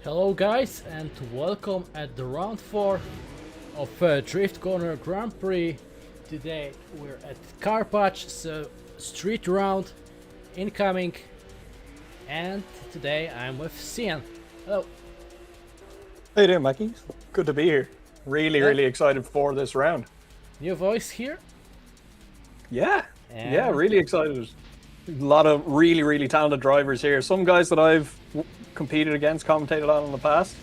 Hello guys and welcome at the round 4 of Drift Corner Grand Prix. Today we're at Karpacz, so street round incoming, and today I'm with Cian. Hello. How you doing, Mackie? Good to be here. Really excited for this round. New voice here? Yeah, really excited. A lot of really talented drivers here. Some guys that I've competed against, commentated on in the past,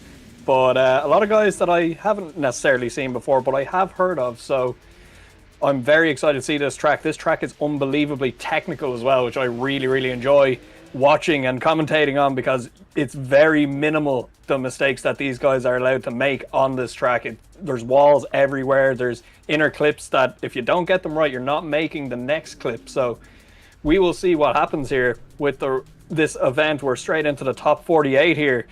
but a lot of guys that I haven't necessarily seen before, but I have heard of. So I'm very excited to see this track. This track is unbelievably technical as well, which I really enjoy watching and commentating on, because it's very minimal, the mistakes that these guys are allowed to make on this track. There's walls everywhere. There's inner clips that if you don't get them right, you're not making the next clip. So we will see what happens here with this event. We're straight into the top 48 here.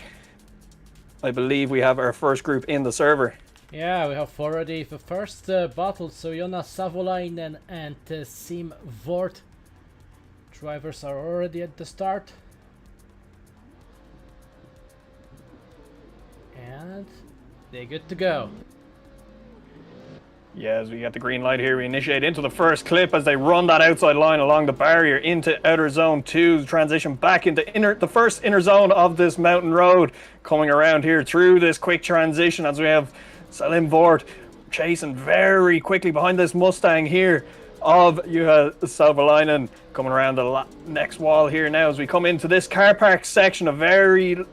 I believe we have our first group in the server. Yeah, we have already the first battle. So Jonas Savolainen and Sim Vort drivers are already at the start. And they're good to go. Yeah, as we get the green light here, we initiate into the first clip as they run that outside line along the barrier into outer zone 2, transition back into the first inner zone of this mountain road, coming around here through this quick transition as we have Salim Vort chasing very quickly behind this Mustang here of Juha Savolainen, coming around the next wall here now as we come into this car park section, a very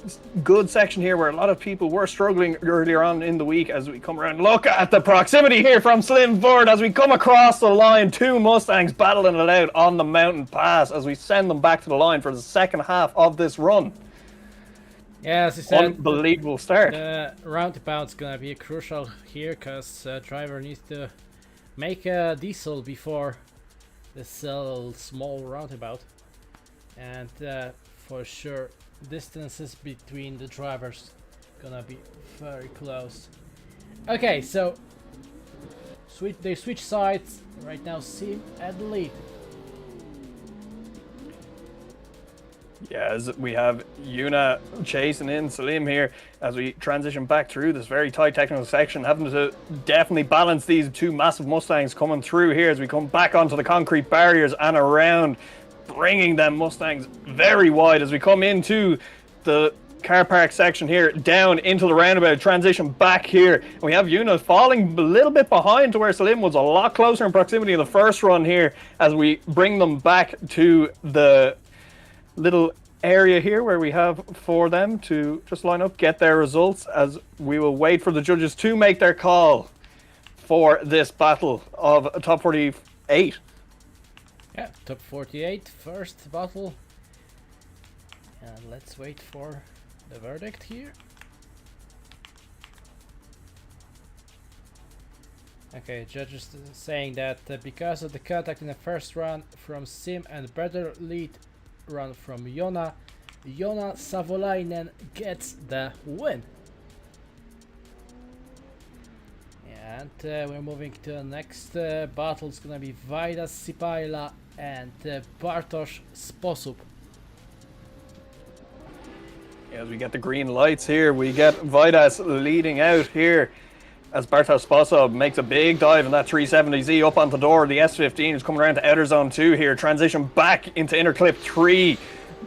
good section here where a lot of people were struggling earlier on in the week. As we come around, look at the proximity here from Slim Vort as we come across the line. Two Mustangs battling it out on the mountain pass as we send them back to the line for the second half of this run. Yeah, as you said, unbelievable start. The roundabout's gonna be crucial here because driver needs to make a diesel before this small roundabout, and for sure distances between the drivers gonna be very close. Okay, so they switch sides right now. Sim at the lead. Yeah, as we have Yuna chasing in Salim here as we transition back through this very tight technical section, having to definitely balance these two massive Mustangs coming through here as we come back onto the concrete barriers and around, bringing them Mustangs very wide as we come into the car park section here, down into the roundabout, transition back here. And we have Yuna falling a little bit behind to where Salim was a lot closer in proximity in the first run here as we bring them back to the little area here where we have for them to just line up, get their results, as we will wait for the judges to make their call for this battle of top 48. Yeah, top 48, first battle. And let's wait for the verdict here. Okay, judges saying that because of the contact in the first run from Sim and better lead run from Jonas Savolainen gets the win. And we're moving to the next battle. It's gonna be Vaidas Sipaila and Bartosz Sposób. As we get the green lights here, we get Vaidas leading out here as Bartosz Sposób makes a big dive in that 370Z up on the door. The S15 is coming around to outer zone 2 here, transition back into inner clip 3,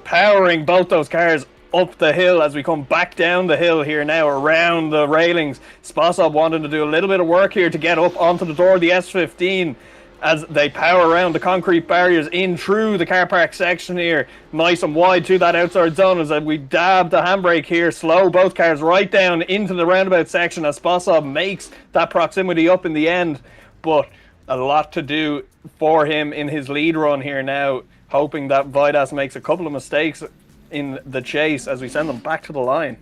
powering both those cars up the hill as we come back down the hill here now around the railings. Sposób wanting to do a little bit of work here to get up onto the door of the S15 as they power around the concrete barriers in through the car park section here, nice and wide to that outside zone as we dab the handbrake here, slow both cars right down into the roundabout section as Sposób makes that proximity up in the end. But a lot to do for him in his lead run here now, hoping that Vaidas makes a couple of mistakes in the chase as we send them back to the line.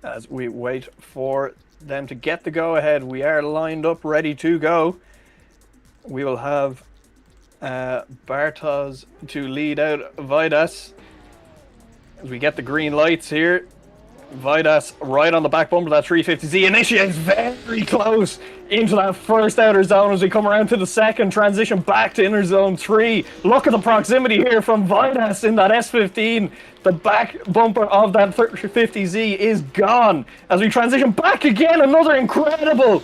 As we wait for them to get the go-ahead, we are lined up, ready to go. We will have Bartosz to lead out Vaidas as we get the green lights here. Vaidas right on the back bumper of that 350Z, initiates very close into that first outer zone as we come around to the second, transition back to inner zone 3. Look at the proximity here from Vidas in that S15. The back bumper of that 50Z is gone. As we transition back again, another incredible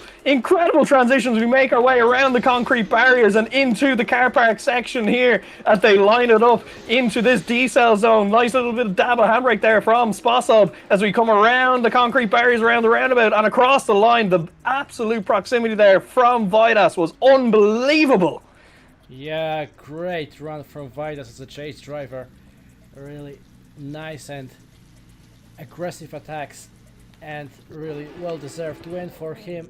transitions. We make our way around the concrete barriers and into the car park section here as they line it up into this D-cell zone. Nice little bit of dab of handbrake there from Spasov as we come around the concrete barriers around the roundabout and across the line. The absolute proximity there from Vidas was unbelievable. Yeah, great run from Vidas as a chase driver. Really nice and aggressive attacks, and really well deserved win for him,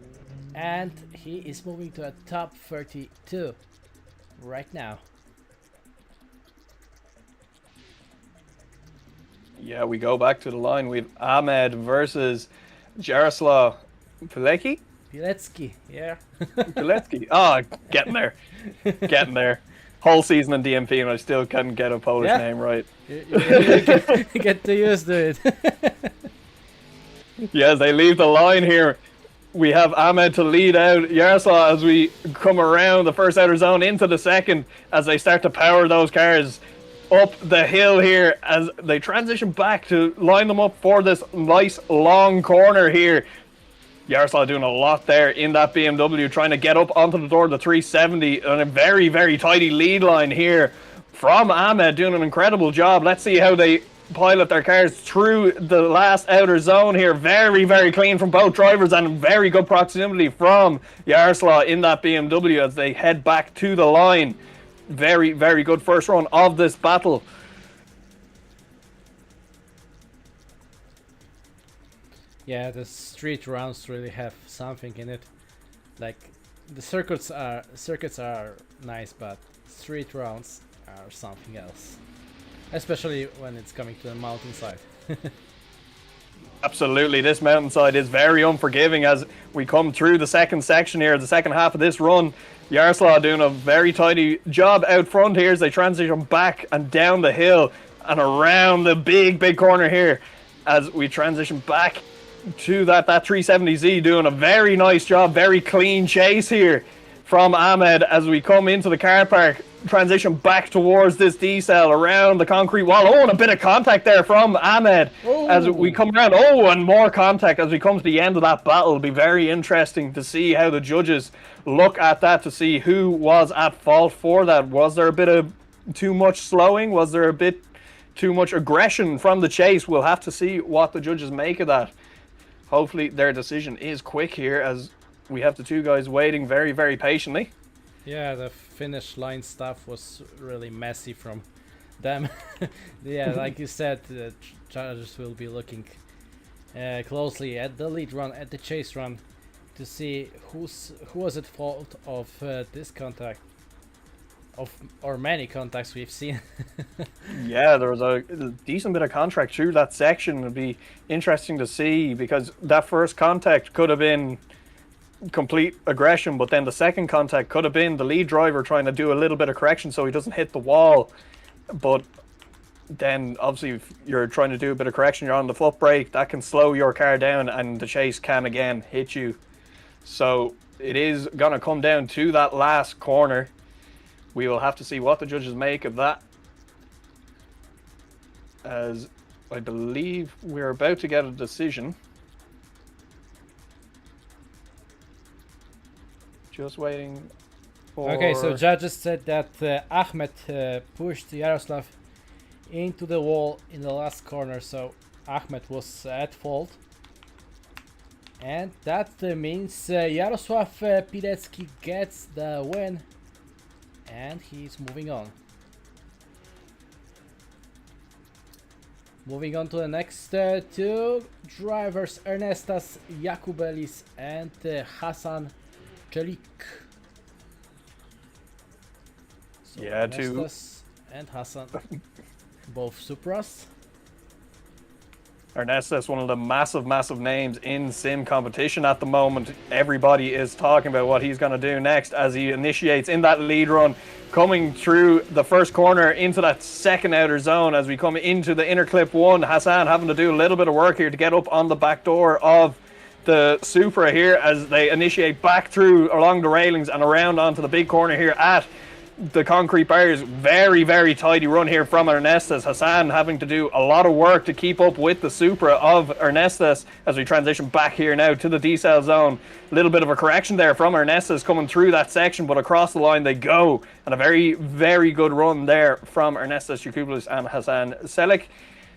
and he is moving to a top 32 right now. Yeah, we go back to the line with Ahmed versus Jaroslav Pilecki. Pilecki, yeah. Pilecki. Oh, getting there. Whole season in DMP and I still can't get a Polish name right. You get to use to it. Yes, they leave the line here. We have Ahmed to lead out Yaroslav as we come around the first outer zone into the second as they start to power those cars up the hill here as they transition back to line them up for this nice long corner here. Yaroslav doing a lot there in that BMW, trying to get up onto the door of the 370 on a very, very tidy lead line here from Ahmed, doing an incredible job. Let's see how they pilot their cars through the last outer zone here. Very, very clean from both drivers and very good proximity from Yaroslav in that BMW as they head back to the line. Very, very good first run of this battle. Yeah, the street rounds really have something in it. Like the circuits are nice, but street rounds are something else. Especially when it's coming to the mountainside. Absolutely, this mountainside is very unforgiving as we come through the second section here, the second half of this run. Yaroslav doing a very tidy job out front here as they transition back and down the hill and around the big corner here as we transition back to that 370Z, doing a very nice job, very clean chase here from Ahmed as we come into the car park, transition back towards this D-cell around the concrete wall. Oh, and a bit of contact there from Ahmed as we come around. Oh, and more contact as we come to the end of that battle. It'll be very interesting to see how the judges look at that to see who was at fault for that. Was there a bit of too much slowing? Was there a bit too much aggression from the chase? We'll have to see what the judges make of that. Hopefully their decision is quick here as we have the two guys waiting very, very patiently. Yeah, the finish line stuff was really messy from them. Yeah, like you said, the judges will be looking closely at the lead run, at the chase run, to see who was at fault of this contact, or many contacts we've seen. Yeah, there was a decent bit of contact through that section. It'd be interesting to see because that first contact could have been complete aggression, but then the second contact could have been the lead driver trying to do a little bit of correction so he doesn't hit the wall. But then obviously if you're trying to do a bit of correction, you're on the foot brake, that can slow your car down and the chase can again hit you. So it is going to come down to that last corner. We will have to see what the judges make of that, as I believe we're about to get a decision. Just waiting for... Okay, so judges said that Ahmed pushed Yaroslav into the wall in the last corner, so Ahmed was at fault. And that means Yaroslav Pilecki gets the win. And he's moving on. Moving on to the next two drivers, Ernestas Jakubelis and Hasan Celik. So yeah, Ernestas and Hasan, both Supras. Ernestas, one of the massive names in sim competition at the moment. Everybody is talking about what he's going to do next as he initiates in that lead run, coming through the first corner into that second outer zone as we come into the inner clip one. Hassan having to do a little bit of work here to get up on the back door of the Supra here as they initiate back through along the railings and around onto the big corner here at the concrete barriers. Very, very tidy run here from Ernestas. Hassan having to do a lot of work to keep up with the Supra of Ernestas as we transition back here now to the decel zone. A little bit of a correction there from Ernestas coming through that section, but across the line they go. And a very, very good run there from Ernestas Jakublis and Hassan Selik.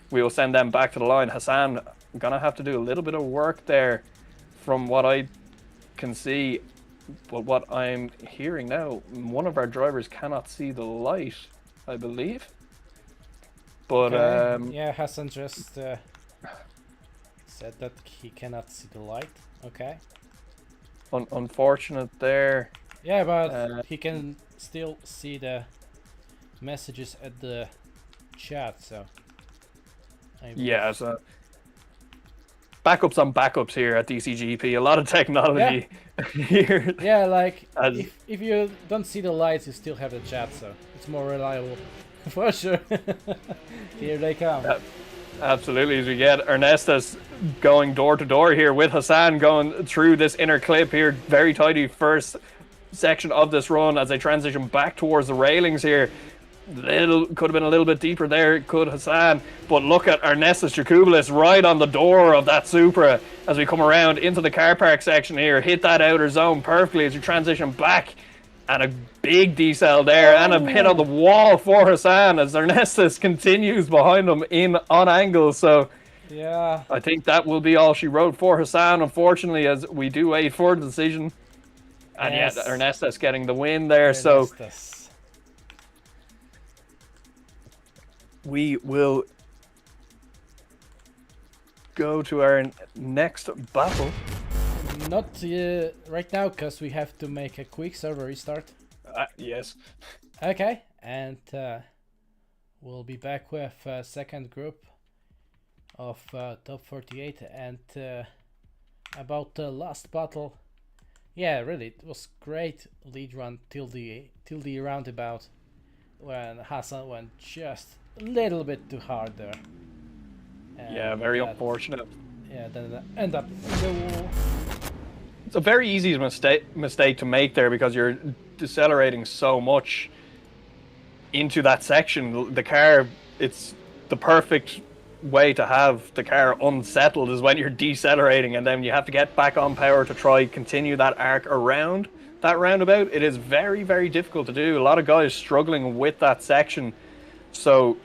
We will send them back to the line. Hassan gonna have to do a little bit of work there from what I can see. But what I'm hearing now, one of our drivers cannot see the light, I believe. But okay. Yeah, Hassan just said that he cannot see the light. Okay. Unfortunate there. Yeah, but he can still see the messages at the chat, so. Yeah, so backups on backups here at DCGP. A lot of technology here. Yeah, like if you don't see the lights, you still have the chat, so it's more reliable for sure. Here they come. Absolutely, as we get Ernestas going door to door here with Hassan going through this inner clip here. Very tidy first section of this run as they transition back towards the railings here. Could have been a little bit deeper there, could Hassan, but look at Ernestas Jakublis right on the door of that Supra as we come around into the car park section here. Hit that outer zone perfectly as we transition back, and a big decel there and a hit on the wall for Hassan as Ernestas continues behind him on angle. So yeah, I think that will be all she wrote for Hassan, unfortunately, as we do wait for the decision. And yes, Ernestas getting the win there. Ernestas. So we will go to our next battle. Not right now, because we have to make a quick server restart. Yes. Okay, and we'll be back with a second group of top 48 and about the last battle. Yeah, really, it was great lead run till the roundabout when Hassan went just a little bit too hard there. And yeah, very unfortunate. Yeah, then end up in the wall. It's a very easy mistake to make there because you're decelerating so much into that section. The car, it's the perfect way to have the car unsettled is when you're decelerating, and then you have to get back on power to try continue that arc around that roundabout. It is very, very difficult to do. A lot of guys struggling with that section. So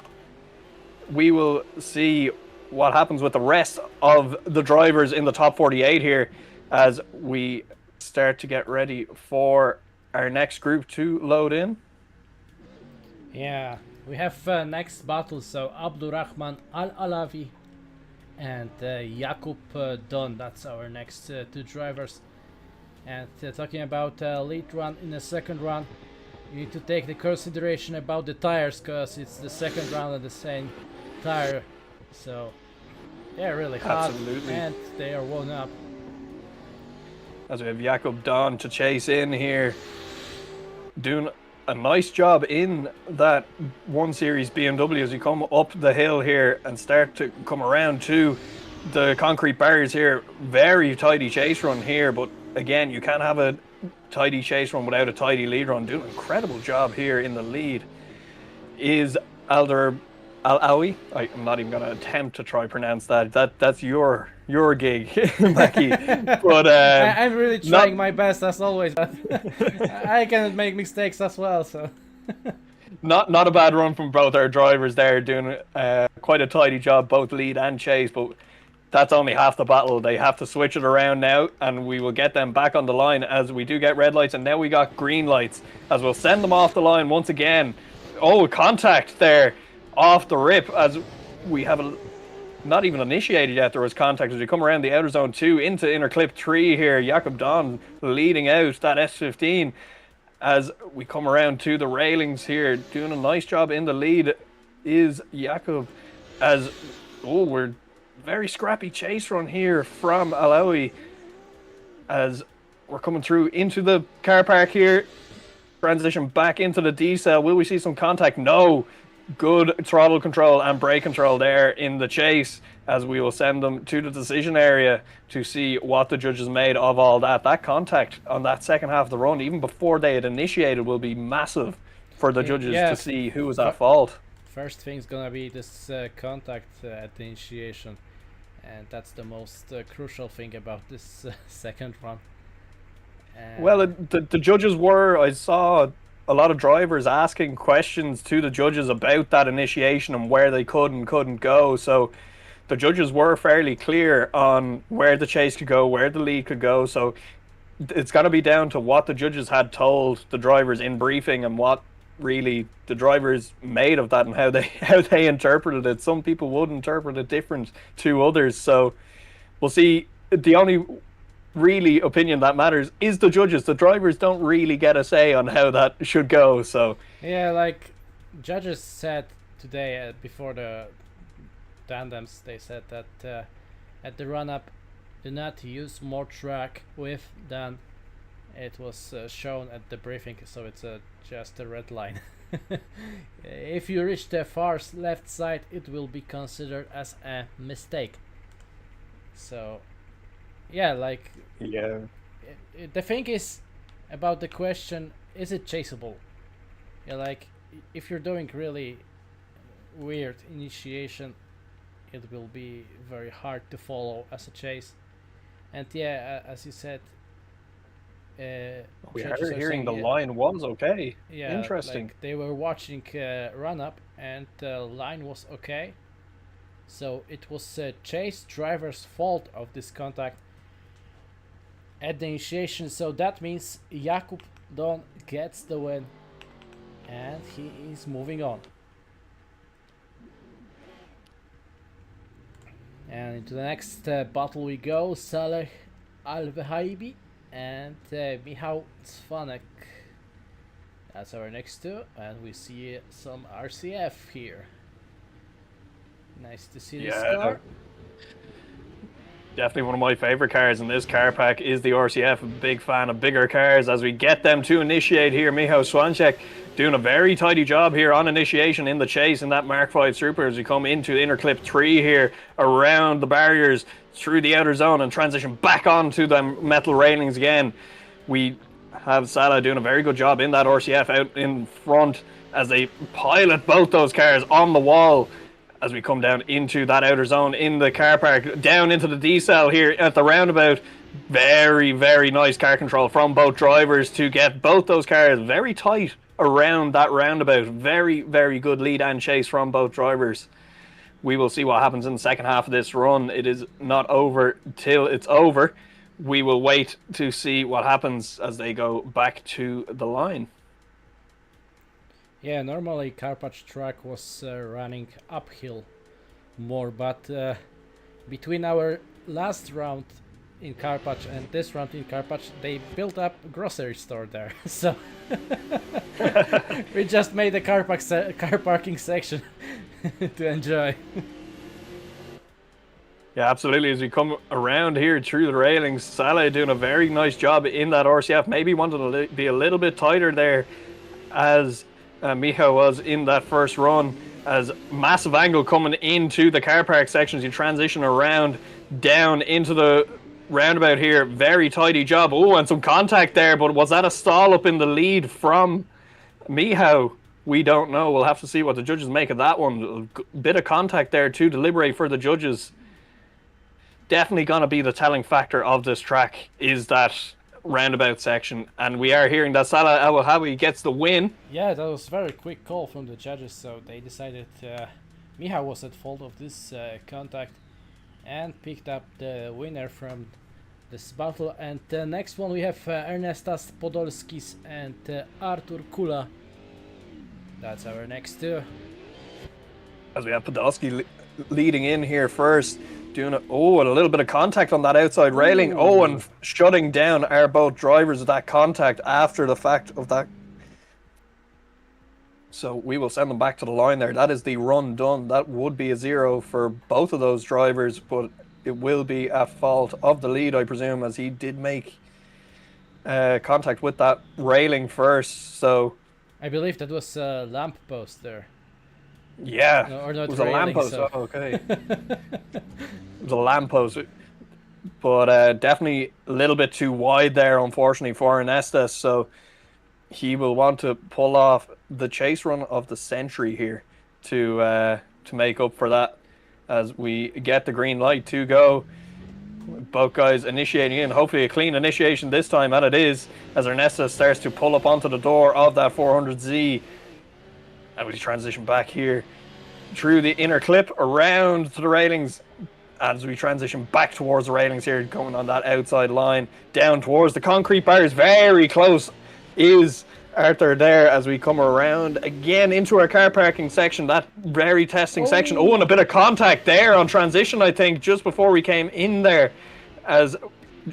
we will see what happens with the rest of the drivers in the top 48 here as we start to get ready for our next group to load in. Yeah, we have next battle, so Abdurrahman Al-Alawi and Jakub Don. That's our next two drivers. And talking about lead run in the second run, you need to take the consideration about the tires, because it's the second round of the same tire. So yeah, really hot. Absolutely. And they are worn up. As we have Jakub Don to chase in here, doing a nice job in that 1 Series BMW as we come up the hill here and start to come around to the concrete barriers here. Very tidy chase run here, but again, you can't have a tidy chase run without a tidy lead run. Doing an incredible job here in the lead is Al-Awi. I'm not even going to attempt to try pronounce that. That's your gig, Mackie. But I'm really trying my best as always, but I can make mistakes as well. So not a bad run from both our drivers there, doing quite a tidy job, both lead and chase. But that's only half the battle. They have to switch it around now, and we will get them back on the line as we do get red lights, and now we got green lights as we'll send them off the line once again. Oh, contact there off the rip as we have not even initiated yet. There was contact as we come around the outer zone 2 into inner clip 3 here. Jakub Don leading out that S15 as we come around to the railings here. Doing a nice job in the lead is Jakub as, we're very scrappy chase run here from Alawi as we're coming through into the car park here. Transition back into the D-cell. Will we see some contact? No. Good throttle control and brake control there in the chase as we will send them to the decision area to see what the judges made of all that. That contact on that second half of the run, even before they had initiated, will be massive for the judges to see who was at fault. First thing's gonna be this contact at the initiation, and that's the most crucial thing about this second run. Well, the judges were, I saw a lot of drivers asking questions to the judges about that initiation and where they could and couldn't go. So the judges were fairly clear on where the chase could go, where the lead could go. So it's going to be down to what the judges had told the drivers in briefing and what really the drivers made of that and how they interpreted it. Some people would interpret it different to others. So we'll see. The only really opinion that matters is the judges. The drivers don't really get a say on how that should go. So yeah, like judges said today before the tandems, they said that at the run-up, do not use more track width than it was shown at the briefing, so it's just a red line. If you reach the far left side, it will be considered as a mistake. So yeah, like the thing is about the question, is it chaseable? Yeah, like if you're doing really weird initiation, it will be very hard to follow as a chase. And yeah, as you said, we are hearing the line was okay. Yeah, interesting. Like they were watching run up, and the line was okay. So it was chase driver's fault of this contact at the initiation. So that means Jakub Don gets the win, and he is moving on. And into the next battle we go. Saleh Al-Wahaibi and Michał Cwanek. That's our next two, and we see some RCF here. Nice to see this car. Definitely one of my favorite cars in this car pack is the RCF. I'm a big fan of bigger cars as we get them to initiate here. Michał Cwanek doing a very tidy job here on initiation in the chase in that Mark V Super as we come into inner clip 3 here, around the barriers, through the outer zone and transition back onto the metal railings again. We have Salah doing a very good job in that RCF out in front as they pilot both those cars on the wall as we come down into that outer zone in the car park, down into the D-cell here at the roundabout. Very, very nice car control from both drivers to get both those cars very tight around that roundabout. Very, very good lead and chase from both drivers. We will see what happens in the second half of this run. It is not over till it's over. We will wait to see what happens as they go back to the line. Yeah, normally Karpacz track was running uphill more, but between our last round in Karpacz and this round in Karpacz, they built up a grocery store there. So we just made a car parking section to enjoy. Yeah, absolutely. As we come around here through the railings, Salah doing a very nice job in that RCF. Maybe wanted to be a little bit tighter there as Michał was in that first run, as massive angle coming into the car park sections. You transition around down into the roundabout here. Very tidy job. Oh, and some contact there, but was that a stall up in the lead from Michał? We don't know. We'll have to see what the judges make of that one. A bit of contact there to deliberate for the judges. Definitely going to be the telling factor of this track is that roundabout section, and we are hearing that Salah Al-Wahaibi gets the win. Yeah, that was a very quick call from the judges, so they decided Michał was at fault of this contact and picked up the winner from this battle. And next one we have Ernestas Podolskis and Artur Kula. That's our next two. As we have Podolski leading in here first, doing a little bit of contact on that outside railing. Oh, and shutting down our both drivers with that contact after the fact of that. So we will send them back to the line there. That is the run done. That would be a 0 for both of those drivers, but it will be a fault of the lead, I presume, as he did make contact with that railing first. So I believe that was a lamp post there. Yeah, No, or not it was a railing, lamppost. so- Oh, okay. It was a lamppost, but definitely a little bit too wide there, unfortunately, for Ernestas. So he will want to pull off the chase run of the century here to make up for that, as we get the green light to go. Both guys initiating in, hopefully a clean initiation this time, and it is, as Ernestas starts to pull up onto the door of that 400Z. And we transition back here through the inner clip, around to the railings, as we transition back towards the railings here, going on that outside line, down towards the concrete barriers. Very close is Arthur there, as we come around again into our car parking section, that very testing section. Oh, and a bit of contact there on transition, I think, just before we came in there, as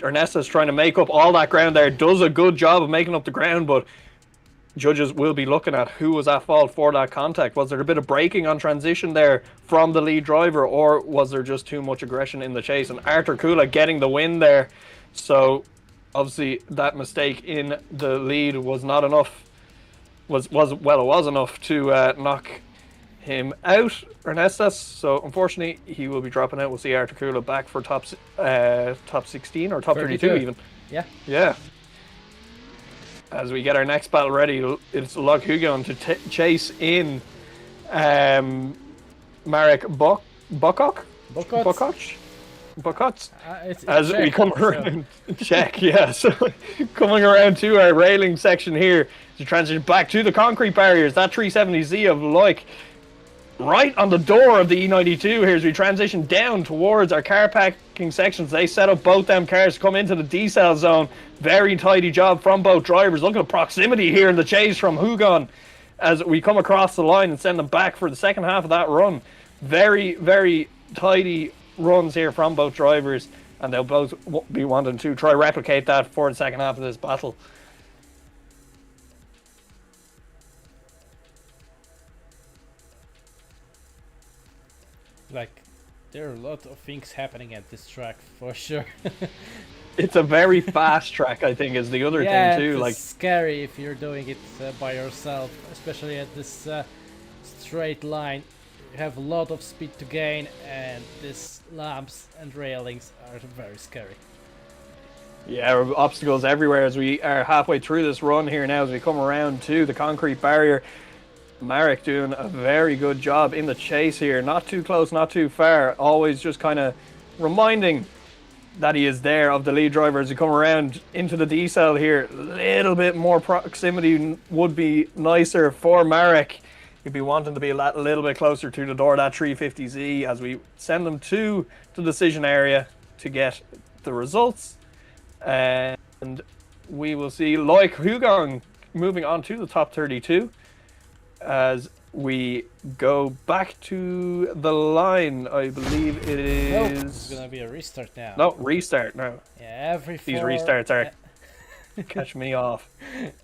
Ernesto's trying to make up all that ground there. Does a good job of making up the ground, but judges will be looking at who was at fault for that contact. Was there a bit of braking on transition there from the lead driver, or was there just too much aggression in the chase? And Arthur Kula getting the win there. So obviously that mistake in the lead was not enough. It was enough to knock him out, Ernestas. So unfortunately he will be dropping out. We'll see Arthur Kula back for top 16 or top 32 even. Yeah. As we get our next battle ready, it's Log Hugon to chase in Marek Bokok? Bokot? As we come around, check, yeah. So coming around to our railing section here to transition back to the concrete barriers. That 370Z of like right on the door of the E92 here as we transition down towards our car parking sections. They set up both them cars to come into the decel zone. Very tidy job from both drivers. Look at the proximity here in the chase from Hugon as we come across the line and send them back for the second half of that run. Very, very tidy runs here from both drivers, and they'll both be wanting to try replicate that for the second half of this battle. Like, there are a lot of things happening at this track for sure. It's a very fast track, I think, is the other thing too. It's like scary if you're doing it by yourself, especially at this straight line. You have a lot of speed to gain, and these lamps and railings are very scary. Yeah, obstacles everywhere as we are halfway through this run here now, as we come around to the concrete barrier. Marek doing a very good job in the chase here. Not too close, not too far. Always just kind of reminding that he is there of the lead driver as we come around into the decel here. A little bit more proximity would be nicer for Marek. He'd be wanting to be a little bit closer to the door of that 350Z as we send them to the decision area to get the results. And we will see Loic Hugon moving on to the top 32 as we go back to the line. I believe it is... Nope, it's gonna be a restart now. No, restart now. Yeah, These restarts are catch me off.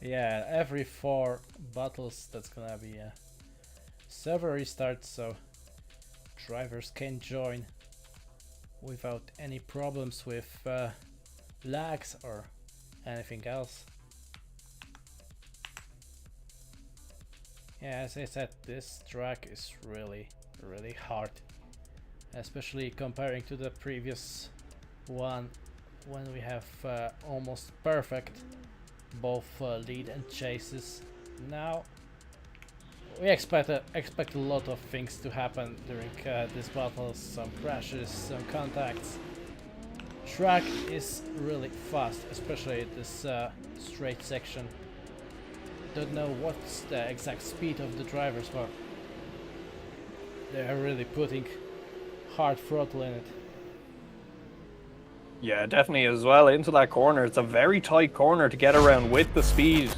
Yeah, every 4 battles that's gonna be a server restart, so drivers can join without any problems with lags or anything else. Yeah, as I said, this track is really hard, especially comparing to the previous one when we have almost perfect both lead and chases. Now we expect a lot of things to happen during this battle. Some crashes, some contacts. Track is really fast, especially this straight section. Don't know what's the exact speed of the drivers, but they are really putting hard throttle in it. Yeah, definitely as well into that corner. It's a very tight corner to get around with the speed.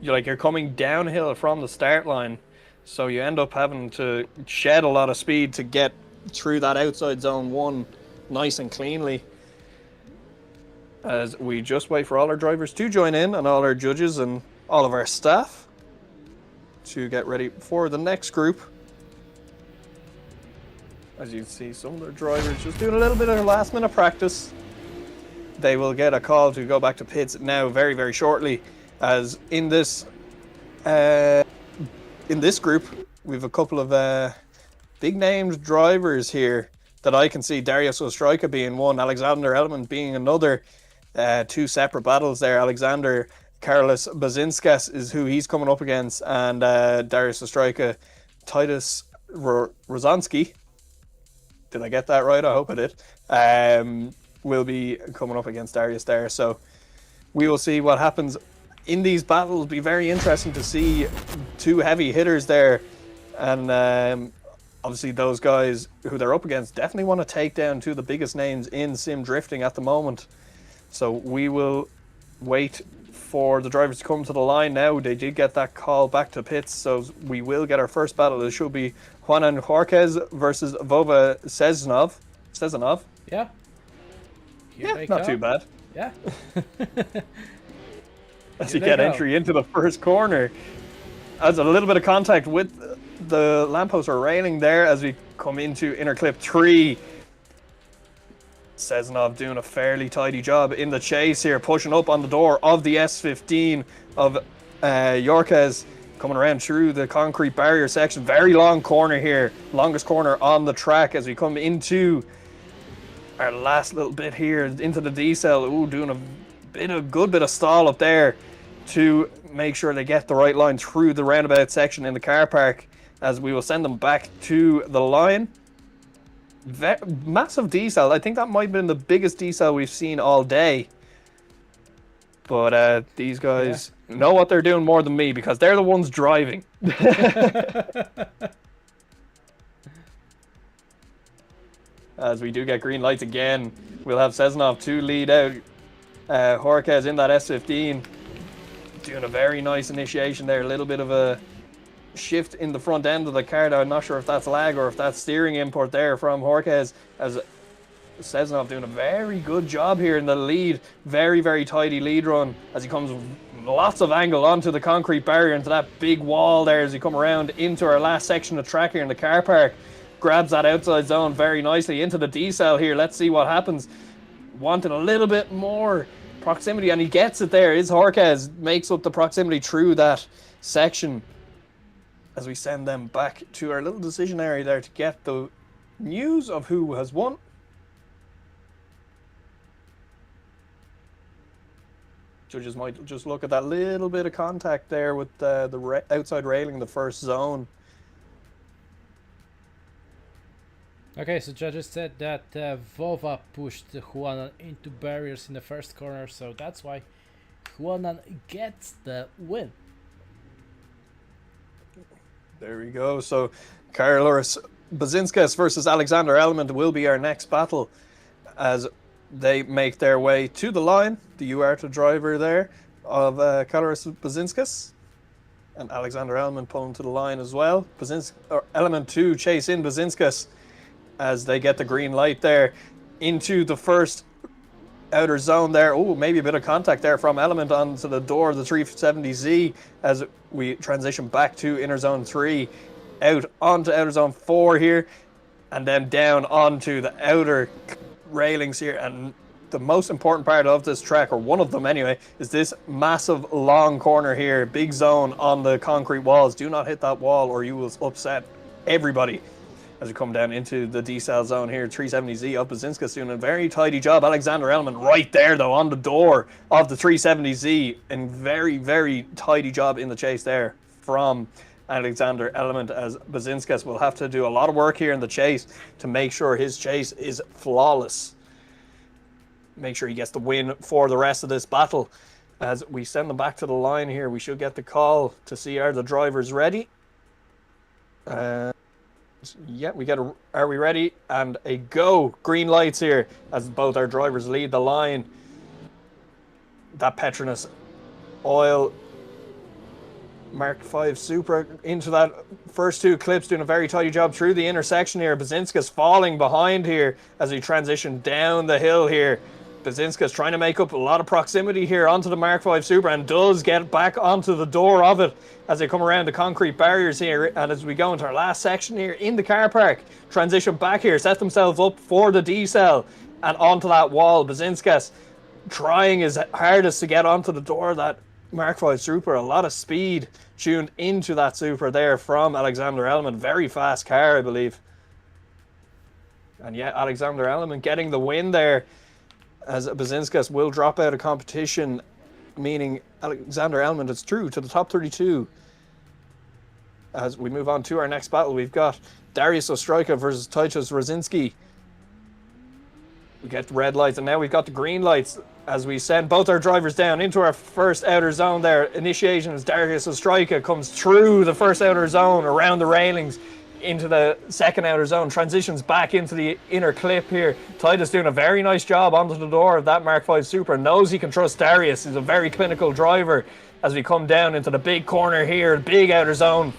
You're coming downhill from the start line, so you end up having to shed a lot of speed to get through that outside zone 1 nice and cleanly. As we just wait for all our drivers to join in and all our judges and all of our staff to get ready for the next group. As you can see, some of the drivers just doing a little bit of last minute practice. They will get a call to go back to pits now very shortly, as in this group we've a couple of big named drivers here that I can see. Darius Ostrojka being one, Alexander Element being another. Two separate battles there. Alexander Carlos Bazinskas is who he's coming up against, and Darius Ostrojka, Titus Rozanski. Did I get that right? I hope I did. Will be coming up against Darius there. So we will see what happens in these battles. It'll be very interesting to see two heavy hitters there. And obviously those guys who they're up against definitely want to take down two of the biggest names in sim drifting at the moment. So we will wait for the drivers to come to the line now. They did get that call back to pits, so we will get our first battle. It should be Juanan Jorquez versus Vova Sezonov. Yeah. Yeah, not too bad. Yeah. As you get entry into the first corner. As a little bit of contact with the lamppost or railing there as we come into inner clip 3. Sezonov doing a fairly tidy job in the chase here, pushing up on the door of the S15 of Jorquez, coming around through the concrete barrier section. Very long corner here, longest corner on the track as we come into our last little bit here into the D-cell. Ooh, doing a good bit of stall up there to make sure they get the right line through the roundabout section in the car park as we will send them back to the line. Massive D-cell. I think that might have been the biggest D-cell we've seen all day. But these guys know what they're doing more than me because they're the ones driving. As we do get green lights again, we'll have Sezonov to lead out Jorquez in that S15. Doing a very nice initiation there. A little bit of a shift in the front end of the car. I'm not sure if that's lag or if that's steering input there from Jorquez, as Sezonov doing a very good job here in the lead. Very, very tidy lead run as he comes lots of angle onto the concrete barrier, into that big wall there as he come around into our last section of track here in the car park. Grabs that outside zone very nicely into the D-cell here. Let's see what happens. Wanted a little bit more proximity and he gets it there. Jorquez makes up the proximity through that section as we send them back to our little decision area there to get the news of who has won. Judges might just look at that little bit of contact there with the outside railing, the first zone. Okay, so judges said that Vova pushed Juanan into barriers in the first corner, so that's why Juanan gets the win. There we go. So Carlos Bazinskas versus Alexander Element will be our next battle as they make their way to the line. The UARTA driver there of Carlos Bazinskas and Alexander Element pulling to the line as well. Element 2 chase in Bazinskas as they get the green light there into the first outer zone there. Oh, maybe a bit of contact there from Element onto the door of the 370Z as we transition back to inner zone 3, out onto outer zone 4 here, and then down onto the outer railings here. And the most important part of this track, or one of them anyway, is this massive long corner here. Big zone on the concrete walls. Do not hit that wall or you will upset everybody. As we come down into the D-cell zone here, 370Z of Bazinskas doing a very tidy job. Alexander Element right there though on the door of the 370Z, and very, very tidy job in the chase there from Alexander Element, as Bazinskas will have to do a lot of work here in the chase to make sure his chase is flawless. Make sure he gets the win for the rest of this battle. As we send them back to the line here, we should get the call to see are the drivers ready. Yeah, we get are we ready? And a go. Green lights here as both our drivers lead the line. That Petronas Oil Mark 5 Supra into that first two clips, doing a very tidy job through the intersection here. Bazinskas falling behind here as we transition down the hill here. Bazinskas trying to make up a lot of proximity here onto the Mark 5 Supra, and does get back onto the door of it as they come around the concrete barriers here. And as we go into our last section here in the car park, transition back here, set themselves up for the D-cell and onto that wall. Bazinskas trying his hardest to get onto the door of that Mark 5 Supra. A lot of speed tuned into that Supra there from Alexander Element. Very fast car, I believe. And yeah, Alexander Element getting the win there, as Bazinskas will drop out of competition, meaning Alexander Element is through to the top 32. As we move on to our next battle, we've got Darius Ostrojka versus Titus Rosinski. We get the red lights, and now we've got the green lights as we send both our drivers down into our first outer zone there. Initiation as Darius Ostrojka comes through the first outer zone, around the railings, into the second outer zone, transitions back into the inner clip here. Titus doing a very nice job onto the door of that Mark V Supra. Knows he can trust Darius. He's a very clinical driver as we come down into the big corner here, big outer zone.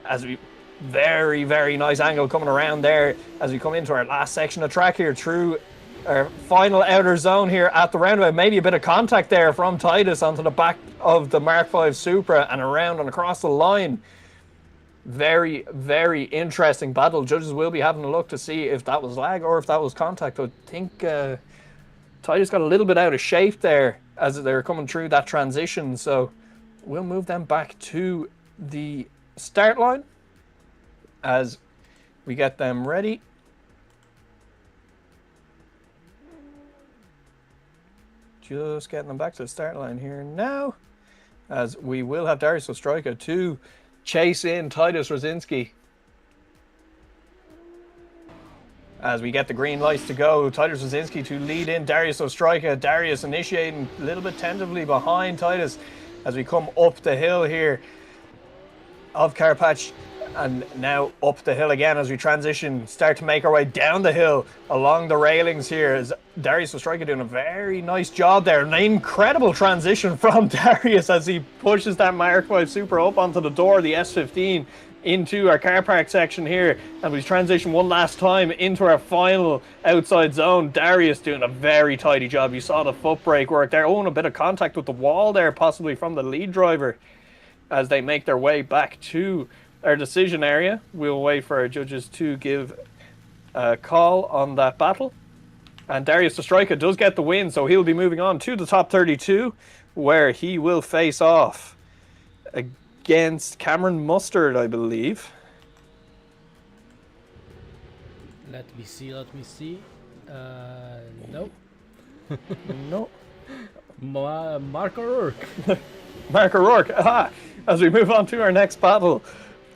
As we very, very nice angle coming around there as we come into our last section of track here through our final outer zone here at the roundabout. Maybe a bit of contact there from Titus onto the back of the Mark V Supra and around and across the line. Very, very interesting battle. Judges will be having a look to see if that was lag or if that was contact. I think Titus got a little bit out of shape there as they were coming through that transition. So we'll move them back to the start line as we get them ready. Just getting them back to the start line here now, as we will have Darius Ostrojka to chase in Titus Rosinski. As we get the green lights to go, Titus Rosinski to lead in Darius Ostrojka. Darius initiating a little bit tentatively behind Titus as we come up the hill here of Karpacz, and now up the hill again as we transition, start to make our way down the hill along the railings here, as Darius Ostrojka doing a very nice job there. An incredible transition from Darius as he pushes that Mark V Supra up onto the door of the S15 into our car park section here, and we transition one last time into our final outside zone. Darius doing a very tidy job. You saw the foot brake work there. Oh, and a bit of contact with the wall there, possibly from the lead driver, as they make their way back to our decision area. We'll wait for our judges to give a call on that battle. And Darius Ostrojka does get the win, so he'll be moving on to the top 32, where he will face off against Cameron Mustard, I believe. Let me see. No. No. Mark O'Rourke. Mark O'Rourke. Aha! As we move on to our next battle,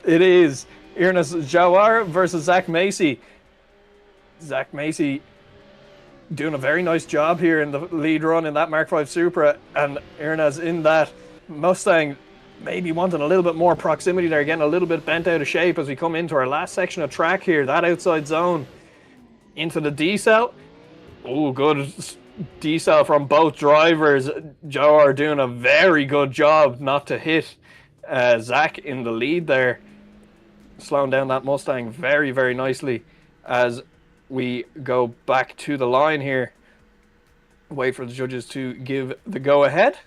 it is Irnas Jawar versus Zach Macy. Zach Macy doing a very nice job here in the lead run in that Mark V Supra, and Irnas in that Mustang maybe wanting a little bit more proximity there, getting a little bit bent out of shape as we come into our last section of track here, that outside zone into the D-cell. Oh, good D-cell from both drivers. Jawar doing a very good job not to hit Zach in the lead there, slowing down that Mustang very, very nicely as we go back to the line here. Wait for the judges to give the go-ahead.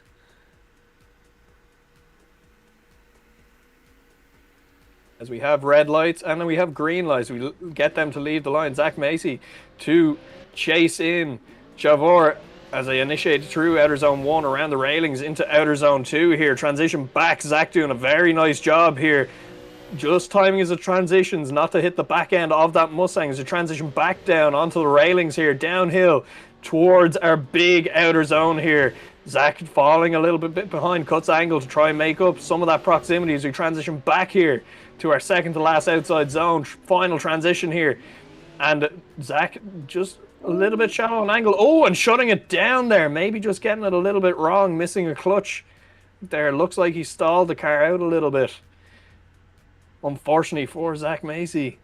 As we have red lights and then we have green lights, we get them to leave the line. Zach Macy to chase in Javor as they initiate through outer zone 1 around the railings into outer zone 2 here. Transition back. Zach doing a very nice job here. Just timing as it transitions, not to hit the back end of that Mustang as they transition back down onto the railings here, downhill towards our big outer zone here. Zach falling a little bit behind, cuts angle to try and make up some of that proximity as we transition back here to our second to last outside zone. Final transition here. And Zach just a little bit shallow on angle. Oh, and shutting it down there. Maybe just getting it a little bit wrong, missing a clutch there. Looks like he stalled the car out a little bit. Unfortunately for Zach Macy.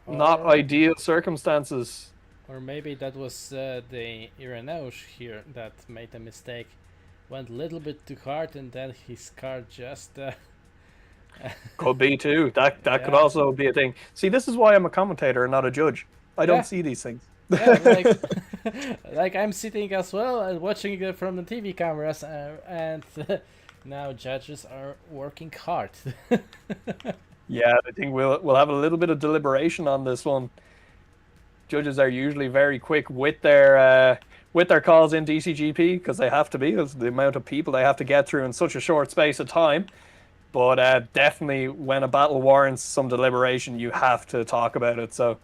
Not ideal circumstances. Or maybe that was the Ireneusz here that made a mistake. Went a little bit too hard and then his car just... Could be too. That could also be a thing. See, this is why I'm a commentator and not a judge. I don't see these things. Yeah, like I'm sitting as well and watching it from the TV cameras, and now judges are working hard. Yeah, I think we'll have a little bit of deliberation on this one. Judges are usually very quick with their calls in DCGP because they have to be. It's the amount of people they have to get through in such a short space of time. But definitely when a battle warrants some deliberation, you have to talk about it. So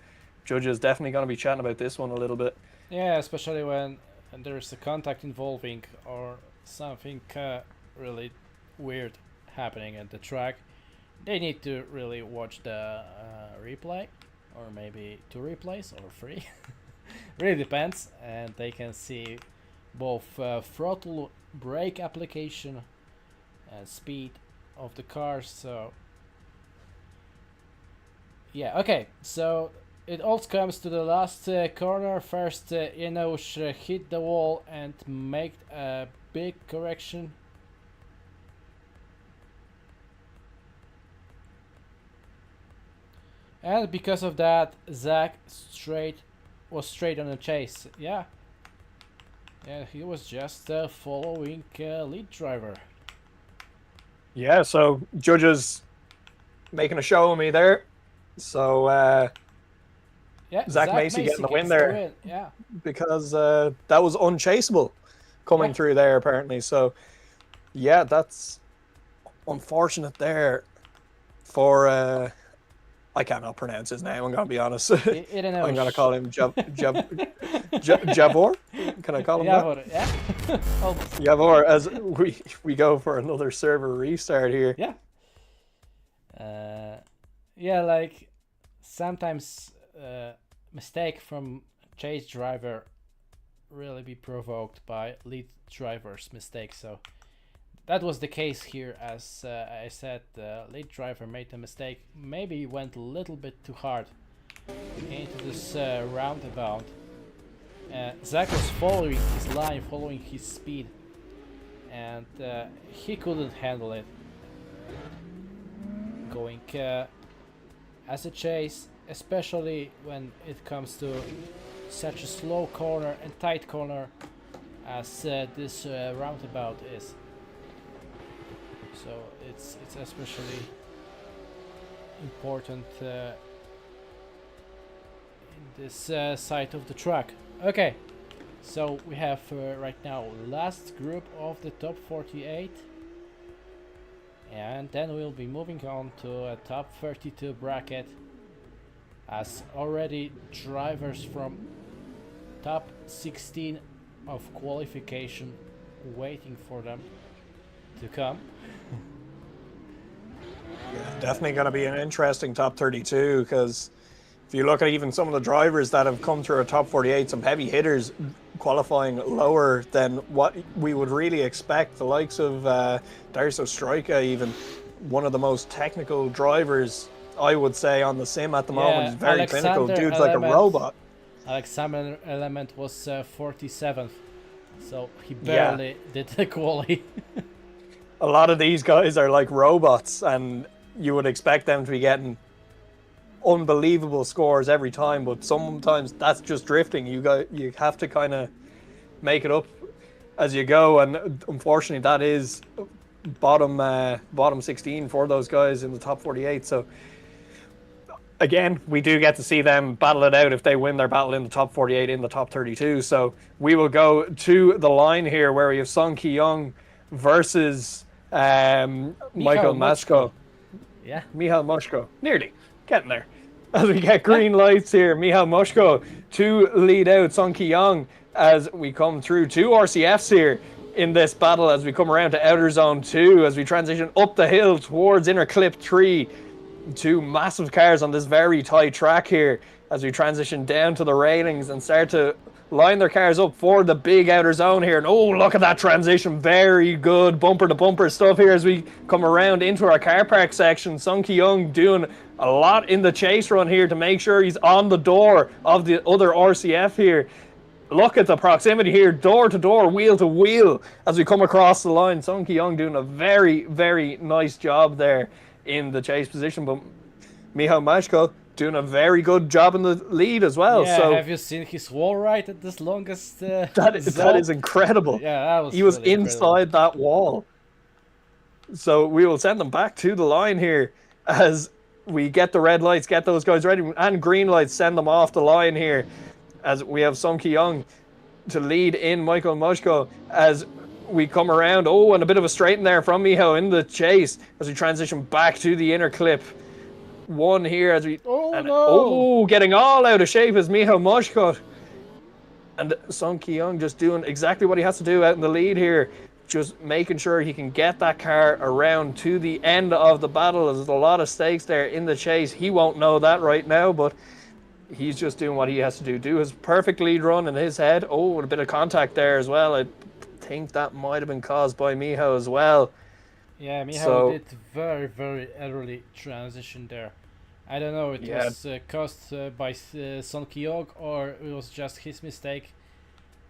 judges definitely going to be chatting about this one a little bit. Yeah, especially when there's a contact involving or something really weird happening at the track. They need to really watch the replay, or maybe 2 replays or 3. Really depends, and they can see both throttle brake application and speed of the cars. So yeah, okay, so it all comes to the last corner. First Ineos hit the wall and make a big correction. And because of that, Zach was straight on the chase. Yeah, he was just following lead driver. Yeah, so judges making a show of me there. So yeah, Zach Macy getting the win there. Yeah, because that was unchaseable coming through there apparently. So yeah, that's unfortunate there for I cannot pronounce his name, I'm gonna be honest. I'm gonna call him Javor. Can I call him Javor, that? yeah. Javor, as we go for another server restart here. Yeah. Yeah, like sometimes mistake from chase driver really be provoked by lead driver's mistake. So that was the case here. As I said, the lead driver made a mistake. Maybe he went a little bit too hard into this roundabout. Zach was following his line, following his speed, and he couldn't handle it. Going as a chase, especially when it comes to such a slow corner and tight corner as this roundabout is. So it's especially important in this side of the track. Okay, so we have right now last group of the top 48, and then we'll be moving on to a top 32 bracket, as already drivers from top 16 of qualification waiting for them to come. Yeah, definitely going to be an interesting top 32, because if you look at even some of the drivers that have come through a top 48, some heavy hitters qualifying lower than what we would really expect. The likes of Darso Strojka, even one of the most technical drivers, I would say, on the sim at the moment. He's very clinical. Dude's like a robot. Alexander Element was 47th, so he barely did the quali. A lot of these guys are like robots, and you would expect them to be getting unbelievable scores every time, but sometimes that's just drifting. You have to kind of make it up as you go, and unfortunately that is bottom 16 for those guys in the top 48. So again, we do get to see them battle it out if they win their battle in the top 48 in the top 32. So we will go to the line here where we have Sung Ki-young versus Michael Mashko. Yeah, Michal Mushko. Nearly getting there. As we get green lights here, Michal Mushko to lead out Sung Ki-young as we come through 2 RCFs here in this battle as we come around to outer zone 2 as we transition up the hill towards inner clip 3. 2 massive cars on this very tight track here as we transition down to the railings and start to line their cars up for the big outer zone here. And oh, look at that transition. Very good bumper to bumper stuff here as we come around into our car park section. Sung Ki-young doing a lot in the chase run here to make sure he's on the door of the other RCF here. Look at the proximity here, door to door, wheel to wheel as we come across the line. Sung Ki-young doing a very, very nice job there in the chase position, but Michal Mashko doing a very good job in the lead as well. Yeah, so have you seen his wall ride at this longest that is incredible. Yeah, he was really inside that wall. So we will send them back to the line here as we get the red lights, get those guys ready, and green lights, send them off the line here as we have Sung Ki-young to lead in Michael Mashko as we come around. Oh, and a bit of a straighten there from Michal in the chase as we transition back to the inner clip 1 here as we And no! getting all out of shape is Michał Moshkot. And Sun Ki-young just doing exactly what he has to do out in the lead here. Just making sure he can get that car around to the end of the battle. There's a lot of stakes there in the chase. He won't know that right now, but he's just doing what he has to do. Do his perfect lead run in his head. Oh, and a bit of contact there as well. I think that might have been caused by Michał as well. Yeah, Michał did very, very early transition there. I don't know, it was caused by Sun Ki-young or it was just his mistake,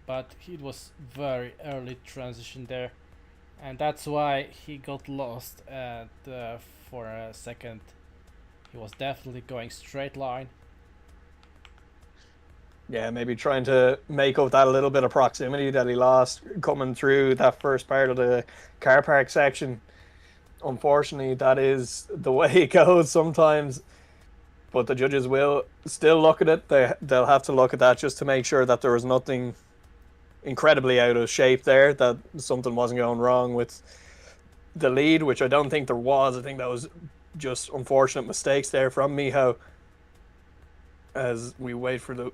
but it was very early transition there, and that's why he got lost. And for a second, he was definitely going straight line. Yeah, maybe trying to make up that a little bit of proximity that he lost coming through that first part of the car park section. Unfortunately, that is the way it goes sometimes. But the judges will still look at it. They'll have to look at that just to make sure that there was nothing incredibly out of shape there, that something wasn't going wrong with the lead, which I don't think there was. I think that was just unfortunate mistakes there from Michał. As we wait for the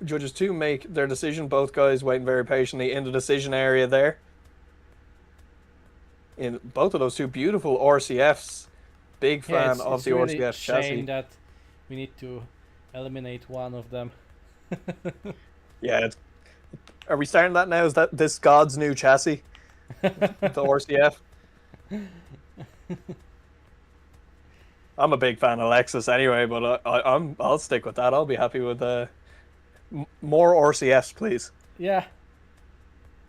judges to make their decision, both guys waiting very patiently in the decision area there. In both of those two beautiful RCFs. Big fan of the really RCF chassis. Shame that we need to eliminate one of them. Yeah, are we starting that now? Is that this God's new chassis? The RCF? I'm a big fan of Lexus anyway, but I'll stick with that. I'll be happy with more RCFs, please. Yeah.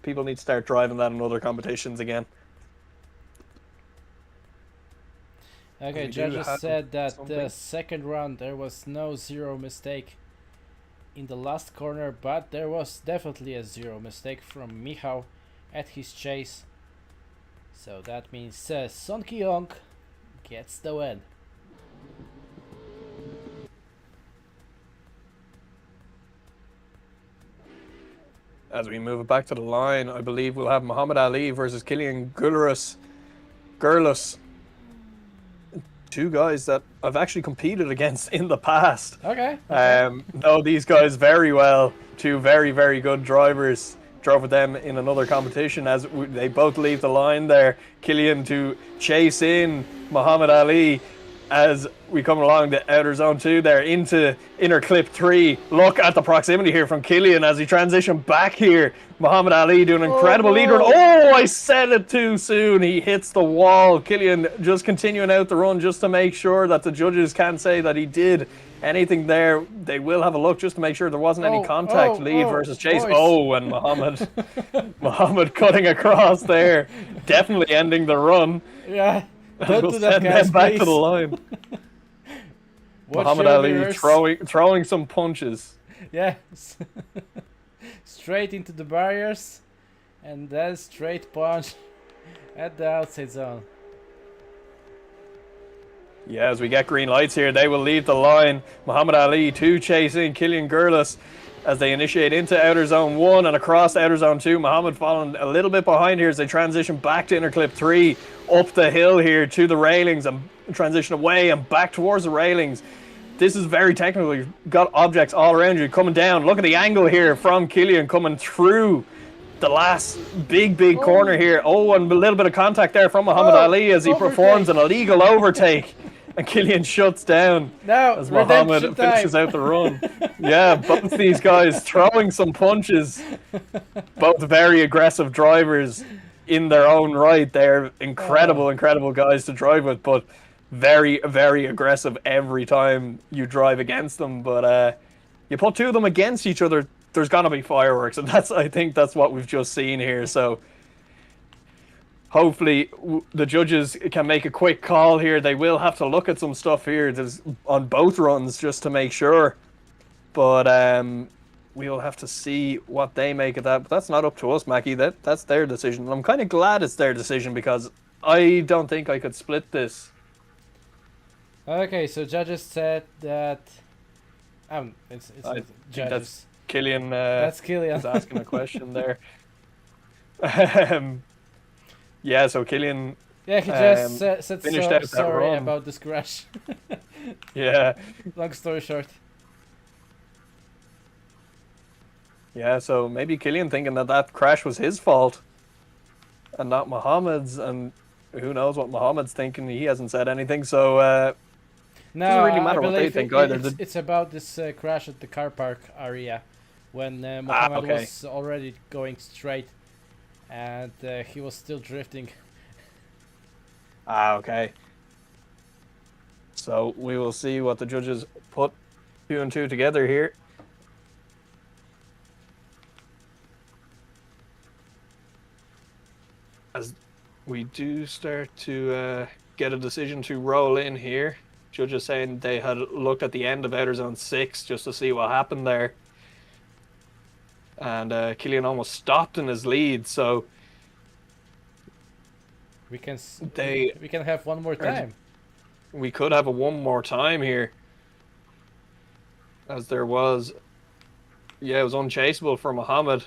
People need to start driving that in other competitions again. Okay, judges said that the second round there was no zero mistake in the last corner, but there was definitely a zero mistake from Michał at his chase. So that means Sun Ki-young gets the win. As we move it back to the line, I believe we'll have Muhammad Ali versus Killian Gurlus. Two guys that I've actually competed against in the past. Okay. Know these guys very well. Two very, very good drivers. Drove with them in another competition as they both leave the line there. Killian to chase in Muhammad Ali as we come along the outer zone 2 there into inner clip 3. Look at the proximity here from Killian as he transitioned back here. Muhammad Ali doing an incredible lead run. Oh, I said it too soon. He hits the wall. Killian just continuing out the run just to make sure that the judges can't say that he did anything there. They will have a look just to make sure there wasn't any contact. Lead versus chase. Boys. Oh, and Muhammad cutting across there. Definitely ending the run. Yeah. Don't we'll do that, guys, back to the line. Muhammad Ali throwing some punches. Yeah. Straight into the barriers and then straight punch at the outside zone. Yeah, as we get green lights here, they will leave the line. Muhammad Ali to chasing Killian Gurlus as they initiate into outer zone 1 and across outer zone 2. Muhammad following a little bit behind here as they transition back to inner clip 3, up the hill here to the railings and transition away and back towards the railings. This is very technical. You've got objects all around you coming down. Look at the angle here from Killian coming through the last big corner here. Oh, and a little bit of contact there from Muhammad Ali as he performs an illegal overtake. And Killian shuts down as Muhammad finishes out the run. Yeah, both these guys throwing some punches. Both very aggressive drivers in their own right. They're incredible guys to drive with, but very, very aggressive every time you drive against them. But you put two of them against each other, there's gonna be fireworks, and I think that's what we've just seen here. So hopefully the judges can make a quick call here. They will have to look at some stuff here on both runs just to make sure. But we'll have to see what they make of that. But that's not up to us, Mackie. That's their decision. And I'm kind of glad it's their decision because I don't think I could split this. Okay, so judges said that it's judges. That's Killian. That's Killian. Is asking a question there. Yeah, so Killian. Yeah, he just said finished out sorry that run. about this crash. Yeah. Long story short. Yeah, so maybe Killian thinking that that crash was his fault and not Mohammed's, and who knows what Mohammed's thinking. He hasn't said anything, so doesn't No, really I matter what they believe think either. it's about this crash at the car park area when Ah, Mohammed okay. was already going straight and he was still drifting. Ah, okay. So we will see what the judges put 2 and 2 together here. As we do start to get a decision to roll in here. Judges saying they had looked at the end of Outer Zone 6 just to see what happened there. And Killian almost stopped in his lead, so We can they we can have one more time. we could have a one more time here. As there was, yeah, it was unchaseable for Muhammad.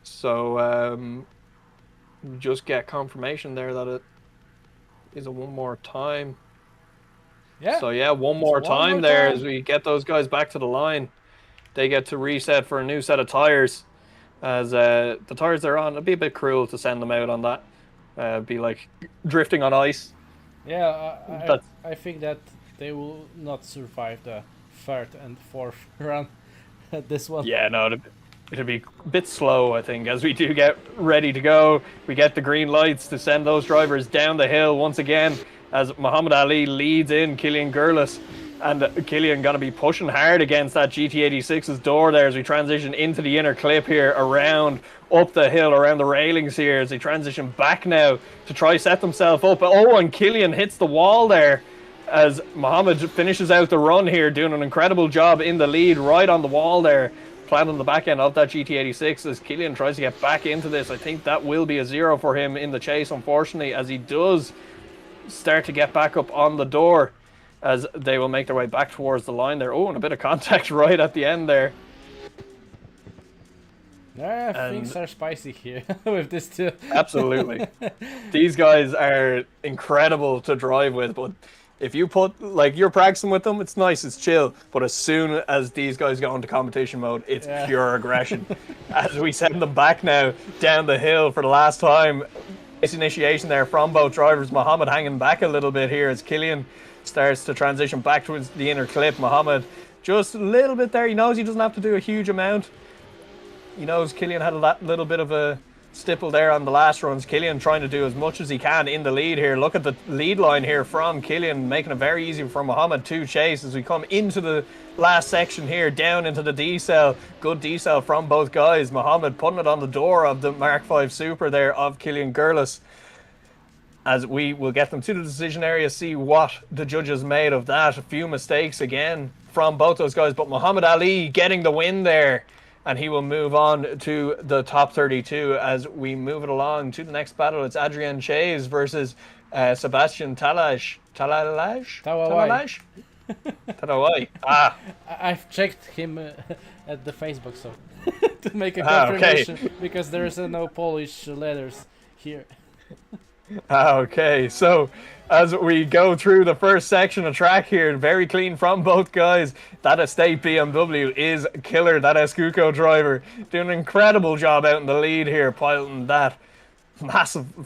So just get confirmation there that it is a one more time. Yeah. So yeah, one more time there as we get those guys back to the line. They get to reset for a new set of tires. As the tires they're on, it'd be a bit cruel to send them out on that. Be like drifting on ice. Yeah, I think that they will not survive the third and fourth run at this one. Yeah, no, it'll be a bit slow, I think, as we do get ready to go. We get the green lights to send those drivers down the hill once again as Muhammad Ali leads in Killian Gurlis. And Killian going to be pushing hard against that GT86's door there as we transition into the inner clip here, around, up the hill, around the railings here as they transition back now to try set themselves up. Oh, and Killian hits the wall there as Muhammad finishes out the run here, doing an incredible job in the lead, right on the wall there, planting the back end of that GT86 as Killian tries to get back into this. I think that will be a 0 for him in the chase, unfortunately, as he does start to get back up on the door, as they will make their way back towards the line there. Oh, and a bit of contact right at the end there. Yeah, things are spicy here with this too. Absolutely. These guys are incredible to drive with, but if you put, like, you're practicing with them, it's nice, it's chill, but as soon as these guys go into competition mode, it's pure aggression. As we send them back now down the hill for the last time. Nice initiation there from both drivers. Muhammad hanging back a little bit here as Killian starts to transition back towards the inner clip. Muhammad just a little bit there. He knows he doesn't have to do a huge amount. He knows Killian had a little bit of a stipple there on the last runs. Killian trying to do as much as he can in the lead here. Look at the lead line here from Killian, making it very easy for Muhammad to chase as we come into the last section here, down into the D-cell. Good D-cell from both guys. Muhammad putting it on the door of the Mark V Super there of Killian Gurlis. As we will get them to the decision area, see what the judges made of that. A few mistakes again from both those guys, but Muhammad Ali getting the win there. And he will move on to the top 32 as we move it along to the next battle. It's Adrian Chase versus Sebastian Talaj. Talaj? Ah. I've checked him at the Facebook, so to make a confirmation, because there's no Polish letters here. Okay, so as we go through the first section of track here, very clean from both guys. That estate BMW is killer. That Escuco driver doing an incredible job out in the lead here, piloting that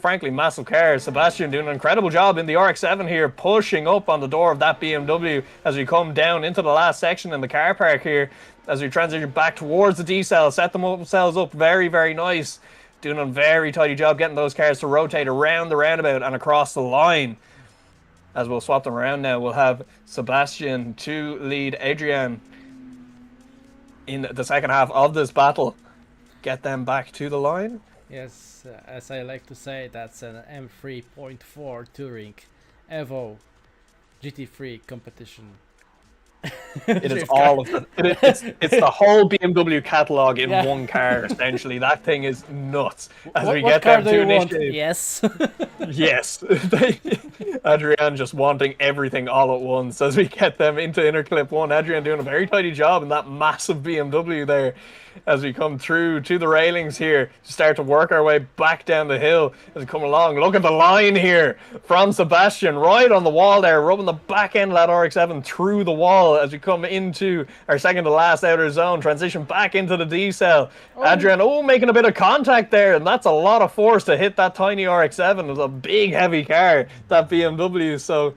frankly massive car. Sebastian doing an incredible job in the RX-7 here, pushing up on the door of that BMW as we come down into the last section in the car park here, as we transition back towards the D-cell, set themselves up very, very nice. Doing a very tidy job getting those cars to rotate around the roundabout and across the line. As we'll swap them around now, we'll have Sebastian to lead Adrian in the second half of this battle. Get them back to the line. Yes, as I like to say, that's an M3.4 Touring Evo GT3 competition. It is all of the. It's the whole BMW catalog in one car. Essentially, that thing is nuts. As we get car them do to you want? initiate. Yes. Yes, Adrian just wanting everything all at once as we get them into interclip 1. Adrian doing a very tidy job in that massive BMW there as we come through to the railings here to start to work our way back down the hill as we come along. Look at the line here from Sebastian right on the wall there, rubbing the back end of that RX-7 through the wall as we come into our second to last outer zone, transition back into the D cell. Adrian, making a bit of contact there, and that's a lot of force to hit that tiny RX-7. It was a big, heavy car, that BMW. So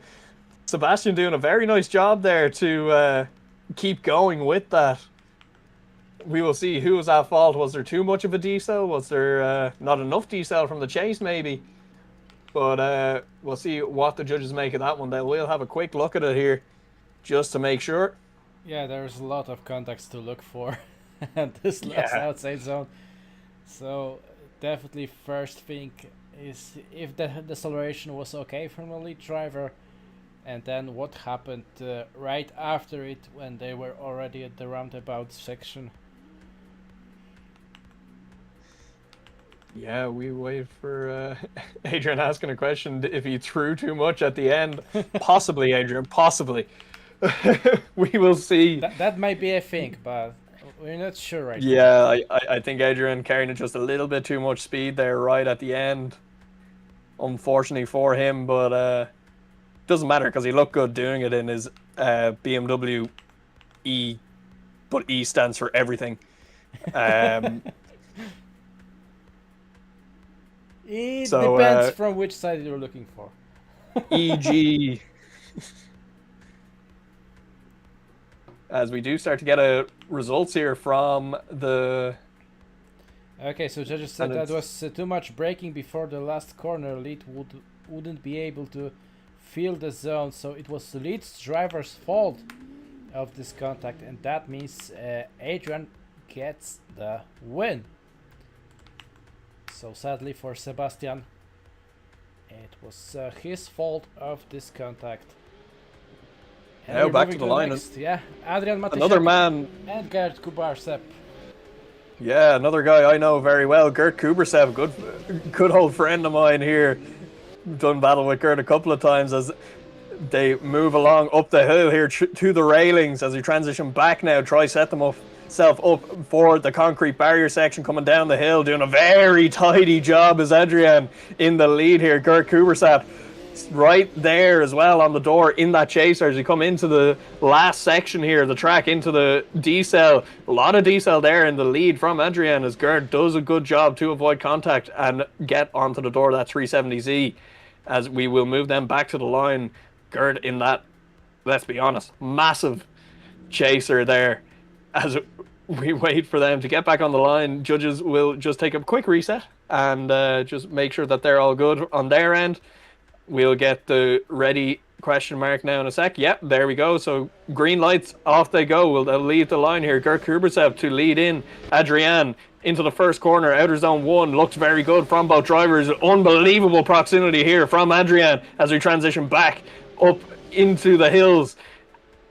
Sebastian doing a very nice job there to keep going with that. We will see who was at fault. Was there too much of a D-cell? Was there not enough D-cell from the chase, maybe? But we'll see what the judges make of that one. We'll have a quick look at it here, just to make sure. Yeah, there's a lot of contacts to look for at this last outside zone. So definitely first thing is if the deceleration was okay from the lead driver, and then what happened right after it when they were already at the roundabout section. Yeah, we wait for Adrian asking a question if he threw too much at the end. Possibly, Adrian, possibly. We will see. That might be a thing, but we're not sure right now. Yeah, I think Adrian carrying it just a little bit too much speed there right at the end. Unfortunately for him, but doesn't matter because he looked good doing it in his BMW E, but E stands for everything. It depends from which side you're looking for. EG. As we do start to get results here from the... Okay, so judges said that was too much braking before the last corner. Lead wouldn't be able to feel the zone, so it was the lead's driver's fault of this contact, and that means Adrian gets the win. So sadly for Sebastian, it was his fault of this contact. And now back to the line. Yeah, Adrian Matejek, another man, and Gert Kubarsep. Yeah, another guy I know very well, Gert Kubersev, good old friend of mine here. Done battle with Gert a couple of times as they move along up the hill here to the railings as we transition back now, try set themselves up for the concrete barrier section coming down the hill, doing a very tidy job as Adrian in the lead here. Gert Kubersev right there as well on the door in that chaser as we come into the last section here, the track into the D-cell. A lot of D-cell there in the lead from Adrian as Gert does a good job to avoid contact and get onto the door of that 370Z as we will move them back to the line. Gert in that, let's be honest, massive chaser there as we wait for them to get back on the line. Judges will just take a quick reset and just make sure that they're all good on their end. We'll get the ready question mark now in a sec. Yep, there we go. So green lights, off they go. They'll leave the line here. Gert Kubersev to lead in. Adrian into the first corner. Outer zone 1 looks very good from both drivers. Unbelievable proximity here from Adrian as we transition back up into the hills.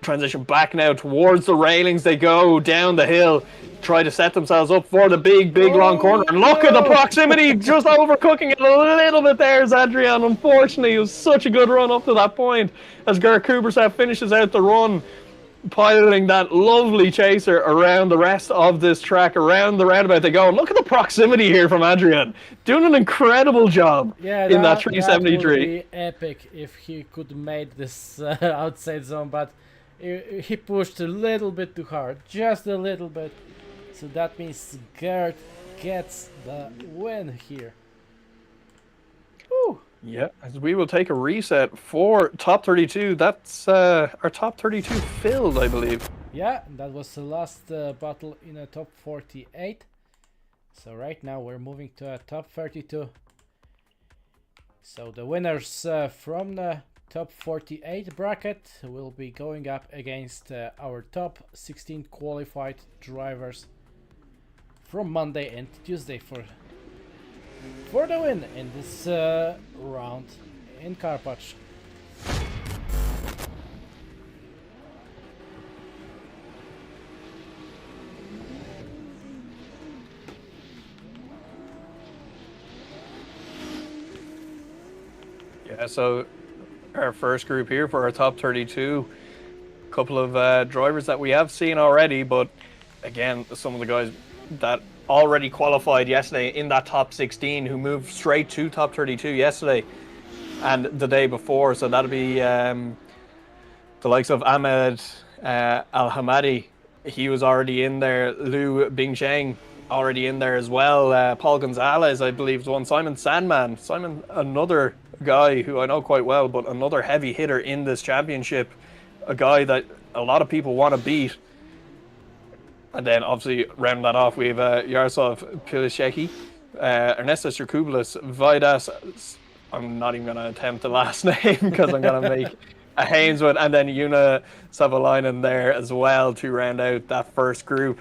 Transition back now towards the railings. They go down the hill, try to set themselves up for the big long corner. And look at the proximity, just overcooking it a little bit there is Adrian. Unfortunately, it was such a good run up to that point as Gert Kubersev finishes out the run, piloting that lovely chaser around the rest of this track, around the roundabout they go. And look at the proximity here from Adrian, doing an incredible job in that 373. That would be epic if he could made this outside zone, but he pushed a little bit too hard, just a little bit. So that means Gert gets the win here. Woo. Yeah, as we will take a reset for top 32. That's our top 32 filled, I believe. Yeah, that was the last battle in a top 48. So right now we're moving to a top 32. So the winners from the top 48 bracket will be going up against our top 16 qualified drivers from Monday and Tuesday for the win in this round in Karpacz. Yeah, so our first group here for our top 32. Couple of drivers that we have seen already, but again, some of the guys that already qualified yesterday in that top 16 who moved straight to top 32 yesterday and the day before. So that'll be the likes of Ahmed Al-Hamadi. He was already in there. Liu Bingcheng already in there as well. Paul Gonzalez, I believe, is one. Simon Sandman. Simon, another guy who I know quite well, but another heavy hitter in this championship. A guy that a lot of people want to beat. And then obviously rounding that off, we have Yaroslav Pilisheki, Ernestos Jurkubelis, Vidas. I'm not even going to attempt the last name because I'm going to make a Haineswood, and then Yuna Savalainen there as well to round out that first group,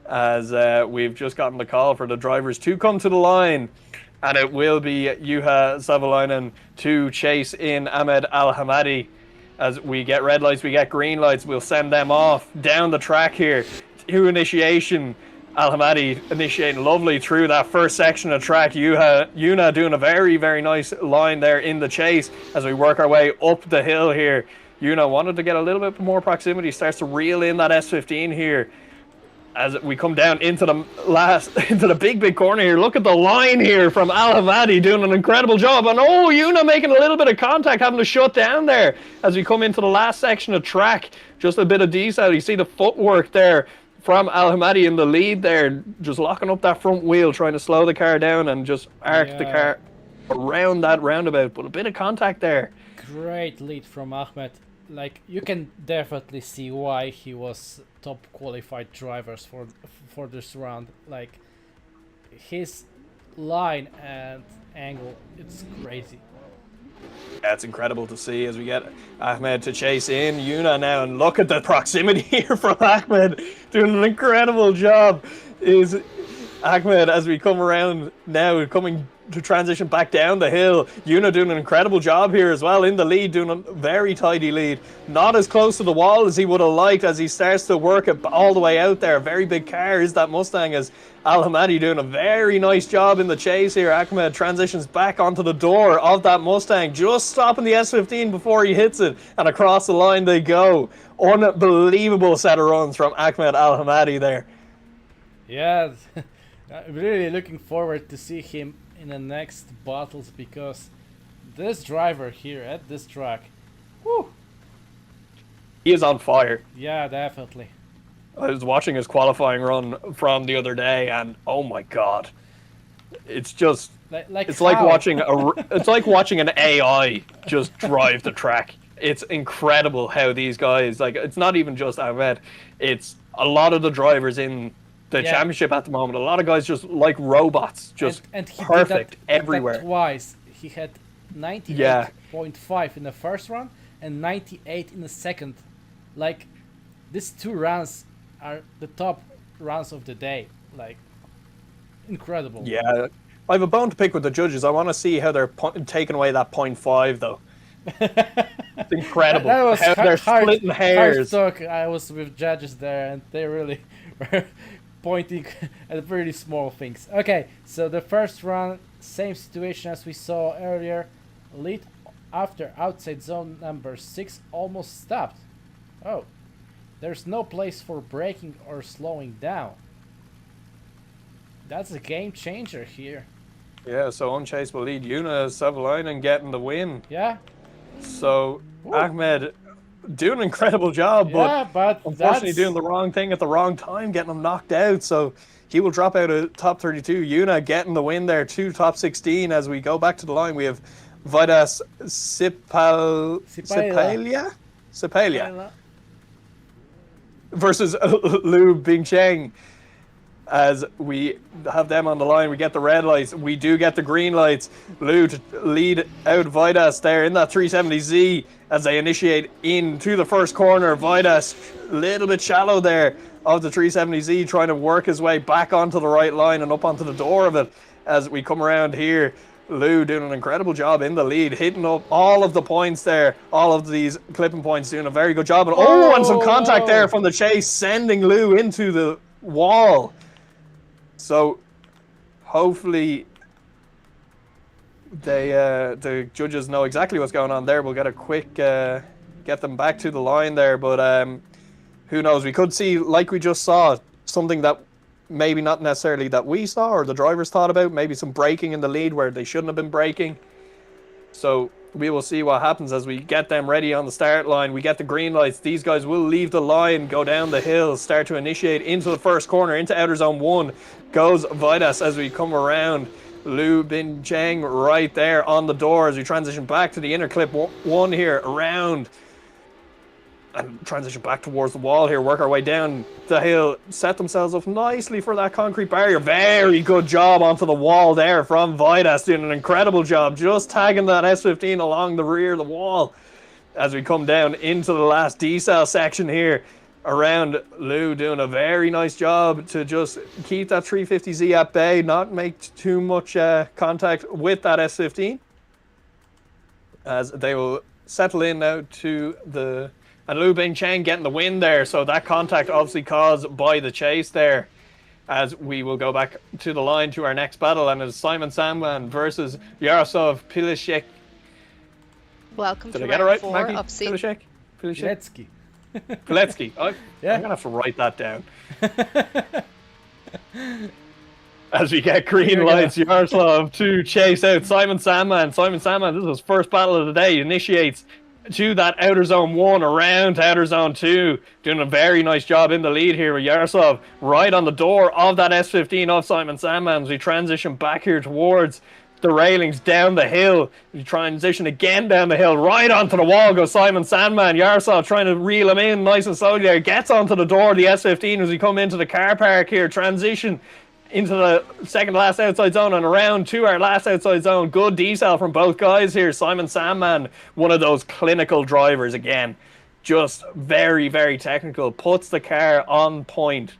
as we've just gotten the call for the drivers to come to the line, and it will be Juha Savalainen to chase in Ahmed Al-Hamadi. As we get red lights, we get green lights, we'll send them off down the track here to initiation. Al-Hamadi initiating lovely through that first section of track. Yuna doing a very, very nice line there in the chase as we work our way up the hill here. Yuna wanted to get a little bit more proximity, starts to reel in that S15 here as we come down into the big corner here. Look at the line here from Al-Hamadi doing an incredible job. And oh, Yuna making a little bit of contact, having to shut down there as we come into the last section of track. Just a bit of decel. You see the footwork there from Al-Hamadi in the lead there, just locking up that front wheel, trying to slow the car down and just arc the car around that roundabout. But a bit of contact there. Great lead from Ahmed. Like, you can definitely see why he was top qualified drivers for this round. Like, his line and angle, it's crazy. Yeah, it's incredible to see as we get Ahmed to chase in Yuna now, and look at the proximity here from Ahmed, doing an incredible job. Is Ahmed, as we come around now, coming to transition back down the hill. Yuna doing an incredible job here as well in the lead, doing a very tidy lead. Not as close to the wall as he would have liked as he starts to work it all the way out there. Very big car is that Mustang, as Al-Hamadi doing a very nice job in the chase here. Ahmed transitions back onto the door of that Mustang, just stopping the S15 before he hits it, and across the line they go. Unbelievable set of runs from Ahmed Al-Hamadi there. Yeah, I'm really looking forward to see him in the next battles, because this driver here at this track, whoo, he is on fire. Yeah, definitely. I was watching his qualifying run from the other day, and oh my god, it's just it's like watching it's like watching an AI just drive the track. It's incredible how these guys, like, it's not even just Ahmed, it's a lot of the drivers in the championship at the moment. A lot of guys just like robots, just and he perfect did everywhere. Twice. He had 98.5 in the first run and 98 in the second. Like, these two runs are the top runs of the day. Like, incredible. Yeah, I have a bone to pick with the judges. I want to see how they're taking away that 0.5 though. It's incredible. That was how they're splitting hairs. Hard talk. I was with judges there, and they really were pointing at pretty small things. Okay, so the first run, same situation as we saw earlier. Lead after outside zone number 6 almost stopped. Oh, there's no place for braking or slowing down. That's a game changer here. Yeah, so unchaseable lead. Yuna Savalainen getting the win. Yeah. So Ahmed doing an incredible job, but unfortunately doing the wrong thing at the wrong time, getting him knocked out. So he will drop out of top 32. Yuna getting the win there to top 16. As we go back to the line, we have Vidas Sipalia versus Liu Bingcheng. As we have them on the line, we get the red lights, we do get the green lights. Liu to lead out Vidas there in that 370Z as they initiate into the first corner. Vidas a little bit shallow there of the 370Z, trying to work his way back onto the right line and up onto the door of it. As we come around here, Liu doing an incredible job in the lead, hitting up all of the points there, all of these clipping points, doing a very good job. And and some contact there from the chase, sending Liu into the wall. So hopefully the judges know exactly what's going on there. We'll get a quick get them back to the line there, but who knows? We could see, like we just saw, something that maybe not necessarily that we saw or the drivers thought about. Maybe some braking in the lead where they shouldn't have been braking. So we will see what happens as we get them ready on the start line. We get the green lights. These guys will leave the line, go down the hill, start to initiate into the first corner, into outer zone 1. Goes Vidas as we come around. Liu Bin Cheng right there on the door as we transition back to the inner clip 1 here, around. And transition back towards the wall here, work our way down the hill, set themselves up nicely for that concrete barrier. Very good job onto the wall there from Vidas, doing an incredible job, just tagging that S15 along the rear of the wall as we come down into the last decel section here. Around Lou doing a very nice job to just keep that 350Z at bay, not make too much contact with that S15. As they will settle in now to the... And Liu Bin Cheng getting the win there, so that contact obviously caused by the chase there. As we will go back to the line to our next battle, and it's Simon Sandman versus Yaroslav Pilishek. Welcome Did to I get it round right, 4 Maggie? of Pilishek? Piletsky. Piletsky. Yeah. I'm going to have to write that down. As we get green lights, Yaroslav to chase out Simon Sandman. Simon Sandman, this is his first battle of the day, initiates to that outer zone 1, around to outer zone 2, doing a very nice job in the lead here with Yaroslav right on the door of that S15 of Simon Sandman as we transition back here towards the railings down the hill. We transition again down the hill, right onto the wall goes Simon Sandman. Yaroslav trying to reel him in nice and slowly there, gets onto the door of the S15 as we come into the car park here, transition into the second last outside zone and around to our last outside zone. Good decel from both guys here. Simon Sandman, one of those clinical drivers again. Just very, very technical. Puts the car on point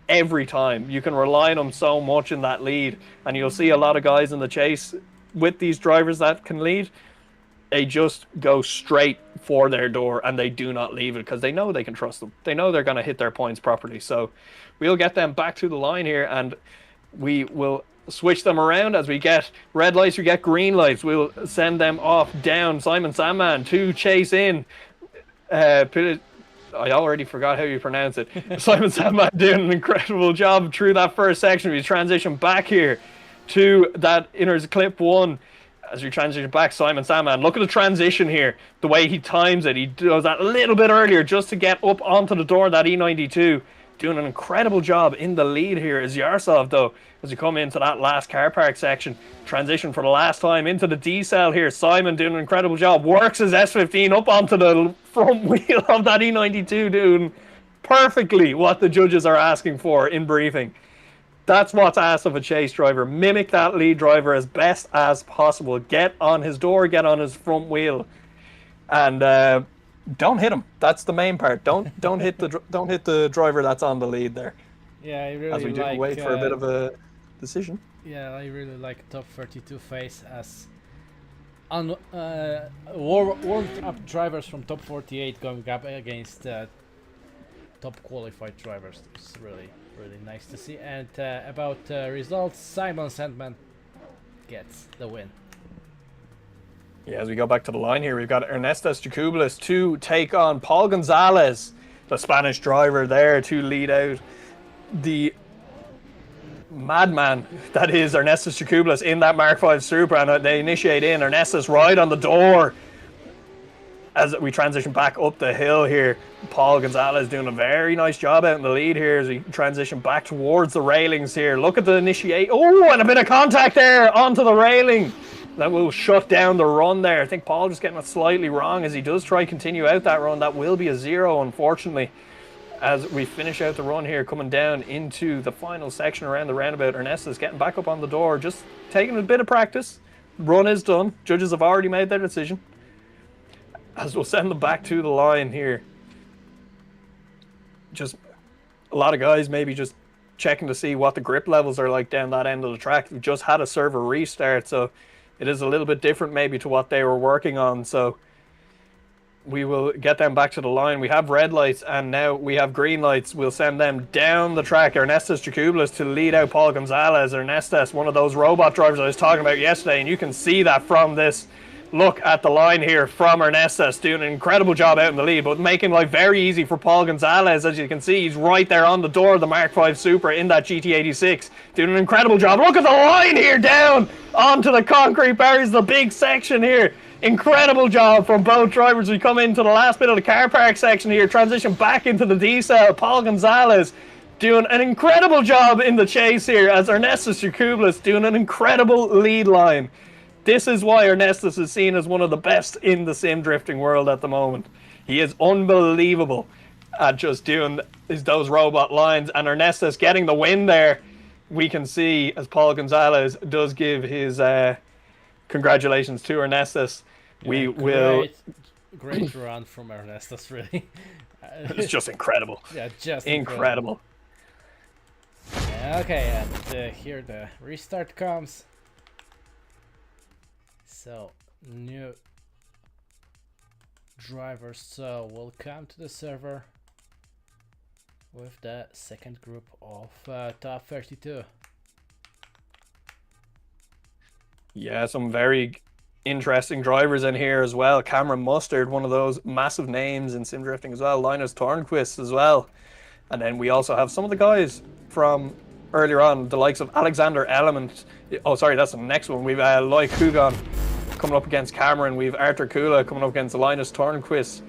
every time. You can rely on him so much in that lead. And you'll see a lot of guys in the chase with these drivers that can lead. They just go straight for their door and they do not leave it because they know they can trust them. They know they're going to hit their points properly. So we'll get them back to the line here and we will switch them around as we get red lights, we get green lights. We'll send them off down. Simon Sandman to chase in. I already forgot how you pronounce it. Simon Sandman doing an incredible job through that first section. We transition back here to that inner clip 1. As we transition back, Simon Sandman, look at the transition here. The way he times it. He does that a little bit earlier just to get up onto the door of that E92. Doing an incredible job in the lead here is Yaroslav, though, as we come into that last car park section. Transition for the last time into the D-cell here. Simon doing an incredible job. Works his S15 up onto the front wheel of that E92, doing perfectly what the judges are asking for in briefing. That's what's asked of a chase driver. Mimic that lead driver as best as possible. Get on his door, get on his front wheel. And don't hit him. That's the main part. Don't hit the driver that's on the lead there. Yeah, I really as we do like, wait for a bit of a decision. Yeah, I really like TOP48 face as warmed up drivers from TOP48 going up against top qualified drivers. It's really nice to see. And about results, Simon Sandman gets the win. Yeah, as we go back to the line here, we've got Ernestas Jacubelis to take on Paul Gonzalez, the Spanish driver there to lead out the madman that is Ernestas Jacubelis in that Mark V Supra, and they initiate in. Ernestas right on the door as we transition back up the hill here. Paul Gonzalez doing a very nice job out in the lead here as we transition back towards the railings here. Look at the initiate. Oh, and a bit of contact there onto the railing. That will shut down the run there. I think Paul just getting it slightly wrong as he does try to continue out that run. That will be a 0, unfortunately, as we finish out the run here, coming down into the final section around the roundabout. Ernestas getting back up on the door, just taking a bit of practice. Run is done. Judges have already made their decision. As we'll send them back to the line here. Just a lot of guys maybe just checking to see what the grip levels are like down that end of the track. We just had a server restart, so it is a little bit different maybe to what they were working on. So we will get them back to the line. We have red lights and now we have green lights. We'll send them down the track. Ernestus Jacoblis to lead out Paul Gonzalez. Ernestus, one of those robot drivers I was talking about yesterday, and you can see that from this look at the line here from Ernestus, doing an incredible job out in the lead, but making life very easy for Paul Gonzalez. As you can see, he's right there on the door of the Mark V Supra in that GT86, doing an incredible job. Look at the line here, down onto the concrete barriers, the big section here. Incredible job from both drivers. We come into the last bit of the car park section here, transition back into the D-cell. Paul Gonzalez doing an incredible job in the chase here, as Ernestus Jacoblis doing an incredible lead line. This is why Ernestus is seen as one of the best in the sim drifting world at the moment. He is unbelievable at just doing those robot lines, and Ernestus getting the win there. We can see as Paul Gonzalez does give his congratulations to Ernestus. Yeah, we will. Great run from Ernestus, really. It's just incredible. Yeah, just incredible. Okay, and here the restart comes. So, new drivers will come to the server with the second group of top 32. Yeah, some very interesting drivers in here as well. Cameron Mustard, one of those massive names in sim drifting as well. Linus Tornquist as well. And then we also have some of the guys from earlier on, the likes of Alexander Element. Oh, sorry, that's the next one. We've Loic Hugon coming up against Cameron. We have Arthur Kula coming up against Linus Tornquist.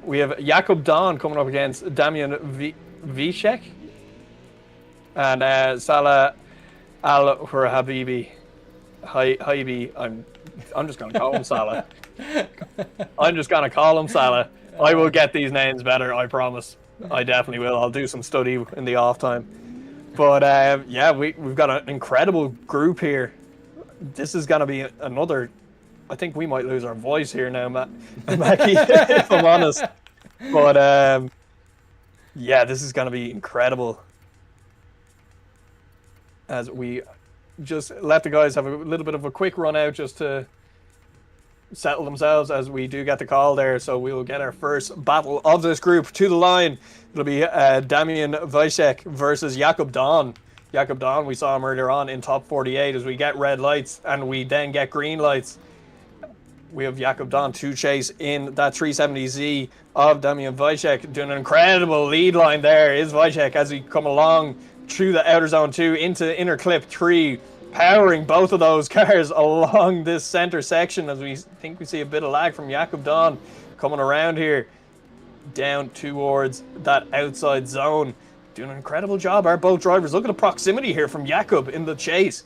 We have Jakub Don coming up against Damian Vishek. And Salah Al-Habibi. Haibi. I'm just going to call him Salah. I'm just going to call him Salah. I will get these names better, I promise. I definitely will. I'll do some study in the off time. But yeah, we've got an incredible group here. This is going to be another... I think we might lose our voice here now, Mackie, if I'm honest. But yeah, this is going to be incredible. As we just let the guys have a little bit of a quick run out just to settle themselves as we do get the call there. So we will get our first battle of this group to the line. It'll be Damian Vishek versus Jakub Don. Jakub Don, we saw him earlier on in top 48 as we get red lights and we then get green lights. We have Jakub Don to chase in that 370Z of Damian Vishek, doing an incredible lead line there is Vishek as we come along through the outer zone 2 into inner clip 3, powering both of those cars along this center section as we think we see a bit of lag from Jakub Don coming around here down towards that outside zone. Doing an incredible job, our both drivers. Look at the proximity here from Jakub in the chase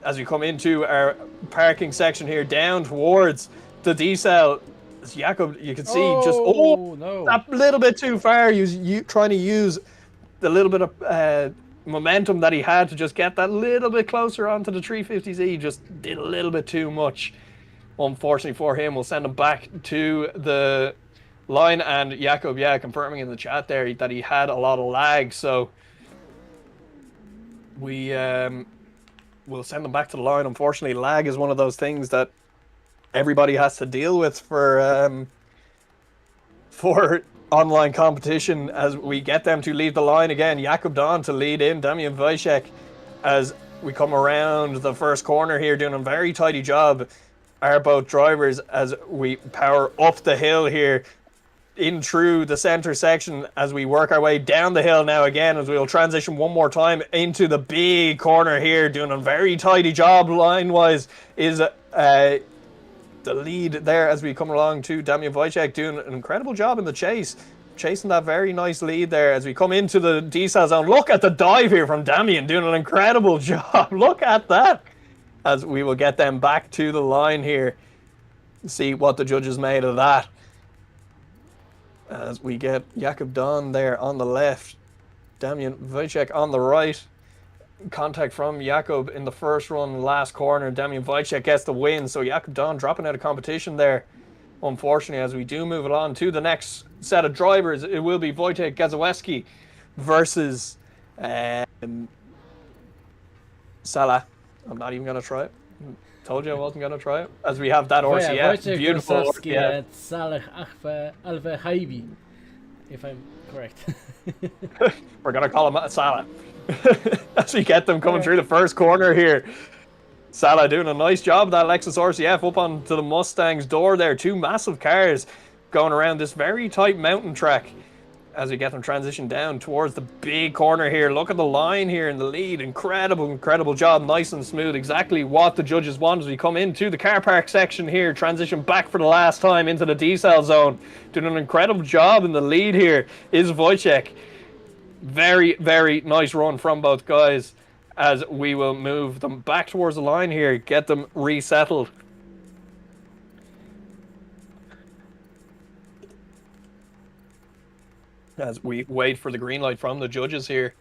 as we come into our parking section here down towards the D-cell. Jakub, you can see no. That little bit too far. You trying to use the little bit of momentum that he had to just get that little bit closer onto the 350Z. Just did a little bit too much. Unfortunately for him, we'll send him back to the line. And Jakub, yeah, confirming in the chat there that he had a lot of lag. So we will send him back to the line. Unfortunately, lag is one of those things that everybody has to deal with for online competition as we get them to leave the line again. Jakub Don to lead in Damian Vishek as we come around the first corner here, doing a very tidy job. Our both drivers as we power up the hill here in through the center section as we work our way down the hill now again as we'll transition one more time into the big corner here, doing a very tidy job line wise is the lead there as we come along to Damian Vishek, doing an incredible job in the chase, chasing that very nice lead there as we come into the D-cell zone. Look at the dive here from Damian, doing an incredible job. Look at that as we will get them back to the line here. See what the judges made of that as we get Jakub Don there on the left, Damian Vishek on the right. Contact from Jakub in the first run, last corner. Damian Vishek gets the win, so Jakub Don dropping out of competition there. Unfortunately, as we do move it on to the next set of drivers, it will be Wojtek Gazaweski versus Salah. I'm not even going to try it. Told you I wasn't going to try it. As we have that RCF, Wojciech beautiful Grosowski RCF. and Saleh Al-Wahaibi, if I'm correct. We're going to call him Salah. As we get them coming through the first corner here. Salah doing a nice job. That Lexus RCF up onto the Mustang's door there. Two massive cars going around this very tight mountain track. As we get them transitioned down towards the big corner here. Look at the line here in the lead. Incredible job. Nice and smooth. Exactly what the judges want as we come into the car park section here. Transition back for the last time into the decel zone. Doing an incredible job in the lead here is Wojciech. Very nice run from both guys as we will move them back towards the line here. Get them resettled. As we wait for the green light from the judges here.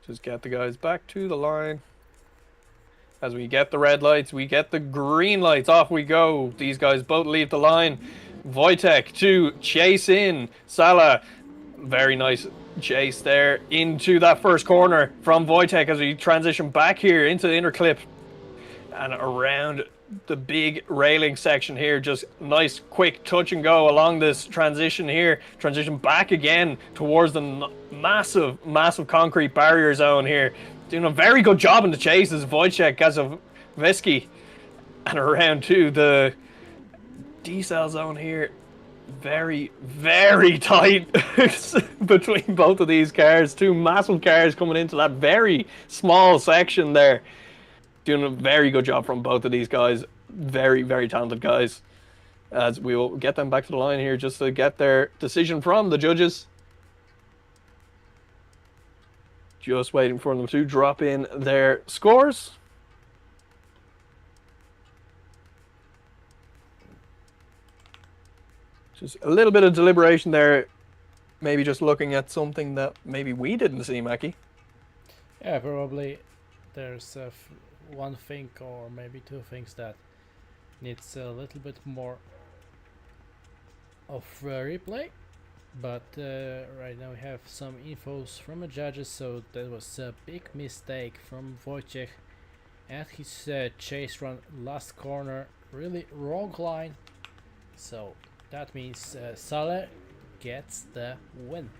Just get the guys back to the line. As we get the red lights, we get the green lights. Off we go. These guys both leave the line. Wojciech to chase in. Salah, very nice chase there into that first corner from Wojciech as we transition back here into the inner clip and around the big railing section here. Just nice quick touch and go along this transition here. Transition back again towards the massive concrete barrier zone here. Doing a very good job in the chase is Wojciech Gazowski. And around to the decel zone here. Very tight between both of these cars. Two massive cars coming into that very small section there. Doing a very good job from both of these guys. Very talented guys. As we will get them back to the line here just to get their decision from the judges. Just waiting for them to drop in their scores. Just a little bit of deliberation there. Maybe just looking at something that maybe we didn't see, Mackie. Yeah, probably there's one thing or maybe two things that needs a little bit more of replay. But right now we have some infos from the judges, so that was a big mistake from Wojciech and his chase run last corner, really wrong line, so that means Saleh gets the win.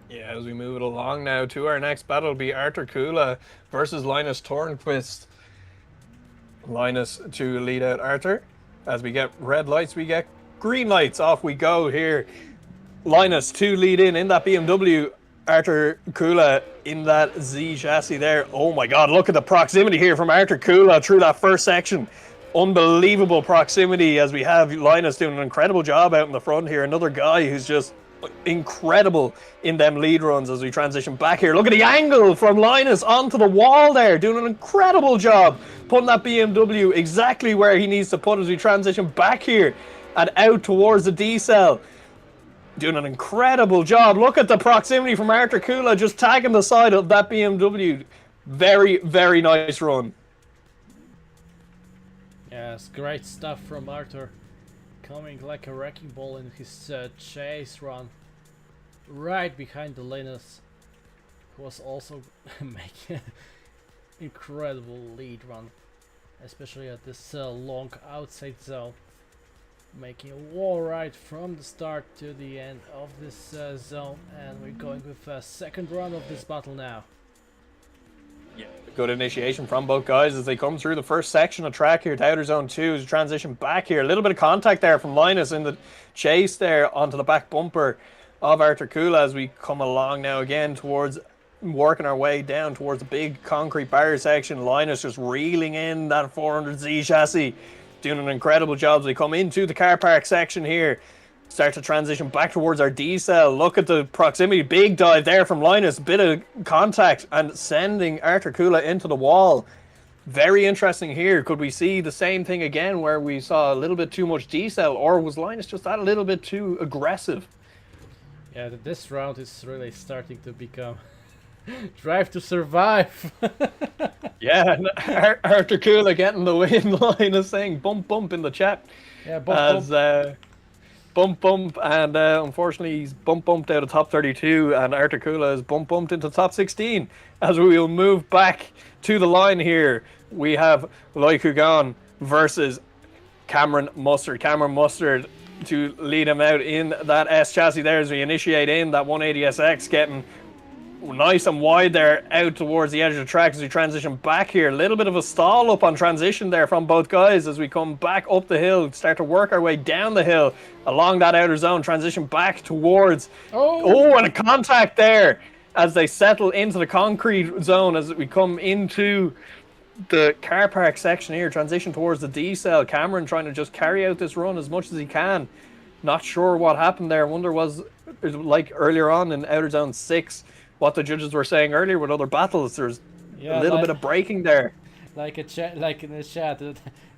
Yeah, as we move it along now to our next battle, will be Artur Kula versus Linus Tornquist. Linus to lead out Artur. As we get red lights, we get green lights. Off we go here. Linus to lead in that BMW. Artur Kula in that Z chassis there. Oh my god, look at the proximity here from Artur Kula through that first section. Unbelievable proximity as we have Linus doing an incredible job out in the front here. Another guy who's just incredible in them lead runs as we transition back here. Look at the angle from Linus onto the wall there. Doing an incredible job putting that BMW exactly where he needs to put as we transition back here and out towards the decel. Doing an incredible job. Look at the proximity from Artur Kula just tagging the side of that BMW. Very nice run. Yes, great stuff from Artur. Coming like a wrecking ball in his chase run. Right behind the Linus, who was also making an incredible lead run. Especially at this long outside zone. Making a wall ride from the start to the end of this zone. And we're going with a second run of this battle now. Yeah, good initiation from both guys as they come through the first section of track here to outer zone 2 as transition back here. A little bit of contact there from Linus in the chase there onto the back bumper of Artur Kula as we come along now again towards working our way down towards the big concrete barrier section. Linus just reeling in that 400Z chassis, doing an incredible job as we come into the car park section here. Start to transition back towards our decel. Look at the proximity. Big dive there from Linus. Bit of contact and sending Artur Kula into the wall. Very interesting here. Could we see the same thing again where we saw a little bit too much decel, or was Linus just that a little bit too aggressive? Yeah, this round is really starting to become Drive to Survive. Yeah, Artur Kula getting the win. Linus saying bump in the chat. Yeah, bump. bump, and unfortunately he's bumped out of top 32, and Articula is bumped into top 16. As we will move back to the line here, we have Loikugan versus Cameron Mustard. Cameron Mustard to lead him out in that S chassis there as we initiate in that 180SX, getting nice and wide there out towards the edge of the track as we transition back here. A little bit of a stall up on transition there from both guys as we come back up the hill, start to work our way down the hill along that outer zone, transition back towards... Oh, and a contact there as they settle into the concrete zone as we come into the car park section here, transition towards the D cell. Cameron trying to just carry out this run as much as he can. Not sure what happened there. Wonder was like earlier on in outer zone 6, what the judges were saying earlier with other battles. There's a little bit of braking there. Like in the chat,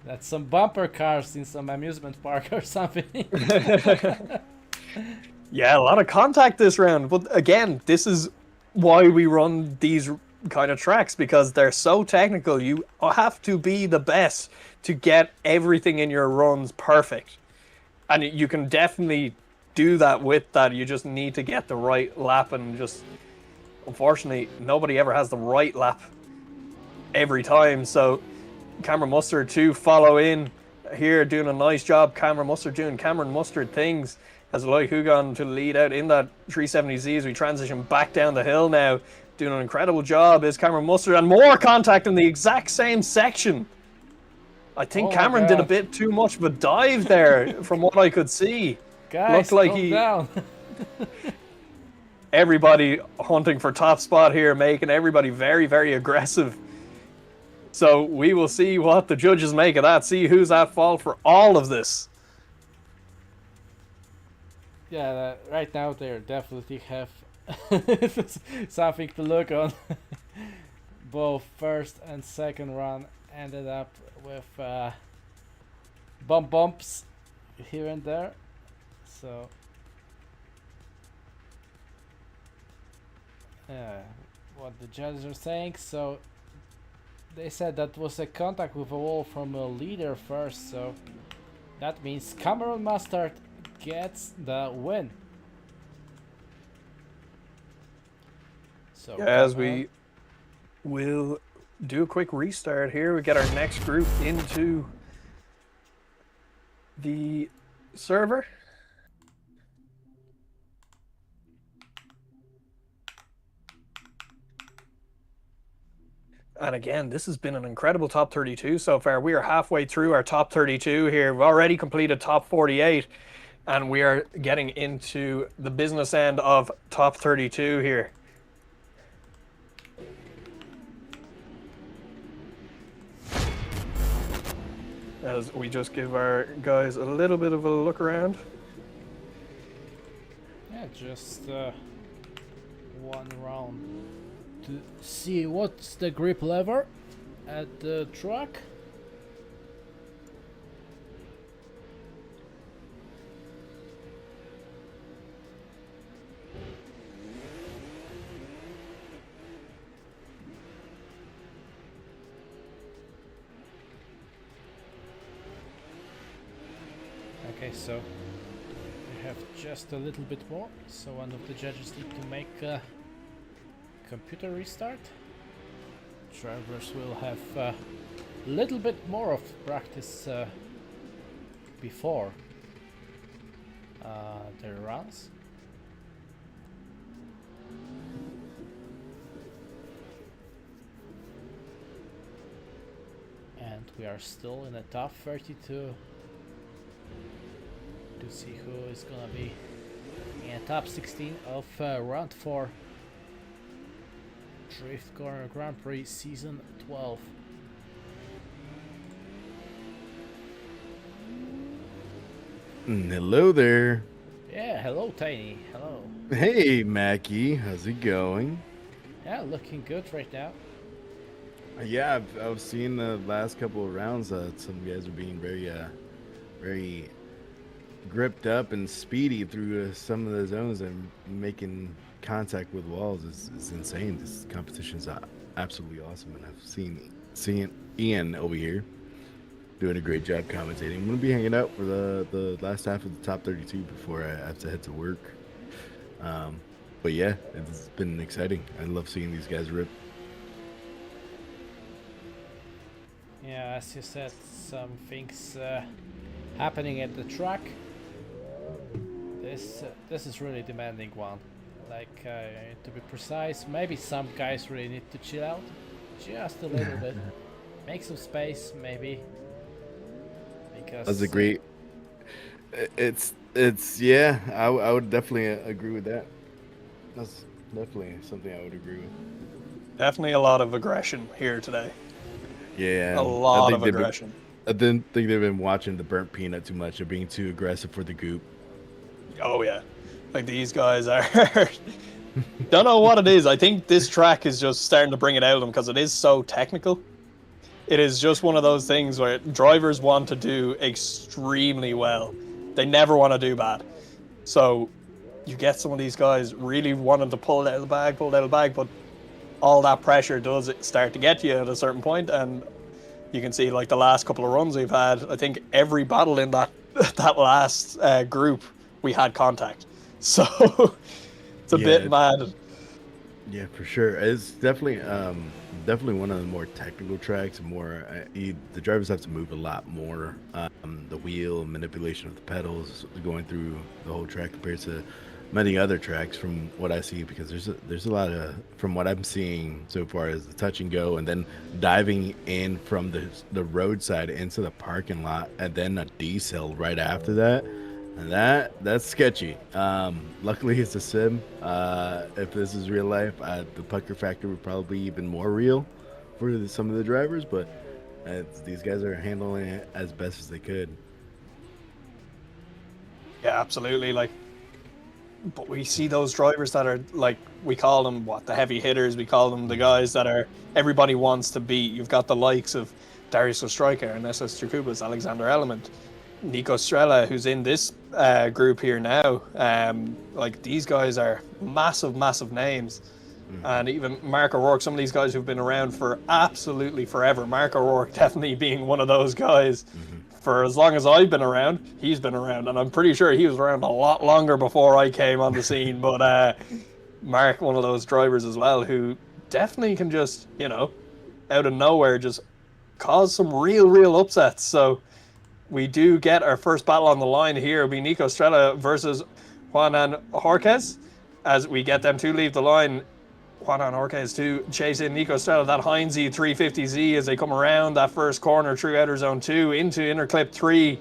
that's some bumper cars in some amusement park or something. Yeah, a lot of contact this round. But again, this is why we run these kind of tracks, because they're so technical. You have to be the best to get everything in your runs perfect. And you can definitely do that with that. You just need to get the right lap, and just... Unfortunately, nobody ever has the right lap every time. So Cameron Mustard to follow in here, doing a nice job. Cameron Mustard doing Cameron Mustard things as Loy Hugon to lead out in that 370Z as we transition back down the hill now. Doing an incredible job is Cameron Mustard, and more contact in the exact same section. I think Cameron did a bit too much of a dive there from what I could see. Guys, looked like he... down. Everybody hunting for top spot here, making everybody very, very aggressive. So we will see what the judges make of that, see who's at fault for all of this. Yeah, right now they definitely have something to look on. Both first and second run ended up with bumps here and there. So... what the judges are saying. So they said that was a contact with a wall from a leader first, so that means Cameron Mustard gets the win. So as we will do a quick restart here, we get our next group into the server. And again, this has been an incredible top 32 so far. We are halfway through our top 32 here. We've already completed top 48, and we are getting into the business end of top 32 here. As we just give our guys a little bit of a look around. Yeah, just one round to see what's the grip lever at the truck. Okay, so we have just a little bit more, so one of the judges need to make a computer restart. Drivers will have a little bit more of practice before their runs. And we are still in the top 32 to see who is gonna be in the top 16 of round 4 Drift Corner Grand Prix Season 12. Hello there. Yeah, hello Tiny, hello. Hey Mackie, how's it going? Yeah, looking good right now. Yeah, I've seen the last couple of rounds. Some guys are being very gripped up and speedy through some of the zones, and making contact with walls is insane. This competition is absolutely awesome, and I've seen Ian over here. doing a great job commentating. I'm gonna be hanging out for the last half of the top 32 before I have to head to work. But yeah, it's been exciting. I love seeing these guys rip. Yeah, as you said, some things happening at the track. This is really demanding one. Like to be precise, maybe some guys really need to chill out just a little bit, make some space, maybe. Because that's a great. It's yeah. I would definitely agree with that. That's definitely something I would agree with. Definitely a lot of aggression here today. Yeah, a lot of aggression. I didn't think they've been watching the burnt peanut too much or being too aggressive for the goop. Oh yeah, like these guys are. Don't know what it is. I think this track is just starting to bring it out of them because it is so technical. It is just one of those things where drivers want to do extremely well. They never want to do bad. So you get some of these guys really wanting to pull it out of the bag, but all that pressure does start to get to you at a certain point, and you can see like the last couple of runs we've had, I think every battle in that last group we had contact. So it's a bit mad. Yeah, for sure. It's definitely one of the more technical tracks. The drivers have to move a lot more. The wheel manipulation of the pedals going through the whole track compared to many other tracks from what I see, because there's a lot of, from what I'm seeing so far, is the touch and go and then diving in from the roadside into the parking lot and then a decel right after that. And that's sketchy. Luckily it's a sim. If this is real life, the pucker factor would probably be even more real for some of the drivers, but these guys are handling it as best as they could. Yeah, absolutely. But we see those drivers that are, like, we call them the heavy hitters. We call them the guys that are everybody wants to beat. You've got the likes of Darius Ostrojka, Ernesto Trikubas, Alexander Element, Nico Strela, who's in this group here now. Like, these guys are massive names. And even Mark O'Rourke, some of these guys who've been around for absolutely forever. Mark O'Rourke definitely being one of those guys. For as long as I've been around, he's been around, and I'm pretty sure he was around a lot longer before I came on the scene. But Mark, one of those drivers as well, who definitely can just, out of nowhere, just cause some real upsets. So we do get our first battle on the line here. It'll be Nico Strela versus Juanan Jorquez. As we get them to leave the line, Juanan Jorquez to chase in Nico Strela, that Heinz 350Z as they come around that first corner through outer zone 2 into inner clip 3.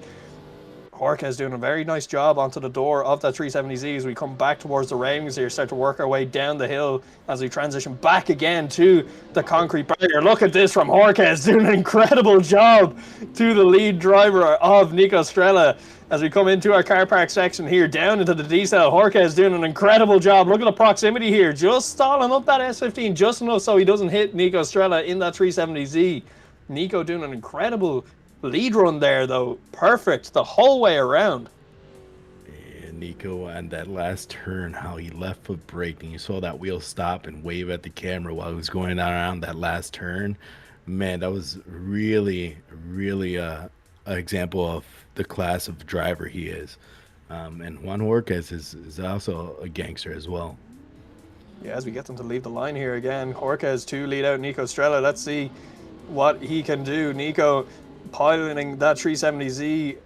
Jorquez doing a very nice job onto the door of that 370Z as we come back towards the railings here, start to work our way down the hill as we transition back again to the concrete barrier. Look at this from Jorquez, doing an incredible job to the lead driver of Nico Strela. As we come into our car park section here, down into the D-cell, Jorquez doing an incredible job. Look at the proximity here, just stalling up that S15 just enough so he doesn't hit Nico Strela in that 370Z. Nico doing an incredible lead run there, though. Perfect the whole way around. Yeah, Nico on that last turn, how he left foot braked, and you saw that wheel stop and wave at the camera while he was going around that last turn. Man, that was really an example of the class of driver he is. And Juan Jorquez is also a gangster as well. Yeah, as we get them to leave the line here again, Jorquez to lead out Nico Strela. Let's see what he can do. Nico piloting that 370Z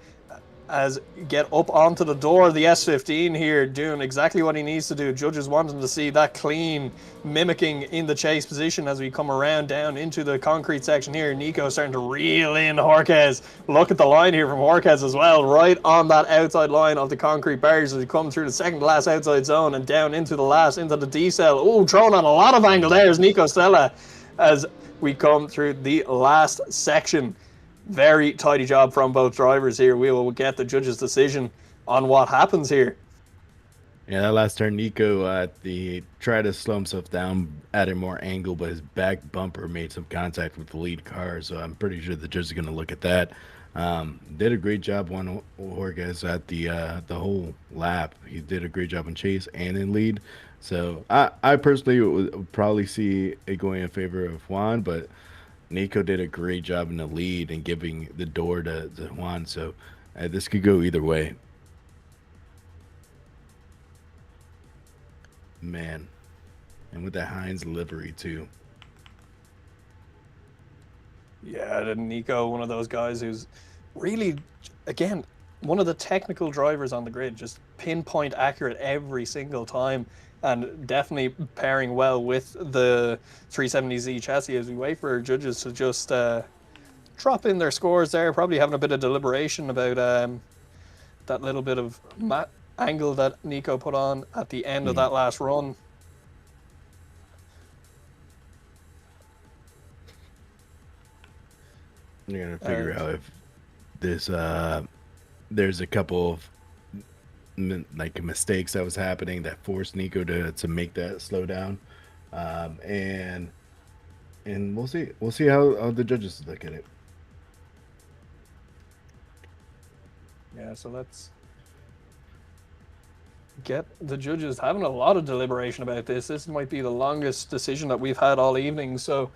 as get up onto the door of the S15 here, doing exactly what he needs to do. Judges wanting to see that clean mimicking in the chase position as we come around down into the concrete section here. Nico starting to reel in Jorquez. Look at the line here from Jorquez as well, right on that outside line of the concrete barriers as we come through the second to last outside zone and down into the D-cell. Oh, throwing on a lot of angle there is Nico Strela as we come through the last section. Very tidy job from both drivers here. We will get the judge's decision on what happens here. Yeah, that last turn, Nico tried to slow himself down, added more angle, but his back bumper made some contact with the lead car, so I'm pretty sure the judge is going to look at that. Did a great job on Jorquez at the whole lap. He did a great job in chase and in lead. So I personally would probably see it going in favor of Juan, but Nico did a great job in the lead and giving the door to Juan. So this could go either way. Man. And with that Heinz livery, too. Yeah, Nico, one of those guys who's really, again, one of the technical drivers on the grid, just pinpoint accurate every single time, and definitely pairing well with the 370Z chassis as we wait for judges to just drop in their scores there, probably having a bit of deliberation about that little bit of angle that Nico put on at the end of that last run. You're gonna figure out if this there's a couple of like mistakes that was happening that forced Nico to make that slow down, and we'll see how the judges look at it. Yeah, so let's get the judges having a lot of deliberation about this. This might be the longest decision that we've had all evening, so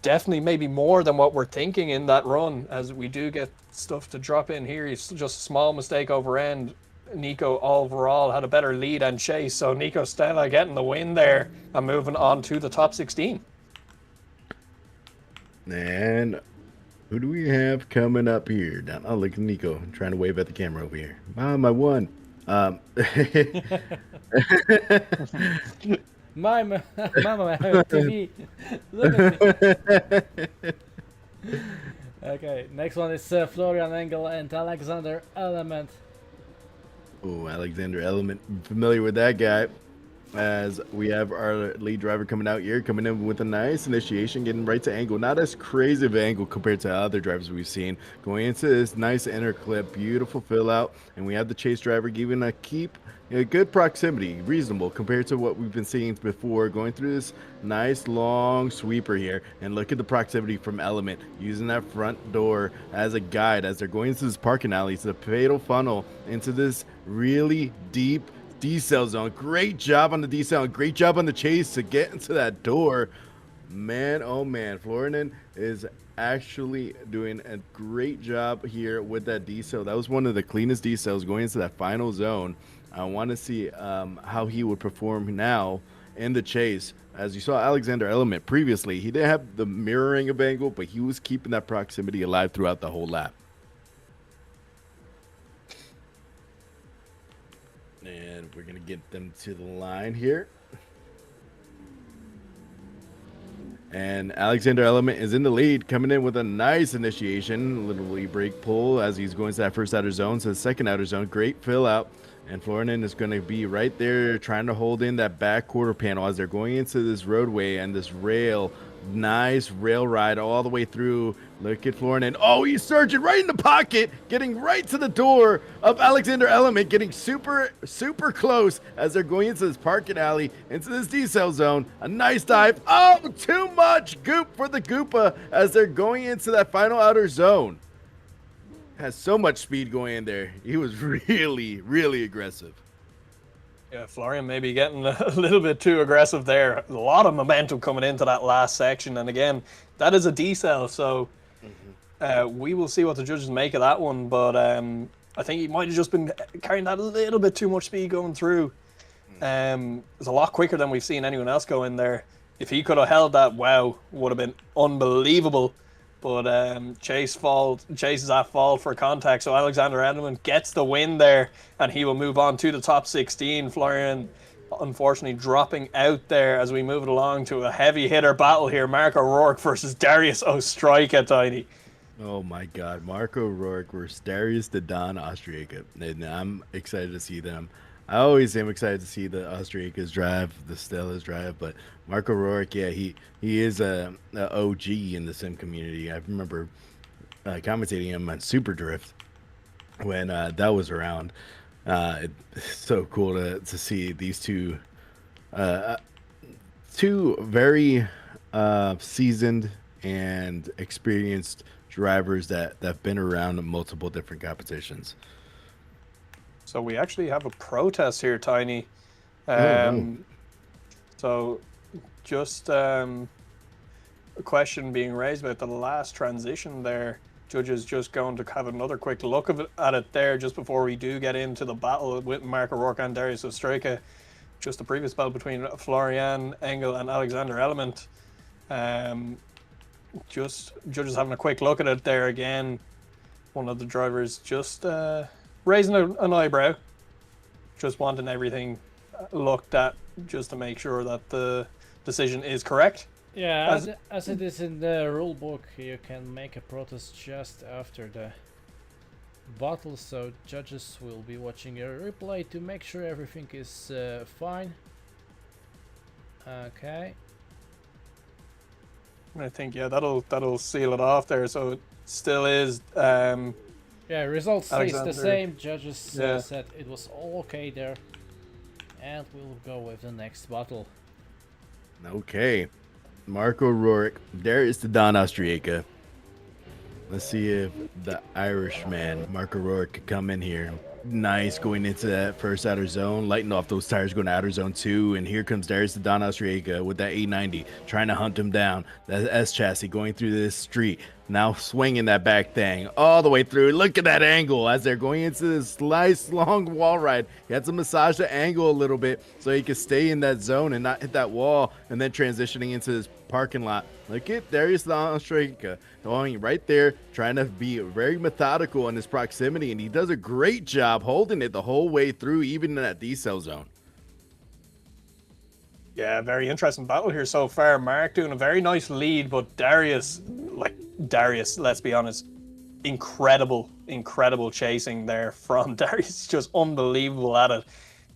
definitely maybe more than what we're thinking in that run, as we do get stuff to drop in here. It's just a small mistake over end. Nico overall had a better lead and chase, so Nico Stella getting the win there and moving on to the top 16. And who do we have coming up here? Now, oh, look at Nico trying to wave at the camera over here. Mom, I won. Mama, I have TV. Look at me. Okay, next one is Florian Engel and Alexander Element. Oh, Alexander Element. Familiar with that guy. As we have our lead driver coming out here, coming in with a nice initiation, getting right to angle. Not as crazy of an angle compared to other drivers we've seen. Going into this nice inner clip, beautiful fill out. And we have the chase driver giving a good proximity, reasonable compared to what we've been seeing before. Going through this nice long sweeper here. And look at the proximity from Element, using that front door as a guide as they're going into this parking alley, to the fatal funnel into this really deep D-cell zone. Great job on the D-cell and great job on the chase to get into that door. Man, oh man, Florian is actually doing a great job here with that D-cell. That was one of the cleanest D-cells going into that final zone. I want to see how he would perform now in the chase. As you saw Alexander Element previously, he didn't have the mirroring of angle, but he was keeping that proximity alive throughout the whole lap. And we're going to get them to the line here. And Alexander Element is in the lead, coming in with a nice initiation. Little e-brake pull as he's going to that first outer zone. So the second outer zone, great fill out. And Florian is going to be right there trying to hold in that back quarter panel as they're going into this roadway and this rail. Nice rail ride all the way through. Look at Florian. Oh, he's surging right in the pocket, getting right to the door of Alexander Element, getting super, super close as they're going into this parking alley, into this D-cell zone. A nice dive. Oh, too much goop for the Goopa as they're going into that final outer zone. Has so much speed going in there. He was really, really aggressive. Yeah, Florian maybe getting a little bit too aggressive there. A lot of momentum coming into that last section. And again, that is a D-cell, so we will see what the judges make of that one. But I think he might have just been carrying that a little bit too much speed going through. It's a lot quicker than we've seen anyone else go in there. If he could have held that, wow, would have been unbelievable. But Chase is at fault for contact, so Alexander Edelman gets the win there, and he will move on to the top 16. Florian, unfortunately, dropping out there as we move it along to a heavy hitter battle here. Mark O'Rourke versus Darius Ostrika, Tiny. Oh my God, Mark O'Rourke versus Darius the Don Ostrika, and I'm excited to see them. I always am excited to see the Ostrikas drive, the Stellas drive, but Mark O'Rourke, yeah, he is a OG in the sim community. I remember commentating him on Super Drift when that was around. It's so cool to see these two very seasoned and experienced drivers that have been around multiple different competitions. So we actually have a protest here, Tiny. So just question being raised about the last transition there. Judges just going to have another quick look at it there just before we do get into the battle with Mark O'Rourke and Darius Ostrika. Just the previous battle between Florian Engel and Alexander Element. Just judges having a quick look at it there again. One of the drivers just raising an eyebrow, just wanting everything looked at just to make sure that the decision is correct. Yeah, as it is in the rule book, you can make a protest just after the battle, so judges will be watching a replay to make sure everything is fine. Okay. I think that'll seal it off there. So it still is. Yeah, results stays the Alexander. same. Judges Yeah. said it was all okay there, and we'll go with the next battle. Okay. Marco Rourke. There is the Don Austriaca. Let's see if the Irishman, Marco Rourke, could come in here. Nice going into that first outer zone, lighting off those tires going to outer zone 2. And here comes Darius the Don Austriaca with that 890, trying to hunt him down. That S chassis going through this street. Now swinging that back thing all the way through. Look at that angle as they're going into this nice long wall ride. He had to massage the angle a little bit so he could stay in that zone and not hit that wall, and then transitioning into this parking lot. Look at Darius the Austriaca going right there, trying to be very methodical in his proximity, and he does a great job holding it the whole way through, even in that decel zone. Yeah, very interesting battle here so far. Mark doing a very nice lead, but Darius, let's be honest, incredible chasing there from Darius. Just unbelievable at it.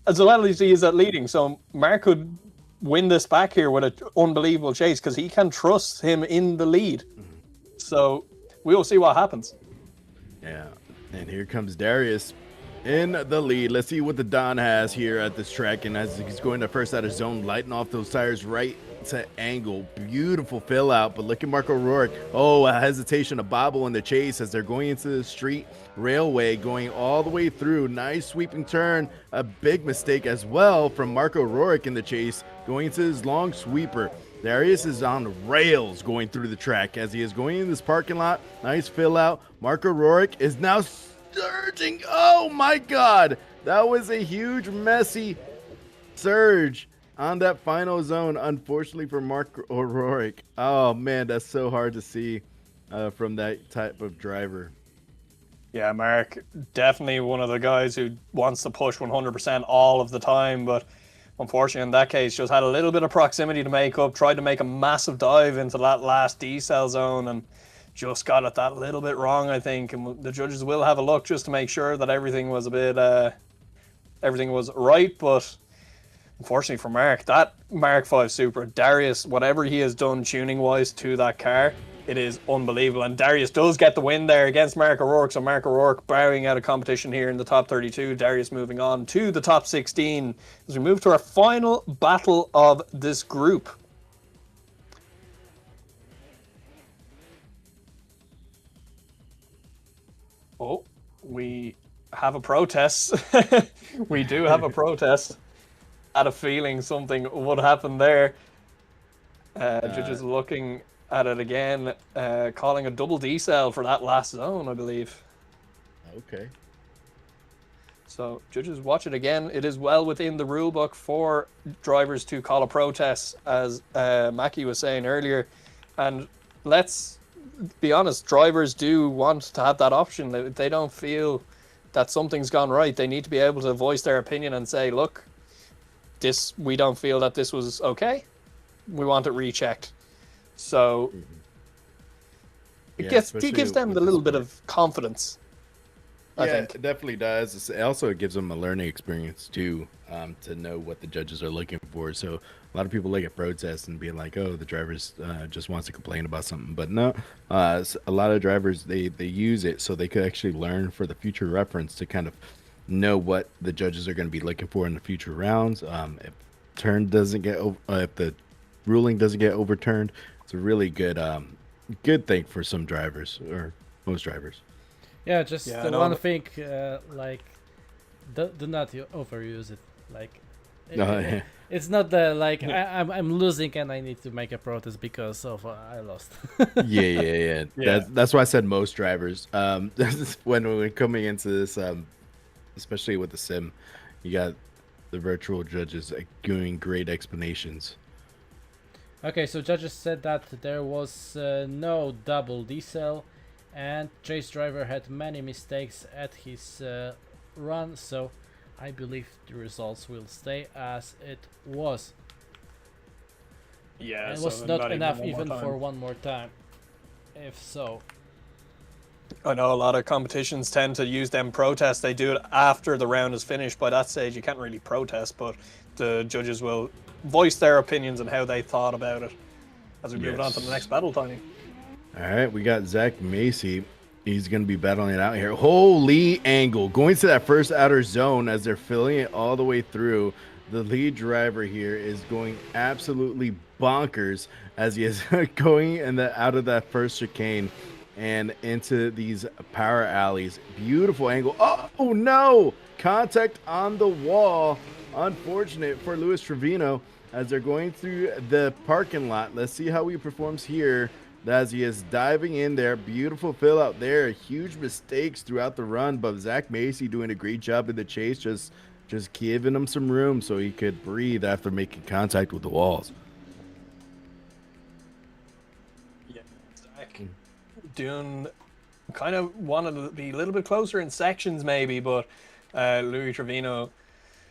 As well as he is at leading, so Mark could win this back here with an unbelievable chase because he can trust him in the lead. So we'll see what happens. Yeah, and here comes Darius in the lead. Let's see what the Don has here at this track, and as he's going to first out of zone, lighting off those tires right to angle. Beautiful fill out, but look at Marco Rourke. Oh, a hesitation, a bobble in the chase as they're going into the street railway, going all the way through. Nice sweeping turn, a big mistake as well from Marco Rourke in the chase, going into his long sweeper. Darius is on rails going through the track as he is going in this parking lot. Nice fill out. Marco Rourke is now surging. Oh my God, that was a huge messy surge on that final zone, unfortunately for Mark O'Rourke. Oh man, that's so hard to see from that type of driver. Yeah, Mark, definitely one of the guys who wants to push 100% all of the time, but unfortunately in that case just had a little bit of proximity to make up, tried to make a massive dive into that last decel zone and just got it that little bit wrong, I think. And the judges will have a look just to make sure that everything was everything was right, but unfortunately for Mark, that Mark 5 Supra, Darius, whatever he has done tuning-wise to that car, it is unbelievable. And Darius does get the win there against Mark O'Rourke, so Mark O'Rourke bowing out of competition here in the top 32. Darius moving on to the top 16 as we move to our final battle of this group. Oh, we have a protest. We do have a protest. Had a feeling something would happen there. Judges looking at it again, calling a double decel for that last zone, I believe. Okay. So judges watch it again. It is well within the rule book for drivers to call a protest, as Mackie was saying earlier. And let's be honest, drivers do want to have that option. If they don't feel that something's gone right, they need to be able to voice their opinion and say, look, we don't feel that this was okay. We want it rechecked. So it gives them the little bit of confidence. I think it definitely does. It also gives them a learning experience too, to know what the judges are looking for. So a lot of people look at protests and be like, "Oh, the drivers just wants to complain about something," but no. A lot of drivers they use it so they could actually learn for the future reference to kind of know what the judges are going to be looking for in the future rounds. If the ruling doesn't get overturned, it's a really good thing for some drivers or most drivers. Yeah, just Yeah, the no, one but- thing, like, do not overuse it. Like, Yeah. It's not the like I'm losing and I need to make a protest because of I lost. Yeah. Yeah. That's why I said most drivers. When we're coming into this, especially with the sim, you got the virtual judges giving great explanations. Okay, so judges said that there was no double diesel, and Chase driver had many mistakes at his run, so I believe the results will stay as it was. Yeah, It so was not even enough one more even time. for one more time. If so, I know a lot of competitions tend to use them protests. They do it after the round is finished. By that stage, you can't really protest, but the judges will voice their opinions and how they thought about it as we move on to the next battle, Tiny. All right, we got Zach Macy. He's going to be battling it out here. Holy angle. Going to that first outer zone as they're filling it all the way through. The lead driver here is going absolutely bonkers as he is going out of that first chicane and into these power alleys. Beautiful angle. Oh, no. Contact on the wall. Unfortunate for Luis Trevino as they're going through the parking lot. Let's see how he performs here as he is diving in there. Beautiful fill out there. Huge mistakes throughout the run, but Zach Macy doing a great job in the chase, just giving him some room so he could breathe after making contact with the walls. Yeah, Zach doing kind of wanted to be a little bit closer in sections maybe, but Louis Trevino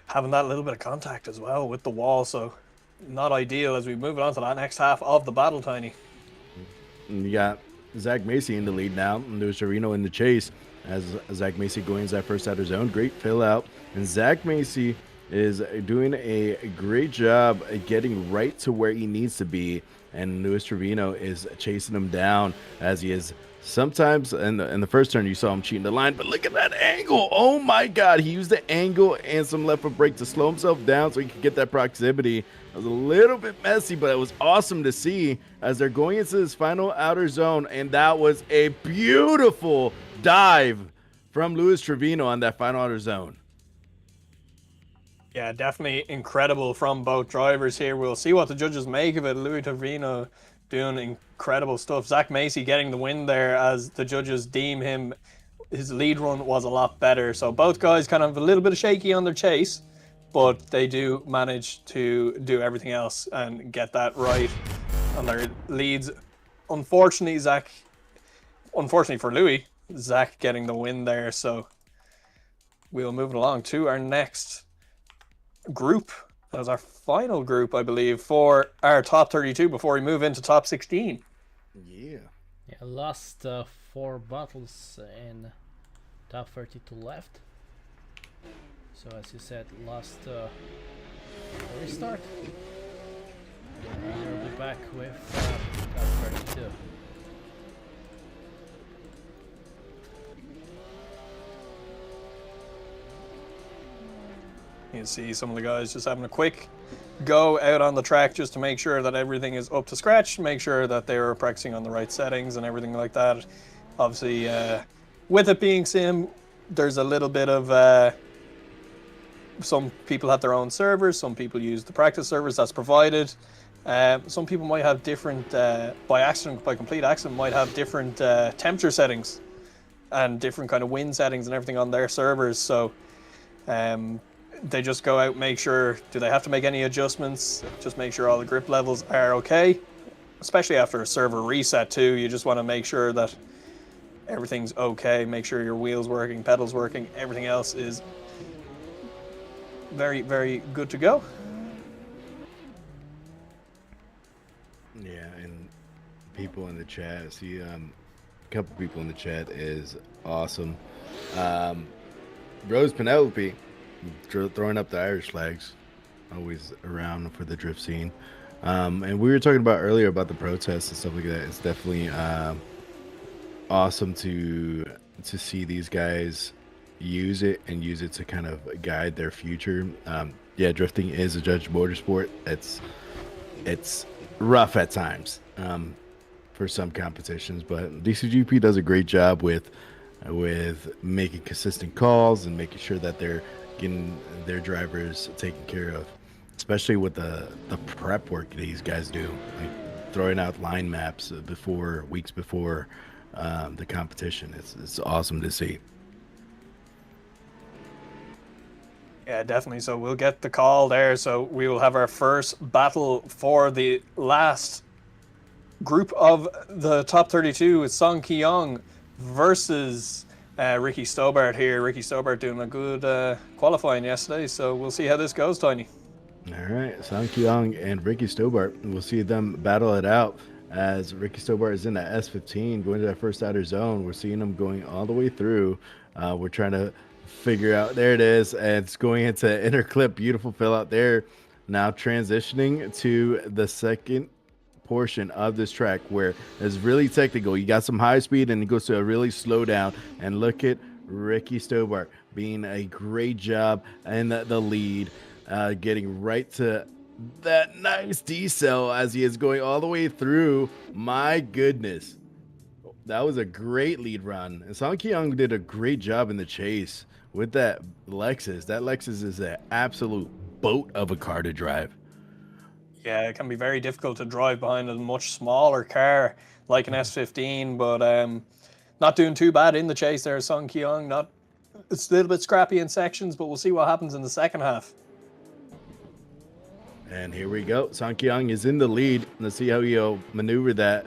having that little bit of contact as well with the wall, so not ideal as we move on to that next half of the battle, Tiny. And you got Zach Macy in the lead now, and Luis Trevino in the chase as Zach Macy going into that first outer zone. Great fill out, and Zach Macy is doing a great job at getting right to where he needs to be, and Luis Trevino is chasing him down as he is. Sometimes in the first turn you saw him cheating the line, but look at that angle. Oh my God, he used the angle and some left foot brake to slow himself down so he could get that proximity. It was a little bit messy, but it was awesome to see as they're going into this final outer zone, and that was a beautiful dive from Luis Trevino on that final outer zone. Yeah, definitely incredible from both drivers here. We'll see what the judges make of it. Louis Trevino doing incredible stuff. Zach Macy getting the win there as the judges deem him, his lead run was a lot better. So both guys kind of a little bit shaky on their chase, but they do manage to do everything else and get that right on their leads. Unfortunately for Louis, Zach getting the win there. So we'll move it along to our next group. That was our final group, I believe, for our top 32 before we move into top 16. Yeah. lost 4 battles in top 32 left. So as you said, lost restart. We'll be back with top 32. You can see some of the guys just having a quick go out on the track just to make sure that everything is up to scratch, make sure that they were practicing on the right settings and everything like that. Obviously, with it being sim, there's a little bit of some people have their own servers, some people use the practice servers that's provided. Some people might have different, by complete accident, might have different temperature settings and different kind of wind settings and everything on their servers. So they just go out, make sure, do they have to make any adjustments? Just make sure all the grip levels are okay. Especially after a server reset too, you just want to make sure that everything's okay. Make sure your wheels working, pedals working, everything else is very, very good to go. Yeah, and people in the chat, see a couple people in the chat is awesome. Rose Penelope throwing up the Irish flags, always around for the drift scene. And we were talking about earlier about the protests and stuff like that. It's definitely awesome to see these guys use it to kind of guide their future. Yeah, drifting is a judged motorsport. It's rough at times for some competitions, but DCGP does a great job with making consistent calls and making sure that they're getting their drivers taken care of. especially with the prep work these guys do, like throwing out line maps weeks before the competition. It's awesome to see. Yeah, definitely. So we'll get the call there. So we will have our first battle for the last group of the top 32 with Song Ki-young versus Ricky Stobart here. Ricky Stobart doing a good qualifying yesterday. So we'll see how this goes, Tiny. All right, Song Ki-young and Ricky Stobart. We'll see them battle it out as Ricky Stobart is in that S15 going to that first outer zone. We're seeing him going all the way through. We're trying to figure out, there it is, and it's going into inner clip. Beautiful fill out there. Now transitioning to the second portion of this track where it's really technical. You got some high speed and it goes to a really slow down, and look at Ricky Stobart being a great job in the lead, getting right to that nice decel as he is going all the way through. My goodness, that was a great lead run, and Song Ki-young did a great job in the chase with that Lexus. That Lexus is an absolute boat of a car to drive. Yeah, it can be very difficult to drive behind a much smaller car like an S15, but not doing too bad in the chase there, Song Ki-young. It's a little bit scrappy in sections, but we'll see what happens in the second half. And here we go. Song Ki-young is in the lead. Let's see how he'll maneuver that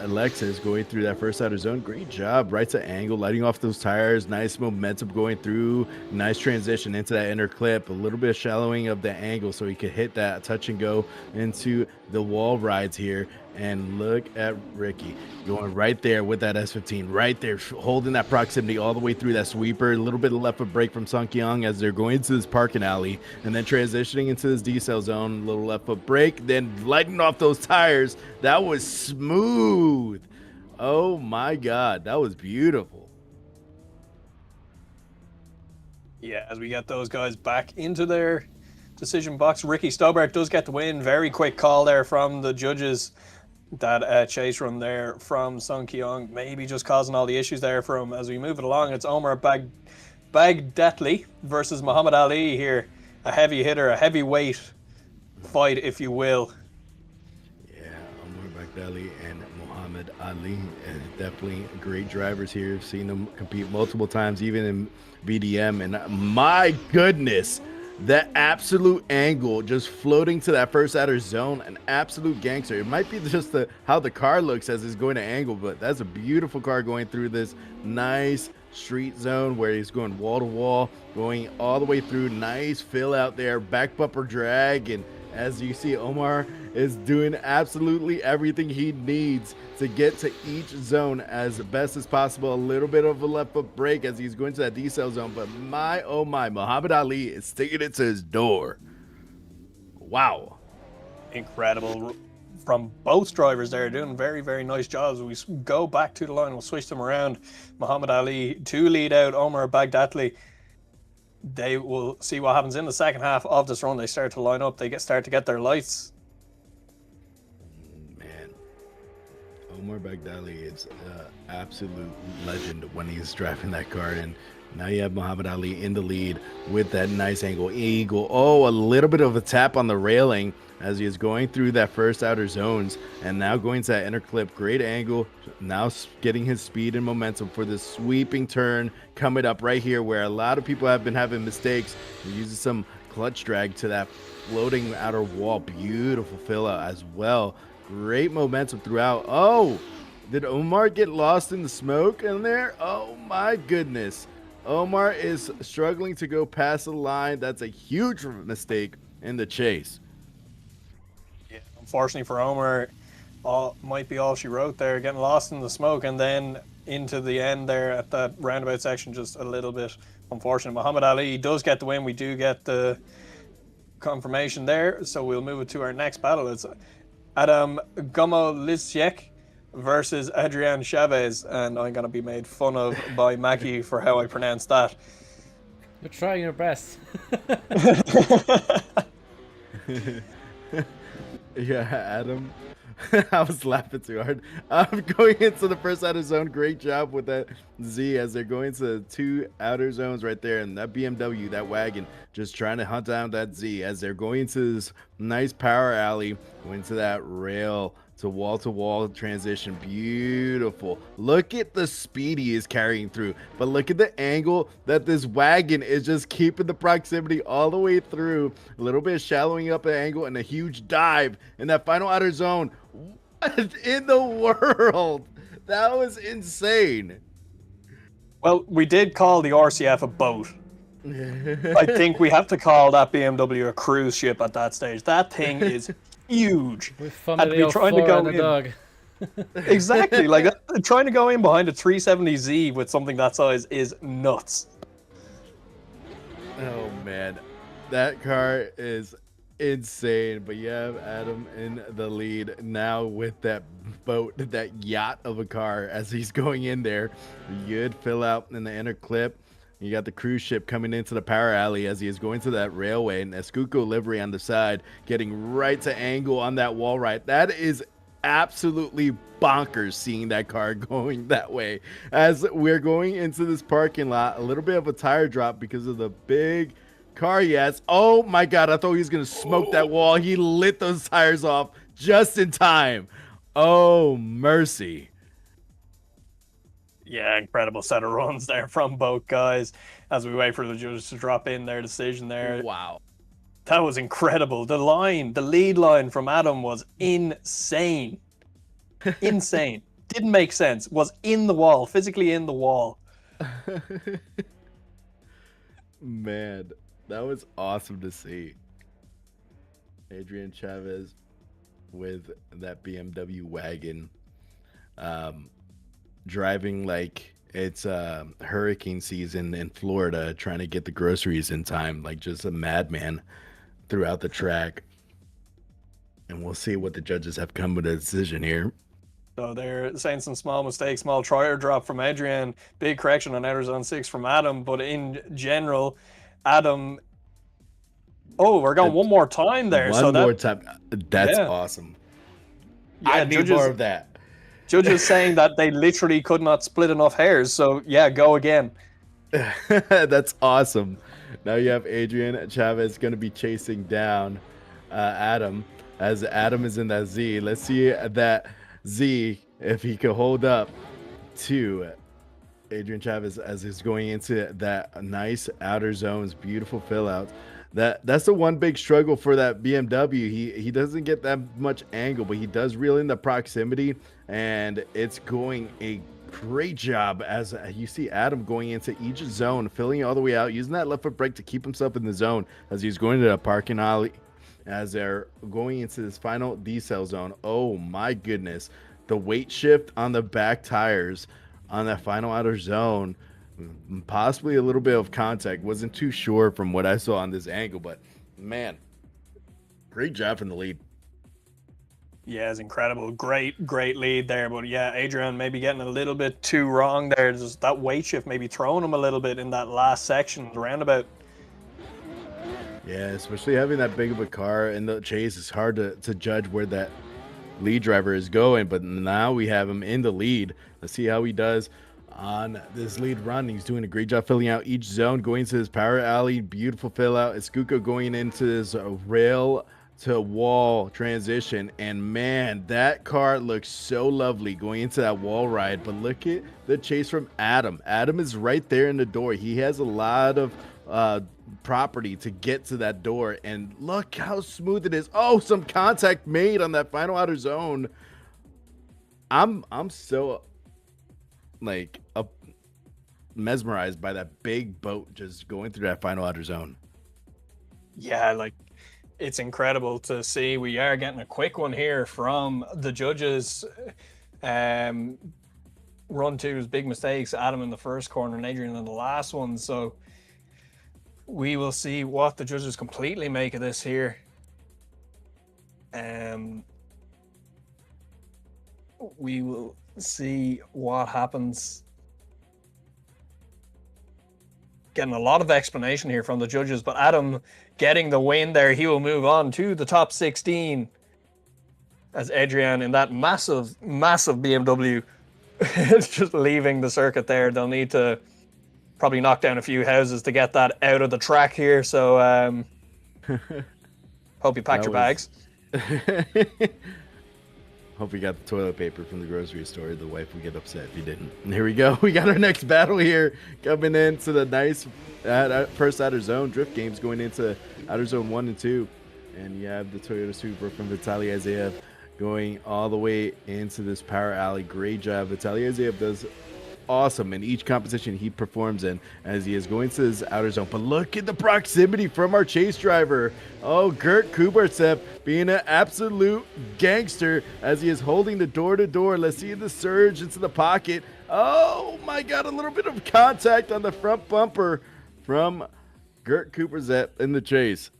Alexis going through that first outer zone. Great job. Right to angle, lighting off those tires. Nice momentum going through. Nice transition into that inner clip. A little bit of shallowing of the angle so he could hit that touch and go into the wall rides here. And look at Ricky going right there with that S15, right there, holding that proximity all the way through that sweeper. A little bit of left foot brake from Song Ki-young as they're going into this parking alley, and then transitioning into this decel zone. A little left foot brake, then lighting off those tires. That was smooth. Oh my God, that was beautiful. Yeah, as we get those guys back into their decision box, Ricky Stobart does get the win. Very quick call there from the judges. That chase run there from Song Ki-young, maybe just causing all the issues there for him. As we move it along, it's Omar Bagdatli versus Muhammad Ali here. A heavy hitter, a heavyweight fight, if you will. Yeah, Omar Bagdatli and Muhammad Ali, definitely great drivers here. I've seen them compete multiple times, even in BDM, and my goodness, that absolute angle just floating to that first outer zone, an absolute gangster. It might be just how the car looks as it's going to angle, but that's a beautiful car going through this nice street zone where he's going wall to wall, going all the way through. Nice fill out there, back bumper drag, and as you see, Omar is doing absolutely everything he needs to get to each zone as best as possible. A little bit of a left foot brake as he's going to that decel zone, but my, oh my, Muhammad Ali is sticking it to his door. Wow. Incredible from both drivers there, doing very, very nice jobs. We go back to the line, we'll switch them around. Muhammad Ali to lead out Omar Bagdatli. They will see what happens in the second half of this run. They start to line up, they start to get their lights. Man, Omar Bagdatli is an absolute legend when he's driving that car, and now you have Muhammad Ali in the lead with that nice angle eagle. Oh, a little bit of a tap on the railing as he is going through that first outer zones, and now going to that inner clip. Great angle, now getting his speed and momentum for this sweeping turn coming up right here where a lot of people have been having mistakes. He uses some clutch drag to that floating outer wall. Beautiful fill out as well. Great momentum throughout. Oh, did Omar get lost in the smoke in there? Oh my goodness. Omar is struggling to go past the line. That's a huge mistake in the chase. Yeah, unfortunately for Omar, might be all she wrote there, getting lost in the smoke, and then into the end there at that roundabout section, just a little bit unfortunate. Muhammad Ali does get the win. We do get the confirmation there, so we'll move it to our next battle. It's Adam Gomolisiek versus Adrian Chavez, and I'm going to be made fun of by Mackie for how I pronounce that. You're trying your best. Yeah, Adam. I was laughing too hard. Going into the first outer zone. Great job with that Z as they're going to the 2 outer zones right there. And that BMW, that wagon, just trying to hunt down that Z as they're going into this nice power alley, going to that rail to wall transition. Beautiful. Look at the speed he is carrying through, but look at the angle that this wagon is just keeping the proximity all the way through. A little bit shallowing up the angle and a huge dive in that final outer zone. What in the world? That was insane. Well, we did call the RCF a boat. I think we have to call that BMW a cruise ship at that stage. That thing is huge. With fun And of we the trying to go and the in. dog. Exactly, like trying to go in behind a 370Z with something that size is nuts. Oh man, that car is insane. But you have Adam in the lead now with that boat, that yacht of a car as he's going in there. Good fill out in the inner clip. You got the cruise ship coming into the power alley as he is going to that railway, and a Scuco livery on the side, getting right to angle on that wall right. That is absolutely bonkers seeing that car going that way. As we're going into this parking lot, a little bit of a tire drop because of the big car he has. Oh my God, I thought he was going to smoke that wall. He lit those tires off just in time. Oh, mercy. Yeah, incredible set of runs there from both guys as we wait for the judges to drop in their decision there. Wow. That was incredible. The lead line from Adam was insane. Insane. Didn't make sense. Was in the wall, physically in the wall. Man, that was awesome to see. Adrian Chavez with that BMW wagon. Driving like it's hurricane season in Florida, trying to get the groceries in time, like just a madman throughout the track. And we'll see what the judges have come with a decision here. So they're saying some small mistakes, small tire drop from Adrian, big correction on outer zone 6 from Adam, but in general, Adam. Oh, we're going one more time there. One more time. That's awesome. Yeah, I need more of that. Judges saying that they literally could not split enough hairs. So yeah, go again. That's awesome. Now you have Adrian Chavez going to be chasing down Adam as Adam is in that Z. Let's see that Z, if he can hold up to Adrian Chavez as he's going into that nice outer zones, beautiful fill out. That's the one big struggle for that BMW. He doesn't get that much angle, but he does reel in the proximity, and it's going a great job as you see Adam going into each zone, filling all the way out, using that left foot brake to keep himself in the zone as he's going to the parking alley as they're going into this final decel zone. Oh my goodness, the weight shift on the back tires on that final outer zone. Possibly a little bit of contact. Wasn't too sure from what I saw on this angle, but man, great job from the lead. Yeah, it's incredible. Great lead there. But yeah, Adrian maybe getting a little bit too wrong there. Just that weight shift maybe throwing him a little bit in that last section, the roundabout. Yeah, especially having that big of a car in the chase, it's hard to judge where that lead driver is going. But now we have him in the lead. Let's see how he does on this lead run. He's doing a great job filling out each zone, going to this power alley, beautiful fill out. Escuco going into this rail to wall transition, and man, that car looks so lovely going into that wall ride. But look at the chase from Adam. Adam is right there in the door. He has a lot of property to get to that door, and look how smooth it is. Oh, some contact made on that final outer zone. I'm so like mesmerized by that big boat just going through that final outer zone. Yeah, like it's incredible to see. We are getting a quick one here from the judges. Run two's big mistakes, Adam in the first corner and Adrian in the last one. So we will see what the judges completely make of this here. We will see what happens. getting a lot of explanation here from the judges, but Adam getting the win there. He will move on to the top 16 as Adrian in that massive BMW is just leaving the circuit there. They'll need to probably knock down a few houses to get that out of the track here. So hope you packed your bags. Hope you got the toilet paper from the grocery store. The wife would get upset if you didn't. And here we go. We got our next battle here coming into the nice first Outer Zone drift games going into Outer Zone 1 and 2. And you have the Toyota Supra from Vitaly Azeyev going all the way into this power alley. Great job. Vitaly Azeyev does awesome in each competition he performs in as he is going to his outer zone. But look at the proximity from our chase driver. Oh, Gert Kubartsev being an absolute gangster as he is holding the door-to-door. Let's see the surge into the pocket. Oh my God, a little bit of contact on the front bumper from Gert Kubartsev in the chase.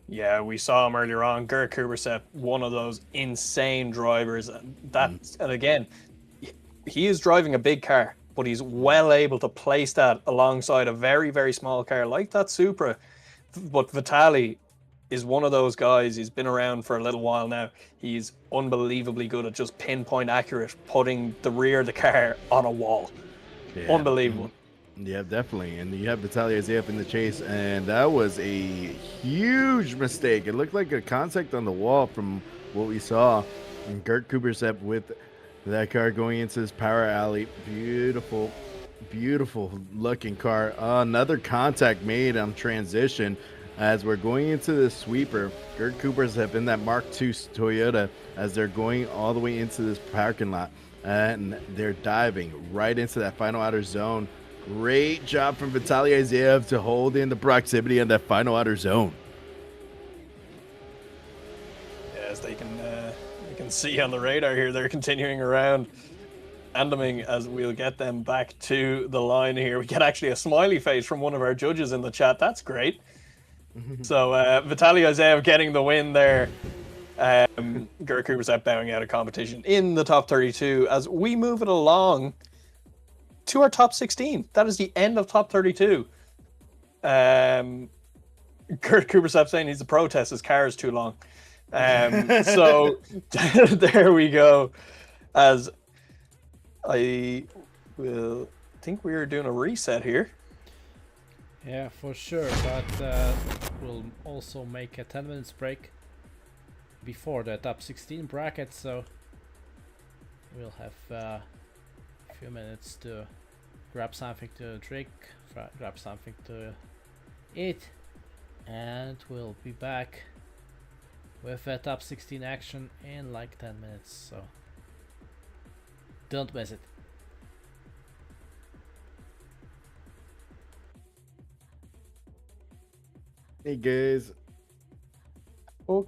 Yeah, we saw him earlier on. Gert Kubartsev, one of those insane drivers. And again, he is driving a big car, but he's well able to place that alongside a very, very small car like that Supra. But Vitaly is one of those guys. He's been around for a little while now. He's unbelievably good at just pinpoint accurate, putting the rear of the car on a wall. Yeah. Unbelievable. Yeah, definitely. And you have Vitaly Azeyev in the chase, and that was a huge mistake. It looked like a contact on the wall from what we saw. And Gert Kubartsev with that car going into this power alley. Beautiful, beautiful looking car. Another contact made on transition as we're going into the sweeper. Gert Kubartsev in that Mark II Toyota as they're going all the way into this parking lot. And they're diving right into that final outer zone. Great job from Vitaly Azeyev to hold in the proximity on that final outer zone. Yes, they can see on the radar here, they're continuing around tandeming as we'll get them back to the line here. We get actually a smiley face from one of our judges in the chat. That's great. So Vitaly Azeyev getting the win there. Gert Kubartsev bowing out of competition in the top 32 as we move it along to our top 16. That is the end of top 32. Gert Kubartsev saying he's a protest, his car is too long. So there we go. As I will think we are doing a reset here. Yeah, for sure, but we'll also make a 10 minutes break before the top 16 bracket, so we'll have a few minutes to grab something to drink, grab something to eat, and we'll be back with a top 16 action in like 10 minutes, so don't miss it. Hey guys. Oh.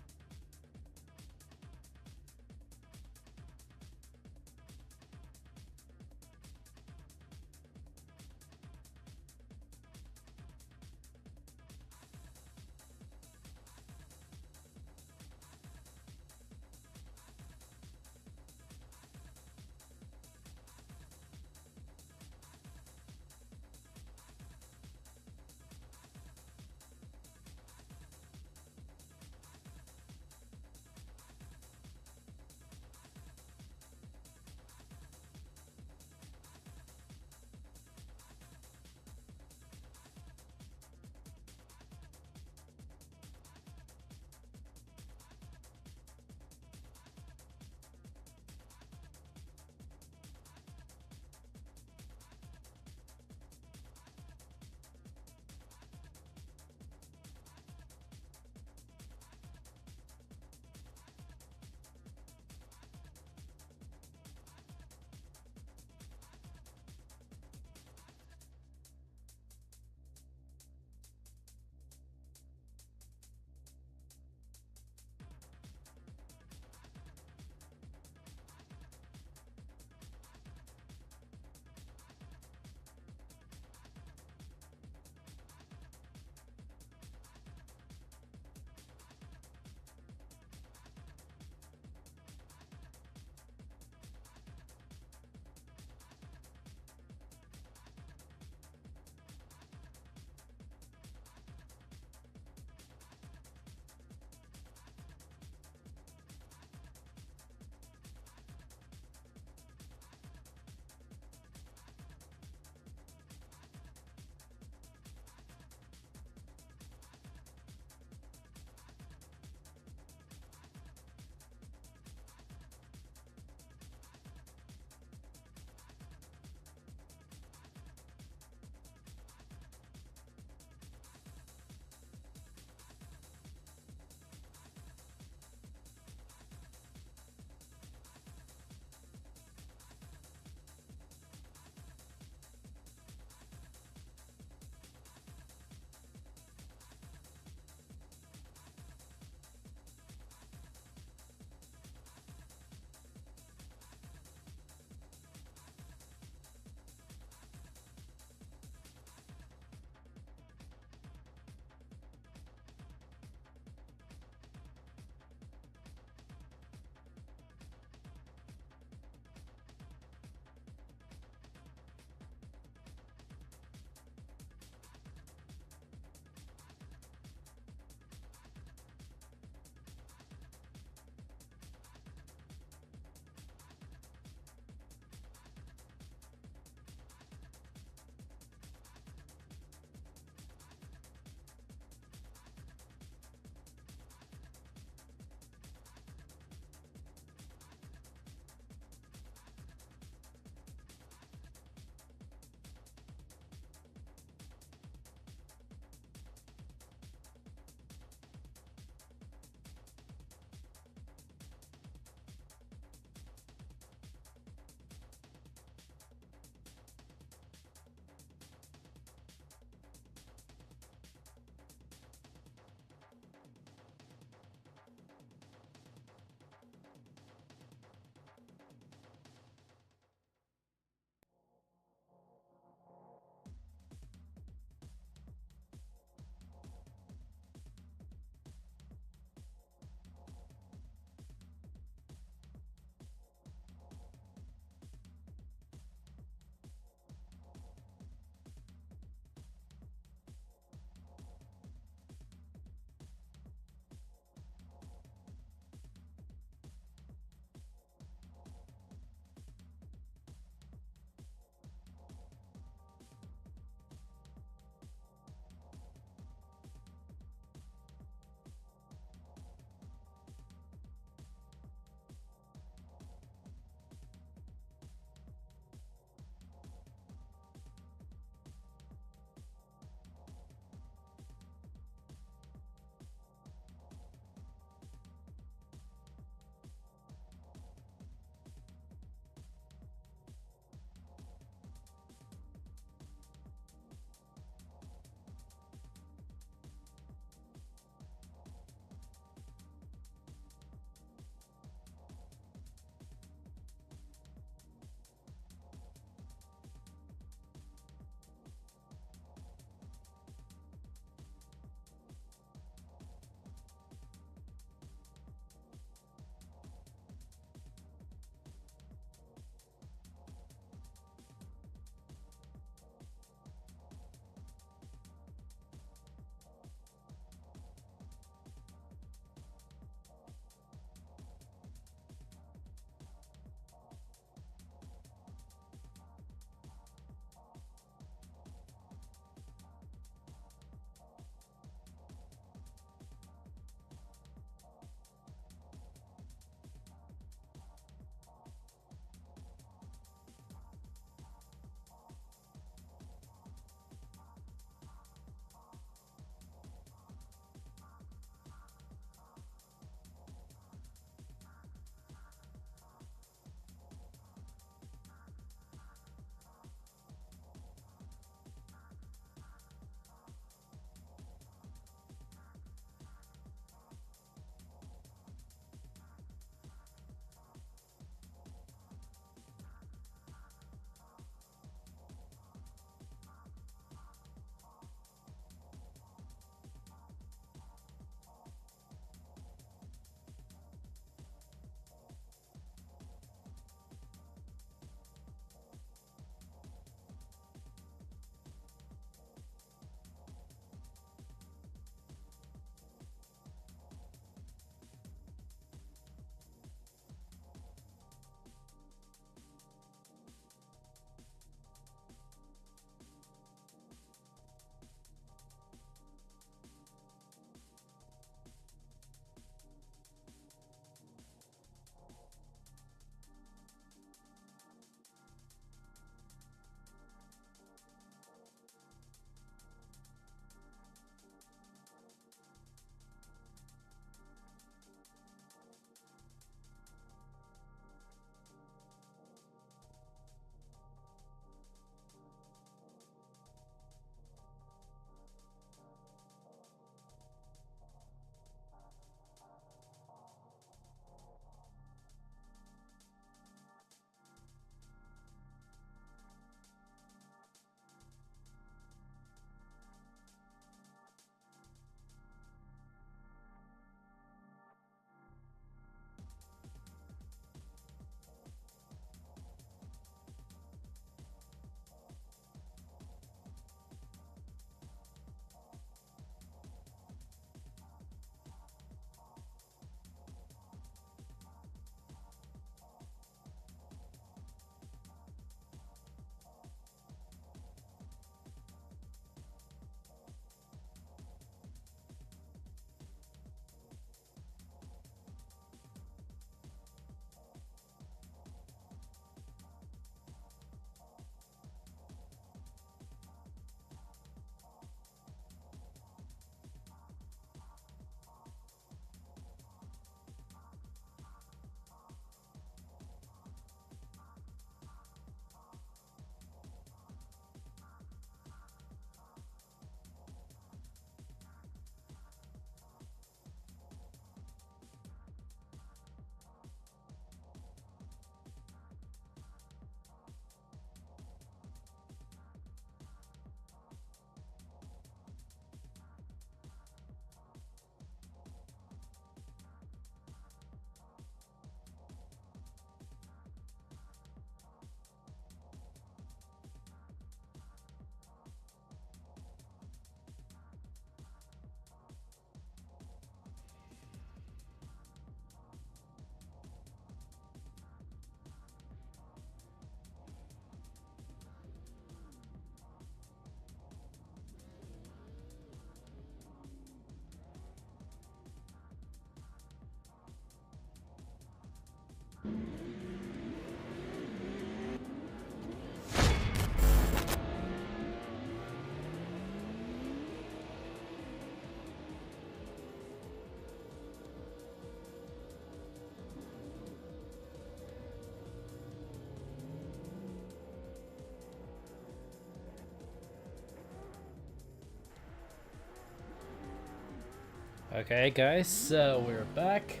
Okay, guys, we're back.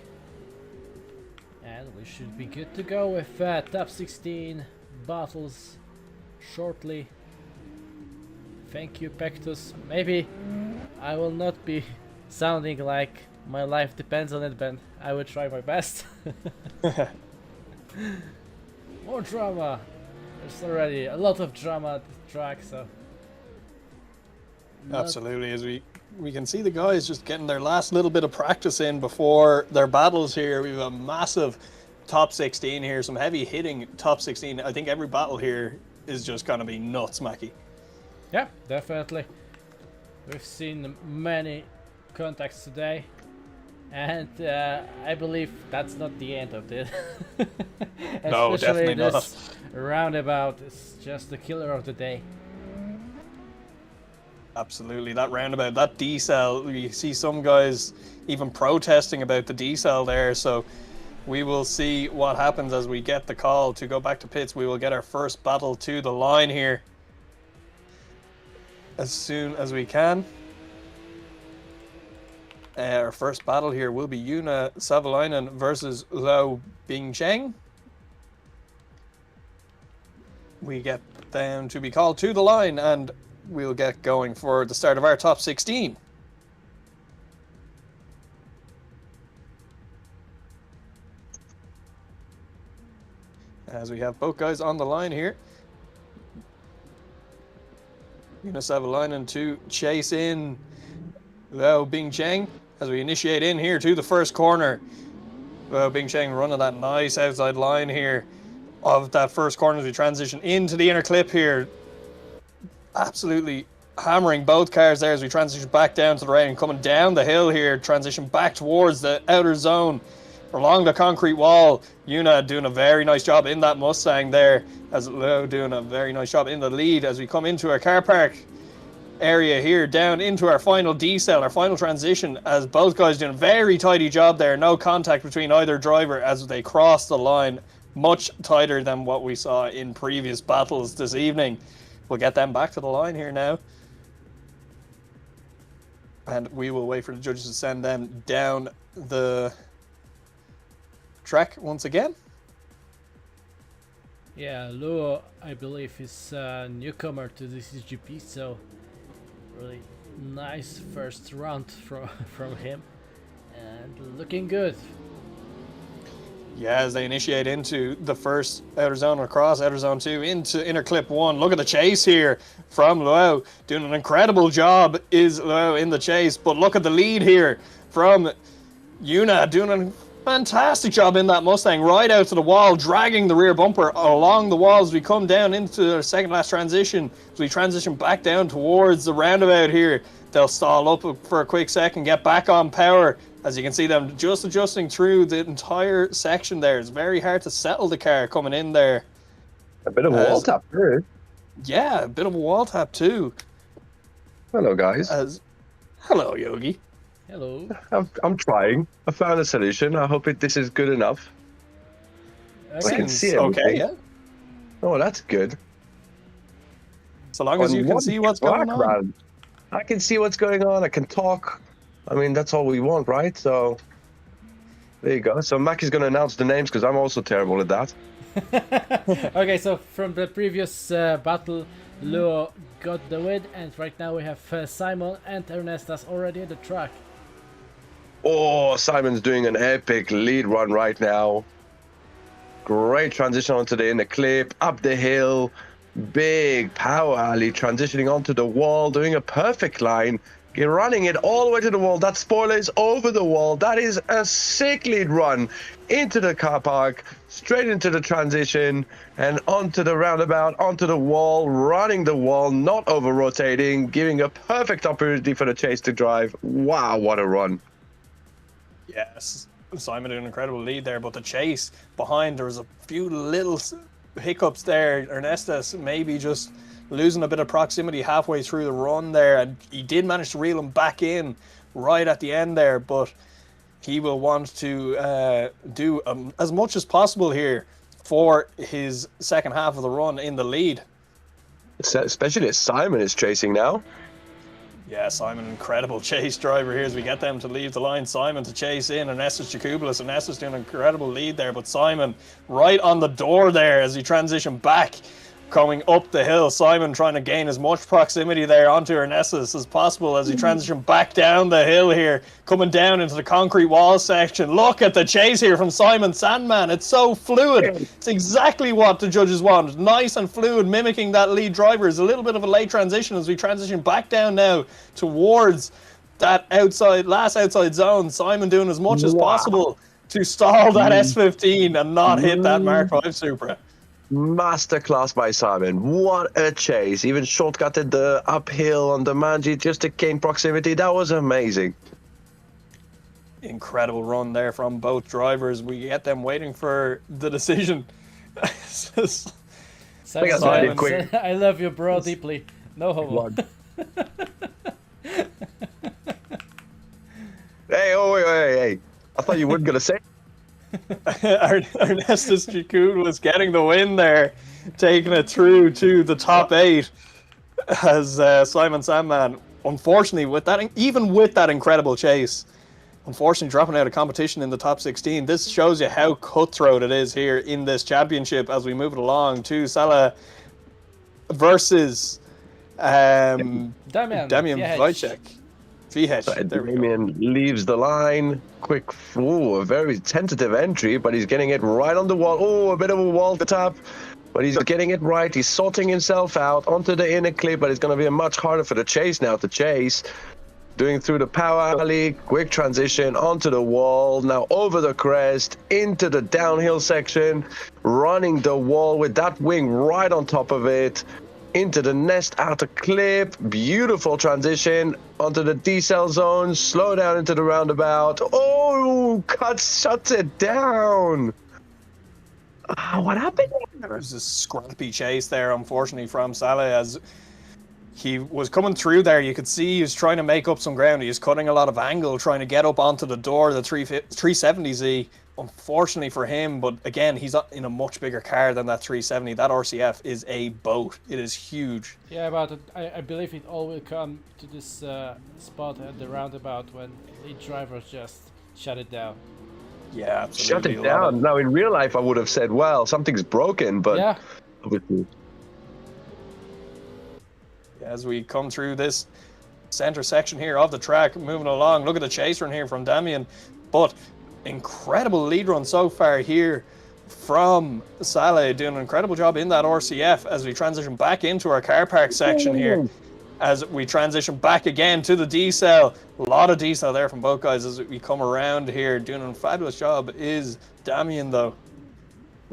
And we should be good to go with top 16 battles shortly. Thank you, Pectus. Maybe I will not be sounding like my life depends on it, but I will try my best. More drama. There's already a lot of drama at the track, so. Absolutely, as we can see the guys just getting their last little bit of practice in before their battles here. We have a massive top 16 here, some heavy hitting top 16. I think every battle here is just going to be nuts, Mackie. Yeah, definitely. We've seen many contacts today, and I believe that's not the end of it. No, definitely this not. Roundabout is just the killer of the day. Absolutely, that roundabout, that D-cell, you see some guys even protesting about the D-cell there, so we will see what happens as we get the call to go back to pits. We will get our first battle to the line here as soon as we can. Our first battle here will be Yuna Savalainen versus Liu Bingcheng. We get them to be called to the line, and we'll get going for the start of our top 16. As we have both guys on the line here. Yuna Savalainen to chase in Liu Bingcheng as we initiate in here to the first corner. Liu Bingcheng running that nice outside line here of that first corner as we transition into the inner clip here. Absolutely hammering both cars there as we transition back down to the right and coming down the hill here, transition back towards the outer zone along the concrete wall. Yuna doing a very nice job in that Mustang there, as Liu doing a very nice job in the lead as we come into our car park area here, down into our final D-cell, our final transition, as both guys doing a very tidy job there. No contact between either driver as they cross the line, much tighter than what we saw in previous battles this evening. We'll get them back to the line here now. And we will wait for the judges to send them down the track once again. Yeah, Liu, I believe, is a newcomer to the DCGP, so really nice first round from him. And looking good. Yeah, as they initiate into the first outer zone across outer zone 2 into inner clip 1. Look at the chase here from Liu. Doing an incredible job is Liu in the chase. But look at the lead here from Yuna, doing a fantastic job in that Mustang, right out to the wall, dragging the rear bumper along the wall as we come down into the second last transition. As we transition back down towards the roundabout here, they'll stall up for a quick second, get back on power. As you can see them just adjusting through the entire section there. It's very hard to settle the car coming in there. A bit of a wall tap, really. Yeah, a bit of a wall tap too. Hello, guys. Hello, Yogi. Hello. I'm trying. I found a solution. I hope this is good enough. I can see everything. Okay, yeah. Oh, that's good. So long as you can see what's going on. I can see what's going on. I can talk. I mean, that's all we want, right? So, there you go. So, Mac is going to announce the names because I'm also terrible at that. Okay, so from the previous battle, Liu got the win, and right now we have Simon and Ernestas already at the track. Oh, Simon's doing an epic lead run right now. Great transition onto the inner clip, up the hill, big power alley, transitioning onto the wall, doing a perfect line. You're running it all the way to the wall. That spoiler is over the wall. That is a sick lead run into the car park, straight into the transition, and onto the roundabout, onto the wall, running the wall, not over-rotating, giving a perfect opportunity for the chase to drive. Wow, what a run. Yes, Simon did an incredible lead there, but the chase behind, there was a few little hiccups there. Ernestas maybe just losing a bit of proximity halfway through the run there, and he did manage to reel him back in right at the end there, but he will want to do as much as possible here for his second half of the run in the lead. Especially as Simon is chasing now. Yeah, Simon, incredible chase driver here as we get them to leave the line. Simon to chase in, and Nessus Jakublis, and Nessus doing an incredible lead there, but Simon right on the door there as he transitioned back, coming up the hill. Simon trying to gain as much proximity there onto Ernestus as possible as he transitioned back down the hill here, coming down into the concrete wall section. Look at the chase here from Simon Sandman. It's so fluid. It's exactly what the judges want. Nice and fluid, mimicking that lead driver. It's a little bit of a late transition as we transition back down now towards that last outside zone. Simon doing as much as possible to stall that S15 and not hit that Mark 5 Supra. Masterclass by Simon. What a chase. Even shortcutted the uphill on the Manji just to gain proximity. That was amazing. Incredible run there from both drivers. We get them waiting for the decision. Simon, I love you, bro, deeply. No homo. Hey. I thought you weren't going to say. Ernestus Jakub was getting the win there, taking it through to the top 8 as Simon Sandman, unfortunately, even with that incredible chase, unfortunately dropping out of competition in the top 16. This shows you how cutthroat it is here in this championship as we move it along to Salah versus Damian Wojciech. Damian leaves the line. Quick, a very tentative entry, but he's getting it right on the wall. Oh, a bit of a wall to tap, but he's getting it right. He's sorting himself out onto the inner clip, but it's going to be much harder for the chase now to chase. Doing through the power alley, quick transition onto the wall, now over the crest, into the downhill section, running the wall with that wing right on top of it. Into the nest outer clip, beautiful transition onto the decel zone, slow down into the roundabout. Oh, shuts it down. What happened? There's a scrappy chase there, unfortunately, from Salah as he was coming through there. You could see he was trying to make up some ground. He was cutting a lot of angle, trying to get up onto the door, the 370Z. Unfortunately for him, but again, he's in a much bigger car than that 370. That RCF is a boat. It is huge. Yeah, but I believe it all will come to this spot at the roundabout when lead drivers just shut it down. Yeah, absolutely. Shut it down. Now, in real life, I would have said, well, something's broken, but yeah. Obviously. As we come through this center section here of the track, moving along, look at the chase run here from Damian, but incredible lead run so far here from Salah, doing an incredible job in that RCF as we transition back into our car park section here. As we transition back again to the decel. A lot of decel there from both guys as we come around here. Doing a fabulous job is Damian though.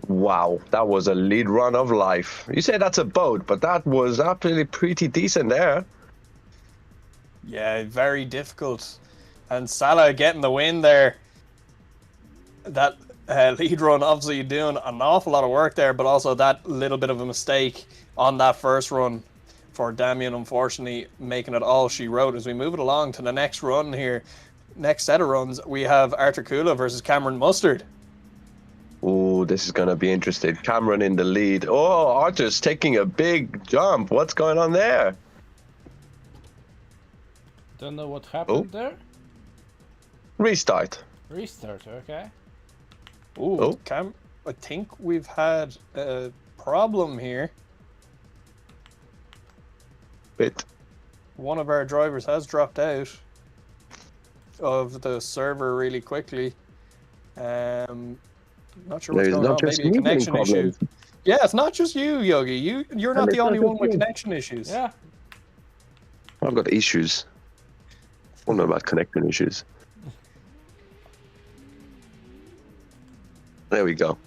Wow, that was a lead run of life. You say that's a boat, but that was absolutely pretty decent there. Yeah, very difficult. And Salah getting the win there. That lead run obviously doing an awful lot of work there, but also that little bit of a mistake on that first run for Damian, unfortunately, making it all she wrote. As we move it along to the next run here, next set of runs, we have Arthur Kula versus Cameron Mustard. Oh, this is going to be interesting. Cameron in the lead. Oh, Arthur's taking a big jump. What's going on there? Don't know what happened there. Restart. Restart, okay. Ooh, I think we've had a problem here. Bit. One of our drivers has dropped out of the server really quickly. Not sure what's going on. Maybe a connection issue. Yeah, it's not just you, Yogi. You're not the only one with connection issues. Yeah. I've got issues. I don't know about connection issues. There we go.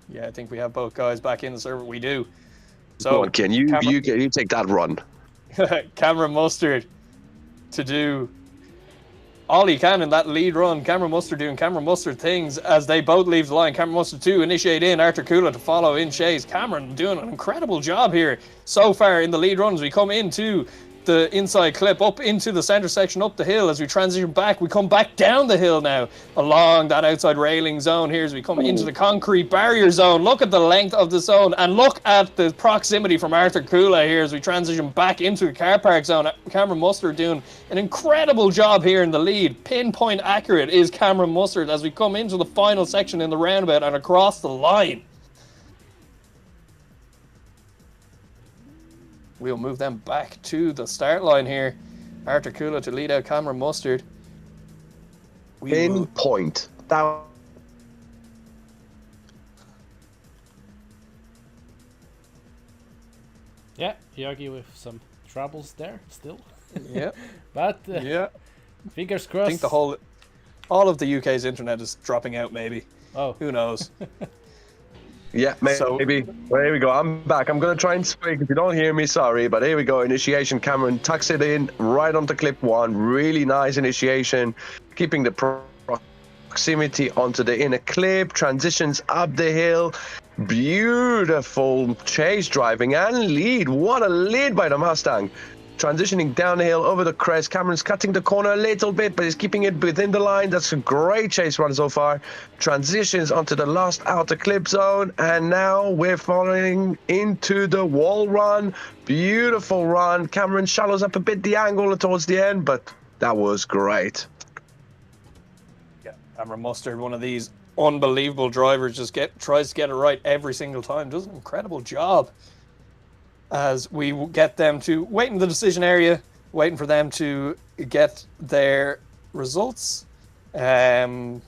Yeah, I think we have both guys back in the server. We do. So go on, Ken. You take that run. Cameron Mustard to do all he can in that lead run. Cameron Mustard doing Cameron Mustard things as they both leave the line. Cameron Mustard to initiate in, Arthur Kula to follow in chase. Cameron doing an incredible job here so far in the lead runs. We come into the inside clip up into the center section, up the hill. As we transition back, we come back down the hill now along that outside railing zone here as we come into the concrete barrier zone. Look at the length of the zone and look at the proximity from Arthur Kula here as we transition back into the car park zone. Cameron Mustard doing an incredible job here in the lead. Pinpoint accurate is Cameron Mustard as we come into the final section in the roundabout and across the line. We'll move them back to the start line here. Arthur Kula to lead out Cameron Mustard. Pinpoint. That Yeah, Yogi with some troubles there still. Yeah. But Yeah. fingers I crossed. think all of the UK's internet is dropping out, maybe. Oh, Who knows? Yeah, maybe. Well, here we go. I'm back. I'm going to try and speak. If you don't hear me, sorry. But here we go. Initiation. Cameron tucks it in right onto clip 1. Really nice initiation. Keeping the proximity onto the inner clip. Transitions up the hill. Beautiful chase driving and lead. What a lead by the Mustang. Transitioning down the hill over the crest. Cameron's cutting the corner a little bit, but he's keeping it within the line. That's a great chase run so far. Transitions onto the last outer clip zone, and now we're falling into the wall run. Beautiful run. Cameron shallows up a bit the angle towards the end, but that was great. Yeah, Cameron Mustard, one of these unbelievable drivers, just tries to get it right every single time. Does an incredible job. As we get them to wait in the decision area, waiting for them to get their results. As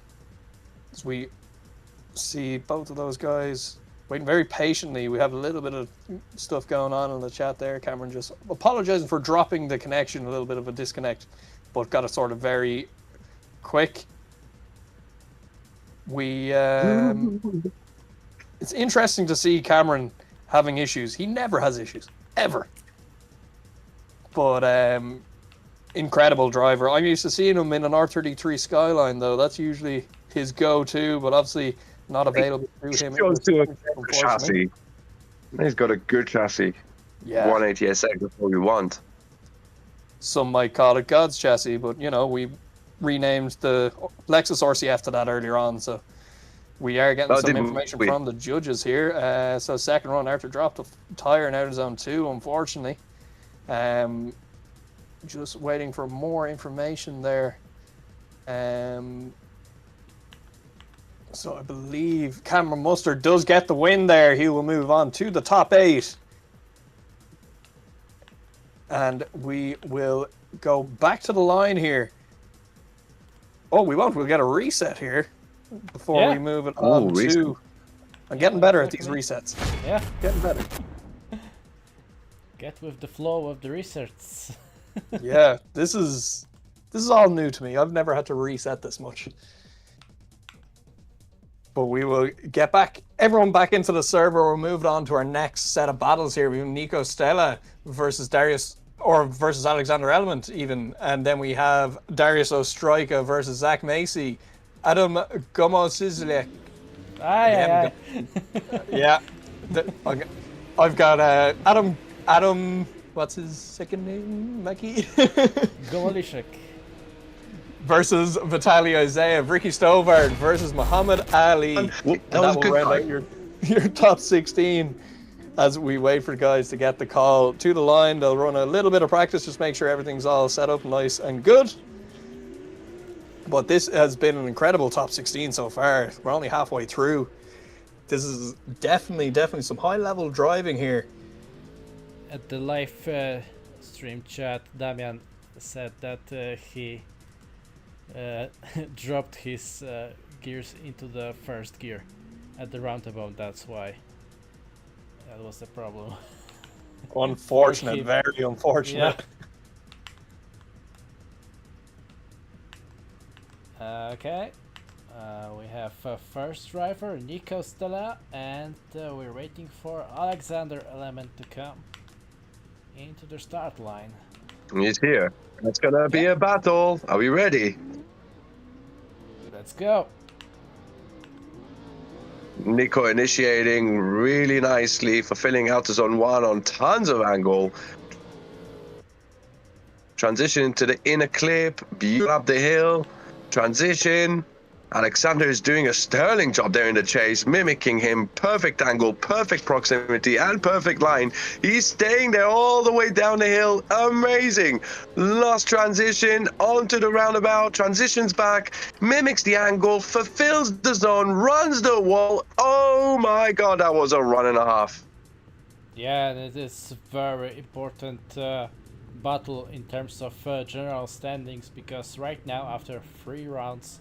we see both of those guys waiting very patiently. We have a little bit of stuff going on in the chat there. Cameron just apologizing for dropping the connection, a little bit of a disconnect, but got it sort of very quick. It's interesting to see Cameron having issues. He never has issues, ever. But incredible driver. I'm used to seeing him in an R33 Skyline, though. That's usually his go-to, but obviously not available to him. He goes to a good chassis. He's got a good chassis. Yeah. 180 SX, that's what we want. Some might call it God's chassis, but, you know, we renamed the Lexus RCF to that earlier on, so we are getting some information from the judges here. So second run, Arthur dropped a tyre in outer zone 2, unfortunately. Just waiting for more information there. So I believe Cameron Mustard does get the win there. He will move on to the top 8. And we will go back to the line here. Oh, we won't. We'll get a reset here before we move it on to... I'm getting better at these resets. Yeah, Getting better. get with the flow of the resets. Yeah, this is all new to me. I've never had to reset this much. But we will get everyone back into the server. We'll move on to our next set of battles here. We have Nico Stella versus versus Alexander Element even. And then we have Darius Ostrojka versus Zach Macy. Adam Gomosizlek. Aye. Yeah. I've got Adam, what's his second name? Mackie? Gomalishek. Versus Vitaly Ozaev. Ricky Stovard versus Muhammad Ali. That That was will good round fight. out your top 16 as we wait for guys to get the call to the line. They'll run a little bit of practice, just make sure everything's all set up nice and good. But this has been an incredible top 16 so far. We're only halfway through. This is definitely some high-level driving here. At the live stream chat, Damian said that he dropped his gears into the first gear at the roundabout. That's why that was the problem. Unfortunate, very unfortunate. Okay, we have first driver Nico Stella, and we're waiting for Alexander Element to come into the start line. He's here. It's gonna be a battle. Are we ready? Let's go. Nico initiating really nicely, fulfilling outer zone 1 on tons of angle. Transition to the inner clip, beautiful up the hill, transition. Alexander is doing a sterling job there in the chase, mimicking him. Perfect angle, perfect proximity, and perfect line. He's staying there all the way down the hill. Amazing. Last transition onto the roundabout, transitions back, mimics the angle, fulfills the zone, runs the wall. Oh my God, that was a run and a half. Yeah, and it is very important battle in terms of general standings, because right now, after 3 rounds,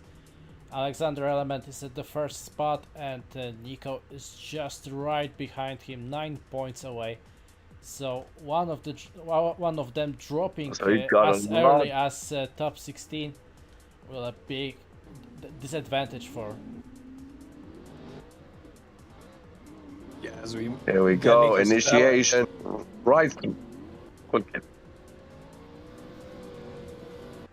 Alexander Element is at the first spot, and Nico is just right behind him, 9 points away. So one of them dropping as early as top 16 will a big disadvantage for. Yeah, Here we go. Initiation. Right. Okay.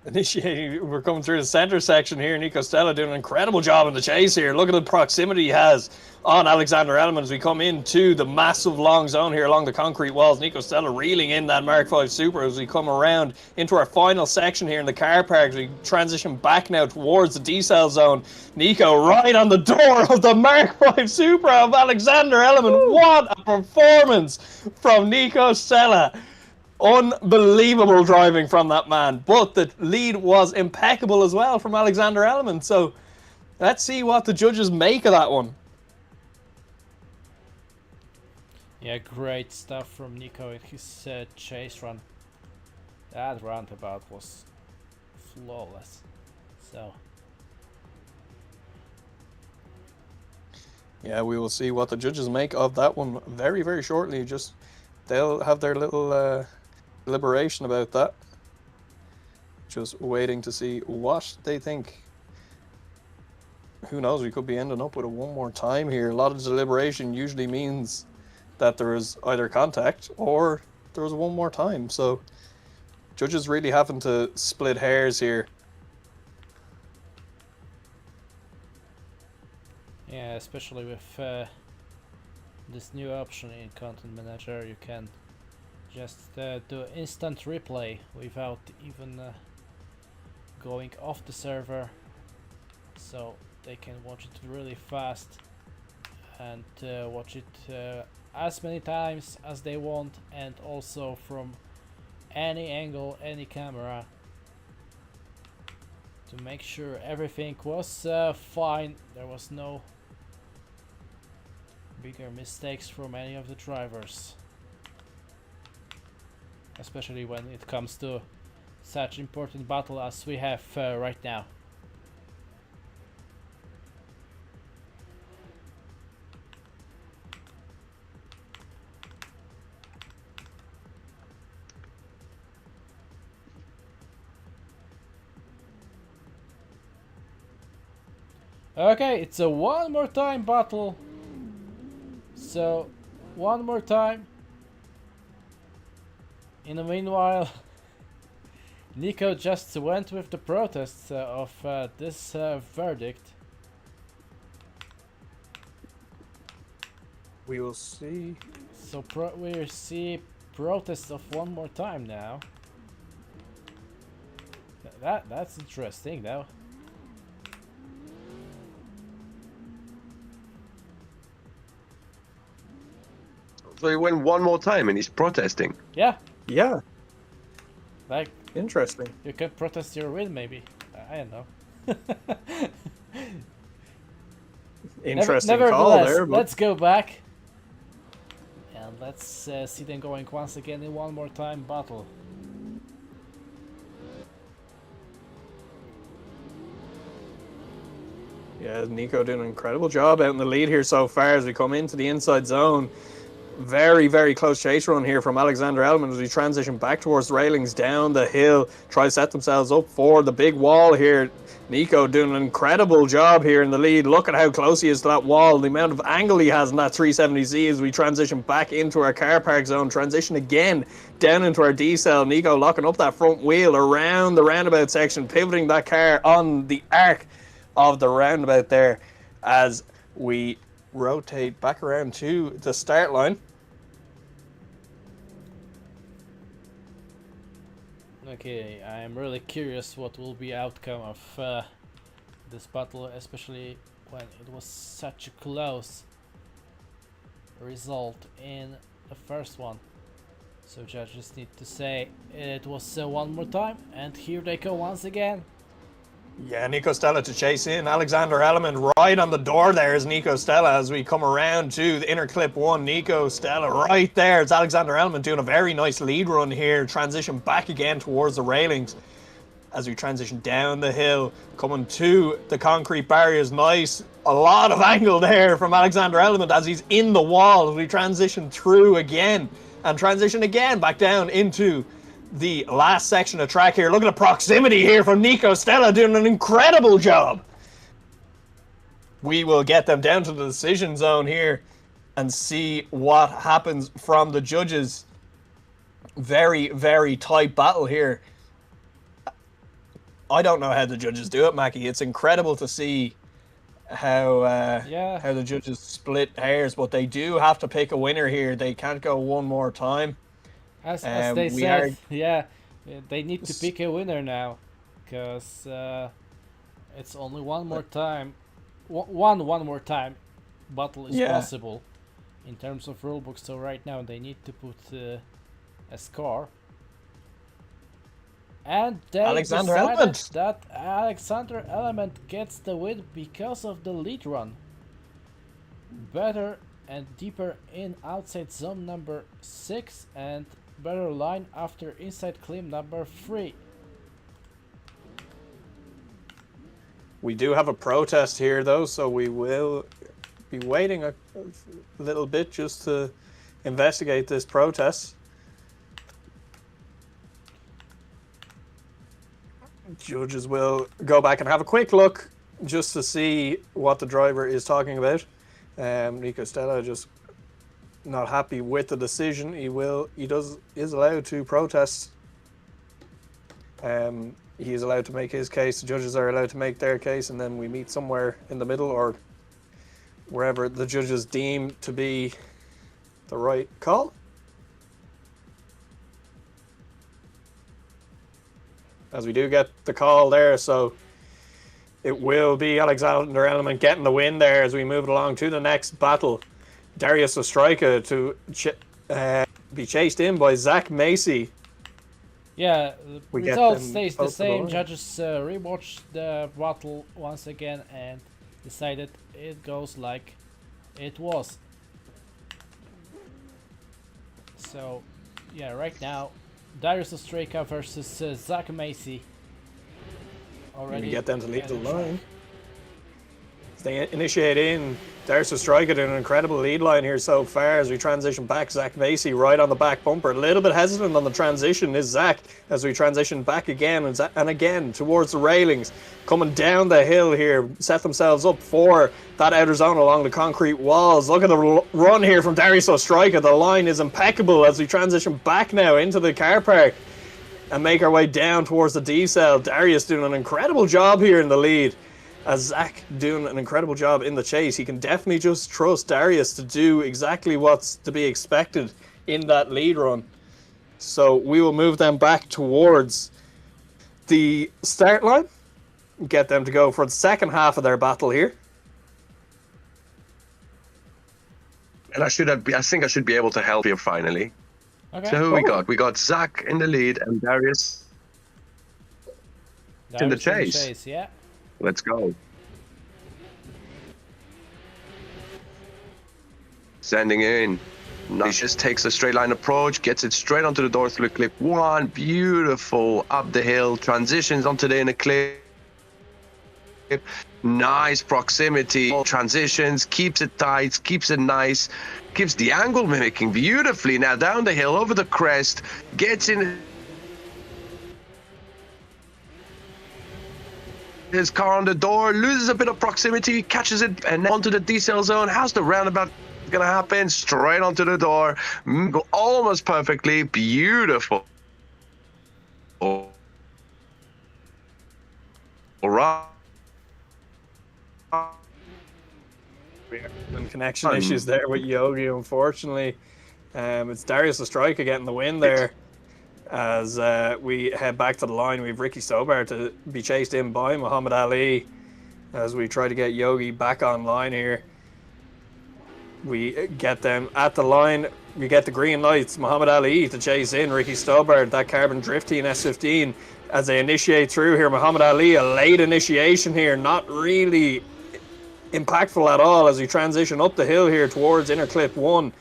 Initiating, we're coming through the center section here. Nico Stella doing an incredible job in the chase here. Look at the proximity he has on Alexander Element as we come into the massive long zone here along the concrete walls. Nico Stella reeling in that Mark 5 Super as we come around into our final section here in the car park. As we transition back now towards the D-cell zone. Nico right on the door of the Mark 5 Super of Alexander Element. What a performance from Nico Stella. Unbelievable driving from that man, but the lead was impeccable as well from Alexander Element. So let's see what the judges make of that one. Yeah, great stuff from Nico in his chase run. That roundabout was flawless. So yeah, we will see what the judges make of that one very, very shortly. Just they'll have their little deliberation about that. Just waiting to see what they think. Who knows, we could be ending up with a one more time here. A lot of deliberation usually means that there is either contact or there was a one more time. So judges really having to split hairs here. yeah, especially with this new option in Content Manager, you can just do instant replay without even going off the server, so they can watch it really fast and watch it as many times as they want, and also from any angle, any camera, to make sure everything was fine. There was no bigger mistakes from any of the drivers, especially when it comes to such important battle as we have right now. Okay, it's a one more time battle. So, one more time. In the meanwhile, Nico just went with the protest of this verdict. We will see. So we see protests of one more time now. That's interesting though. So he went one more time and he's protesting. Yeah, Yeah, like interesting. you can protest your win maybe. I don't know. Interesting call there. But Let's go back and let's see them going once again in one more time battle. yeah, Nico doing an incredible job out in the lead here so far as we come into the inside zone. Very, very close chase run here from Alexander Element as we transition back towards the railings down the hill, try to set themselves up for the big wall here. Nico doing an incredible job here in the lead. Look at how close he is to that wall, the amount of angle he has in that 370Z as we transition back into our car park zone, transition again down into our D-cell. Nico locking up that front wheel around the roundabout section, pivoting that car on the arc of the roundabout there as we rotate back around to the start line. Okay, I'm really curious what will be outcome of this battle, especially when it was such a close result in the first one. So judges need to say it was one more time, and here they go once again. Yeah, Nico Stella to chase in. Alexander Element right on the door there is Nico Stella as we come around to the inner clip one. Nico Stella right there. It's Alexander Element doing a very nice lead run here. Transition back again towards the railings as we transition down the hill. Coming to the concrete barriers. Nice. A lot of angle there from Alexander Element as he's in the wall. As we transition through again and transition again back down into the last section of track here. Look at the proximity here from Nico Stella doing an incredible job. We will get them down to the decision zone here and see what happens from the judges. Very, very tight battle here. I don't know how the judges do it, Mackie. It's incredible to see how the judges split hairs, but they do have to pick a winner here. They can't go one more time. As they said, they need to pick a winner now, because it's only one more time. One more time battle is possible in terms of rulebook. So right now they need to put a score. And they Alexander decided Element. that Alexander Element gets the win because of the lead run. Better and deeper in outside zone number 6 and better line after inside climb number 3. We do have a protest here though, so we will be waiting a little bit just to investigate this protest. Judges will go back and have a quick look just to see what the driver is talking about. Nico Stella just not happy with the decision. He is allowed to protest. He is allowed to make his case. The judges are allowed to make their case, and then we meet somewhere in the middle or wherever the judges deem to be the right call. As we do get the call there, so it will be Alexander Element getting the win there as we move along to the next battle. Darius Ostrojka to be chased in by Zach Macy. Yeah, the result stays the same. Judges rewatched the battle once again and decided it goes like it was. So, yeah, right now, Darius Ostrojka versus Zach Macy. Already. We get them to lead the line. They initiate in. Darius Ostrojka doing an incredible lead line here so far as we transition back. Zach Macy right on the back bumper. A little bit hesitant on the transition is Zach as we transition back again and again towards the railings. Coming down the hill here, set themselves up for that outer zone along the concrete walls. Look at the run here from Darius Ostrojka. The line is impeccable as we transition back now into the car park and make our way down towards the D cell. Darius doing an incredible job here in the lead. As Zach doing an incredible job in the chase. He can definitely just trust Darius to do exactly what's to be expected in that lead run. So we will move them back towards the start line. Get them to go for the second half of their battle here. And I think I should be able to help you finally. Okay. So who we got? We got Zach in the lead and Darius in the chase. Yeah. Let's go. Sending in. Nice. Just takes a straight line approach, gets it straight onto the door through clip 1. Beautiful. Up the hill. Transitions onto the inner clip. Nice proximity. Transitions. Keeps it tight. Keeps it nice. Keeps the angle mimicking beautifully. Now down the hill, over the crest. Gets in his car on the door, loses a bit of proximity, catches it, and onto the D-cell zone. How's the roundabout gonna happen? Straight onto the door, go almost perfectly, beautiful. All right. And connection issues there with Yogi, unfortunately. It's Darius Ostrojka getting the win there. As we head back to the line, we have Ricky Stobart to be chased in by Muhammad Ali as we try to get Yogi back online here. We get them at the line. We get the green lights. Muhammad Ali to chase in Ricky Stobart, that Carbon Drift Team S15 as they initiate through here. Muhammad Ali, a late initiation here, not really impactful at all as we transition up the hill here towards inner clip 1.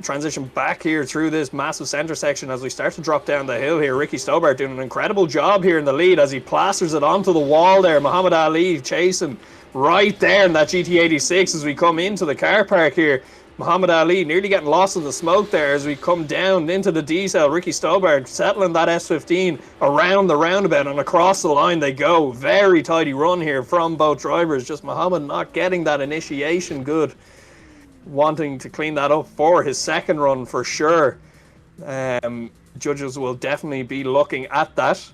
Transition back here through this massive center section as we start to drop down the hill here. Ricky Stobart doing an incredible job here in the lead as he plasters it onto the wall there. Muhammad Ali chasing right there in that GT86 as we come into the car park here. Muhammad Ali nearly getting lost in the smoke there as we come down into the D-cell. Ricky Stobart settling that S15 around the roundabout and across the line they go. Very tidy run here from both drivers. Just Muhammad not getting that initiation good. Wanting to clean that up for his second run for sure. Judges will definitely be looking at that.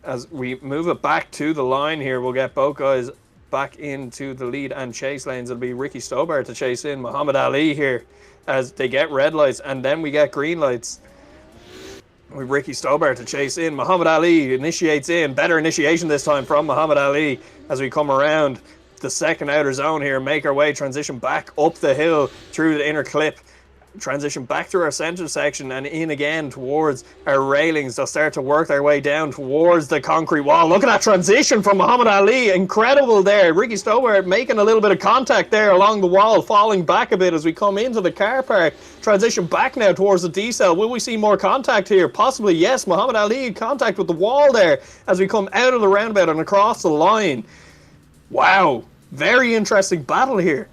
As we move it back to the line here, we'll get both guys back into the lead and chase lanes. It'll be Ricky Stobart to chase in Muhammad Ali here as they get red lights and then we get green lights. With Ricky Stobart to chase in. Muhammad Ali initiates in. Better initiation this time from Muhammad Ali as we come around the second outer zone here. Make our way, transition back up the hill through the inner clip. Transition back through our center section and in again towards our railings. They'll start to work their way down towards the concrete wall. Look at that transition from Muhammad Ali. Incredible there. Ricky Stobart making a little bit of contact there along the wall, falling back a bit as we come into the car park. Transition back now towards the D-cell. Will we see more contact here? Possibly, yes. Muhammad Ali contact with the wall there as we come out of the roundabout and across the line. Wow. Very interesting battle here.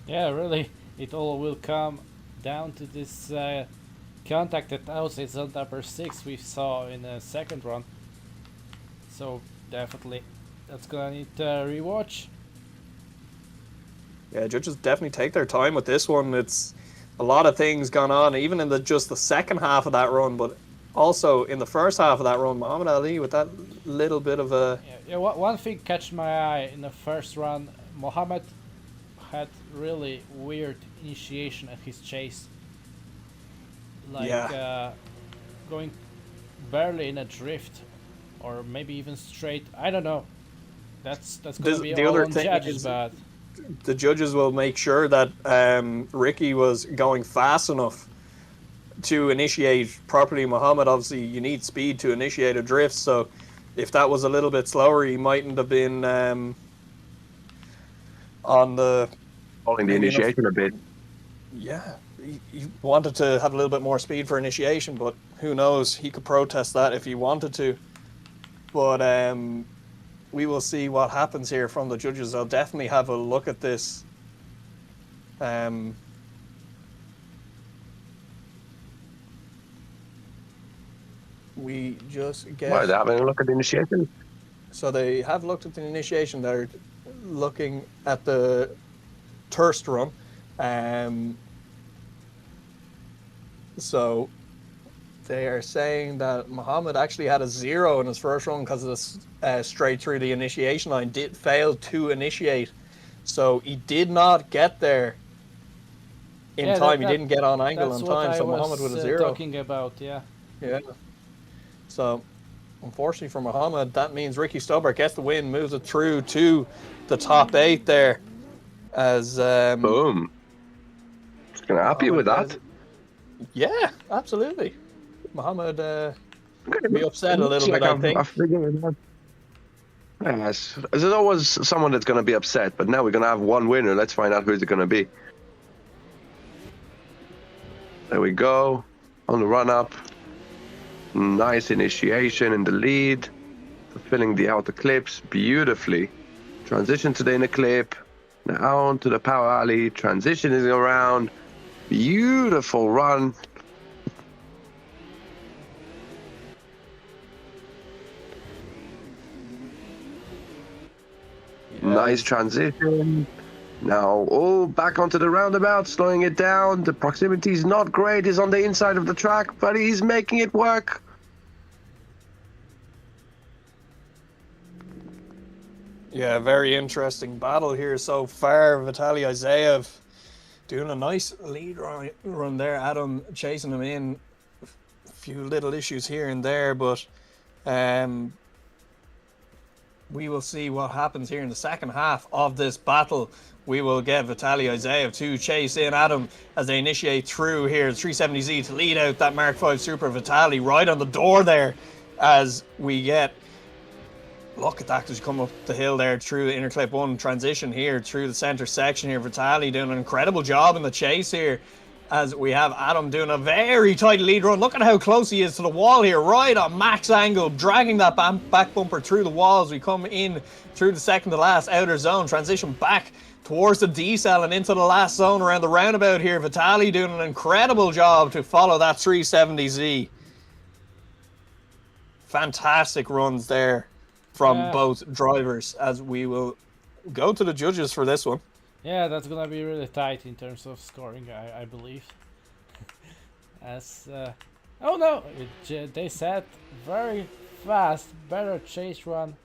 Yeah, really. It all will come down to this contact that outside on number 6 we saw in the second run. So definitely that's gonna need rewatch. Yeah, judges definitely take their time with this one. It's a lot of things gone on, even in just the second half of that run, but also in the first half of that run, Muhammad Ali with that little bit of a... Yeah, one thing catch my eye in the first run, Muhammad had really weird initiation at his chase. Like going barely in a drift or maybe even straight. I don't know. That's gonna be all on judges, but the judges will make sure that Ricky was going fast enough to initiate properly. Muhammad, obviously you need speed to initiate a drift, so if that was a little bit slower he mightn't have been on the holding the initiation a bit. Yeah, he wanted to have a little bit more speed for initiation, but who knows, he could protest that if he wanted to. But we will see what happens here from the judges. I'll definitely have a look at this. We just get... Why, they're having a look at the initiation? So they have looked at the initiation. They're looking at the Thirst run. So they are saying that Muhammad actually had a 0 in his first run because of this straight through the initiation line. Did fail to initiate. So he did not get there in time. He didn't get on angle on time. So Muhammad with a 0. Talking about, yeah. Yeah. So unfortunately for Muhammad, that means Ricky Stobart gets the win, moves it through to the top 8 there. As boom. Just gonna happy with that. Yeah, absolutely. Muhammad be upset a little bit, I think. Yes, there's always someone that's gonna be upset, but now we're gonna have one winner. Let's find out who's it gonna be. There we go. On the run up. Nice initiation in the lead. Fulfilling the outer clips beautifully. Transition to the inner clip. Now on to the power alley. Transitioning around. Beautiful run. Nice transition. Now, back onto the roundabout, slowing it down. The proximity is not great. He's on the inside of the track, but he's making it work. Yeah, very interesting battle here so far. Vitaly Isayev doing a nice lead run there. Adam chasing him in few little issues here and there, but we will see what happens here in the second half of this battle. We will get Vitaly Isaev to chase in Adam as they initiate through here. 370Z to lead out that Mark 5 Super. Vitaly right on the door there as we get... Look at that as you come up the hill there through the inner clip 1 transition here through the center section here. Vitaly doing an incredible job in the chase here as we have Adam doing a very tight lead run. Look at how close he is to the wall here, right on max angle, dragging that back bumper through the wall as we come in through the second to last outer zone. Transition back towards the D-cell and into the last zone around the roundabout here. Vitaly doing an incredible job to follow that 370Z. Fantastic runs there from both drivers as we will go to the judges for this one. Yeah, that's gonna be really tight in terms of scoring, I believe. As oh no, they said very fast, better chase run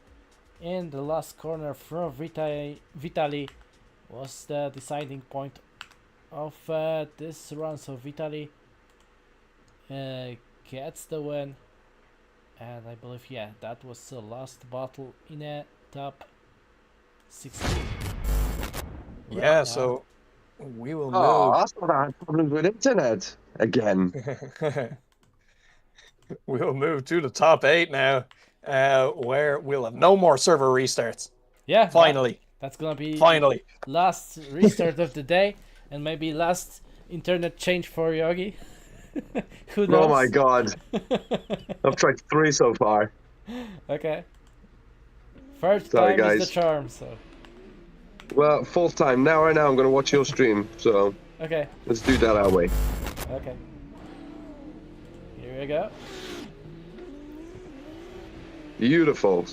in the last corner from Vitaly was the deciding point of this run. So Vitaly gets the win, and I believe that was the last battle in a top 16. Yeah, so we will move. Oh, that's what I had problems with internet again. We'll move to the top 8 now, where we'll have no more server restarts. Yeah, finally. That's gonna be finally last restart of the day, and maybe last internet change for Yogi. Who knows? Oh my god. I've tried 3 so far. Okay. Third Sorry, time guys. is the charm, so. Well, 4th time. Now right now I'm gonna watch your stream, so Okay. let's do that our way. Okay. Here we go. Beautiful.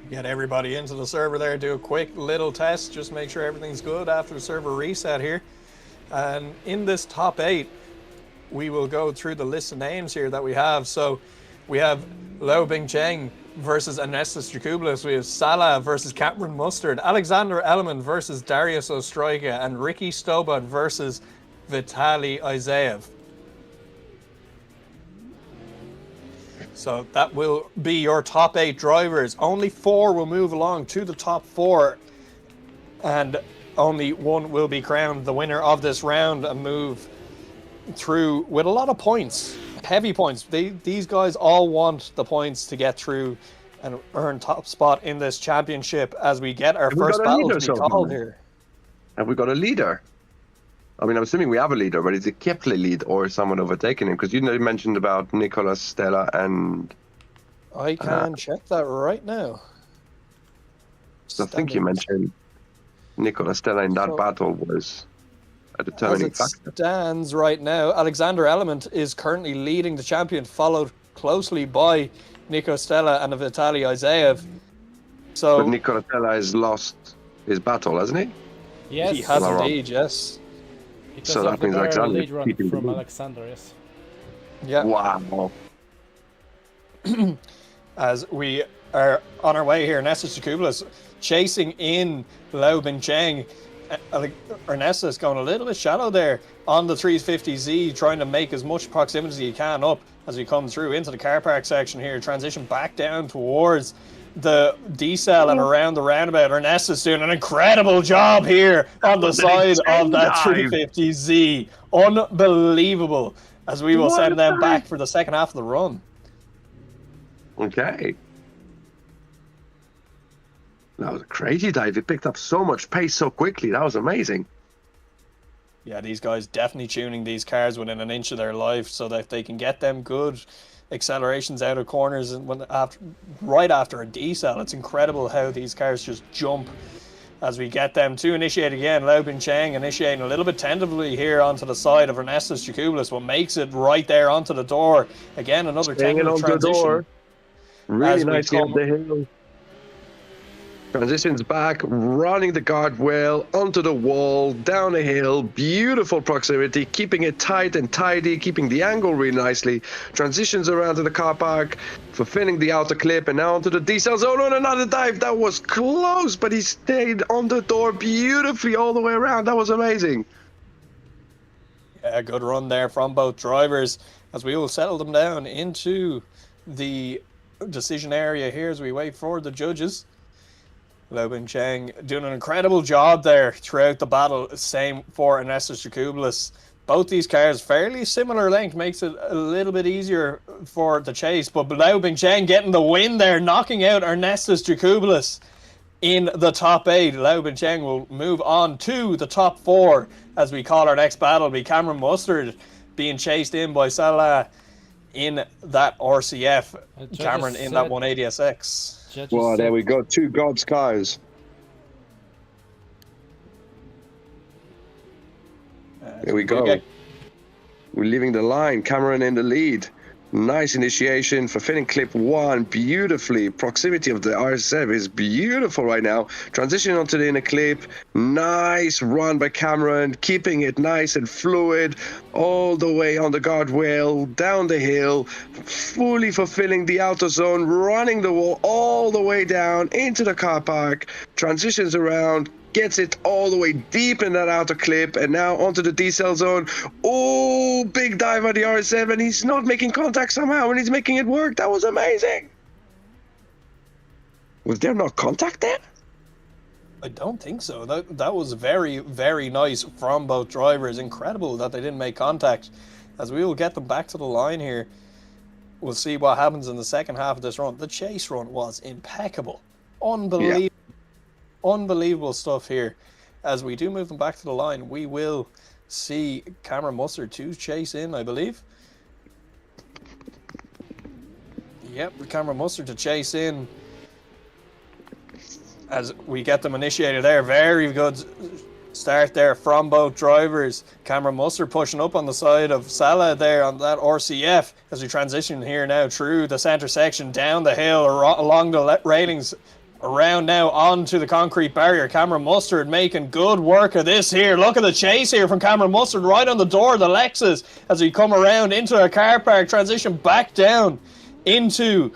Get everybody into the server there, do a quick little test, just make sure everything's good after the server reset here. And in this top 8, we will go through the list of names here that we have. So we have Liu Bingcheng versus Anestas Jakublis. We have Salah versus Cameron Mustard, Alexander Elliman versus Darius Ostroika, and Ricky Stobart versus Vitaly Isaev. So that will be your top 8 drivers. Only 4 will move along to the top 4, and only 1 will be crowned the winner of this round and move through with a lot of points, heavy points. These guys all want the points to get through and earn top spot in this championship as we get our first battle to be called here. Have we got a leader? I mean, I'm assuming we have a leader, but is it Kepler lead or is someone overtaking him? Because you mentioned about Nicolas, Stella, and... I can check that right now. So I think you mentioned Nicolas, Stella in that battle was a determining factor. As it stands right now, Alexander Element is currently leading the champion, followed closely by Nico Stella and Vitaly Isaev. So, but Nicolas Stella has lost his battle, hasn't he? Yes. He has indeed, yes. Because So of that the means very Alexander lead run keeping the from lead. Alexander, yes. Yeah. Wow. As we are on our way here, Anestas Jakublis chasing in Liu Bingcheng. Ernesto's going a little bit shallow there on the 350Z, trying to make as much proximity as he can up as we come through into the car park section here. Transition back down towards the D-cell and around the roundabout. Ernesto's doing an incredible job here on the side of that 350Z. Unbelievable, as we will send them back for the second half of the run. Okay. That was a crazy dive. It picked up so much pace so quickly. That was amazing. Yeah, these guys definitely tuning these cars within an inch of their life so that they can get them good accelerations out of corners and right after a D-cell. It's incredible how these cars just jump as we get them to initiate again. Liu Bingcheng initiating a little bit tentatively here onto the side of Ernestas Jakublis, what makes it right there onto the door. Again, another tentative transition. The door. Really As we nicely up come- the hill. Transitions back, running the guardrail, onto the wall, down a hill, beautiful proximity, keeping it tight and tidy, keeping the angle really nicely. Transitions around to the car park, fulfilling the outer clip, and now onto the D-cell zone on another dive. That was close, but he stayed on the door beautifully all the way around. That was amazing. Yeah, good run there from both drivers as we will settle them down into the decision area here as we wait for the judges. Logan Cheng doing an incredible job there throughout the battle. Same for Ernestus Jacoblis. Both these cars fairly similar length, makes it a little bit easier for the chase. But Lau Bingcheng getting the win there, knocking out Ernestus Jacoblis in the top 8. Lau Bingcheng will move on to the top 4 as we call our next battle. It'll be Cameron Mustard being chased in by Salah in that RCF. Cameron in that 180SX. Well, there we go. 2 God's cars. There we go. We're leaving the line. Cameron in the lead. Nice initiation, fulfilling clip 1 beautifully. Proximity of the RSF is beautiful right now. Transitioning onto the inner clip. Nice run by Cameron, keeping it nice and fluid all the way on the guardrail, down the hill, fully fulfilling the outer zone, running the wall all the way down into the car park. Transitions around, gets it all the way deep in that outer clip, and now onto the decel zone. Oh, big dive on the RS7. He's not making contact somehow, and he's making it work. That was amazing. Was there no contact there? I don't think so. That was very, very nice from both drivers. Incredible that they didn't make contact. As we will get them back to the line here, we'll see what happens in the second half of this run. The chase run was impeccable. Unbelievable. Yeah. Unbelievable stuff here. As we do move them back to the line, we will see Cameron Mustard to chase in, I believe. Yep, Cameron Mustard to chase in as we get them initiated there. Very good start there from both drivers. Cameron Mustard pushing up on the side of Salah there on that RCF as we transition here now through the center section, down the hill, along the railings, around now onto the concrete barrier. Cameron Mustard making good work of this here. Look at the chase here from Cameron Mustard right on the door of the Lexus as we come around into a car park, transition back down into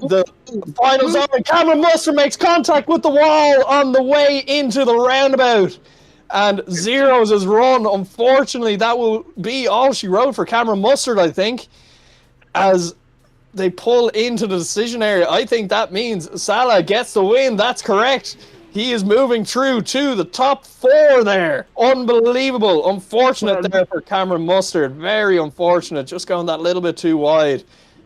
the final zone. Cameron Mustard makes contact with the wall on the way into the roundabout and zeros his run. Unfortunately, that will be all she wrote for Cameron Mustard, I think, as they pull into the decision area. I think that means Salah gets the win. That's correct. He is moving through to the top 4 there. Unbelievable. Unfortunate there for Cameron Mustard. Very unfortunate. Just going that little bit too wide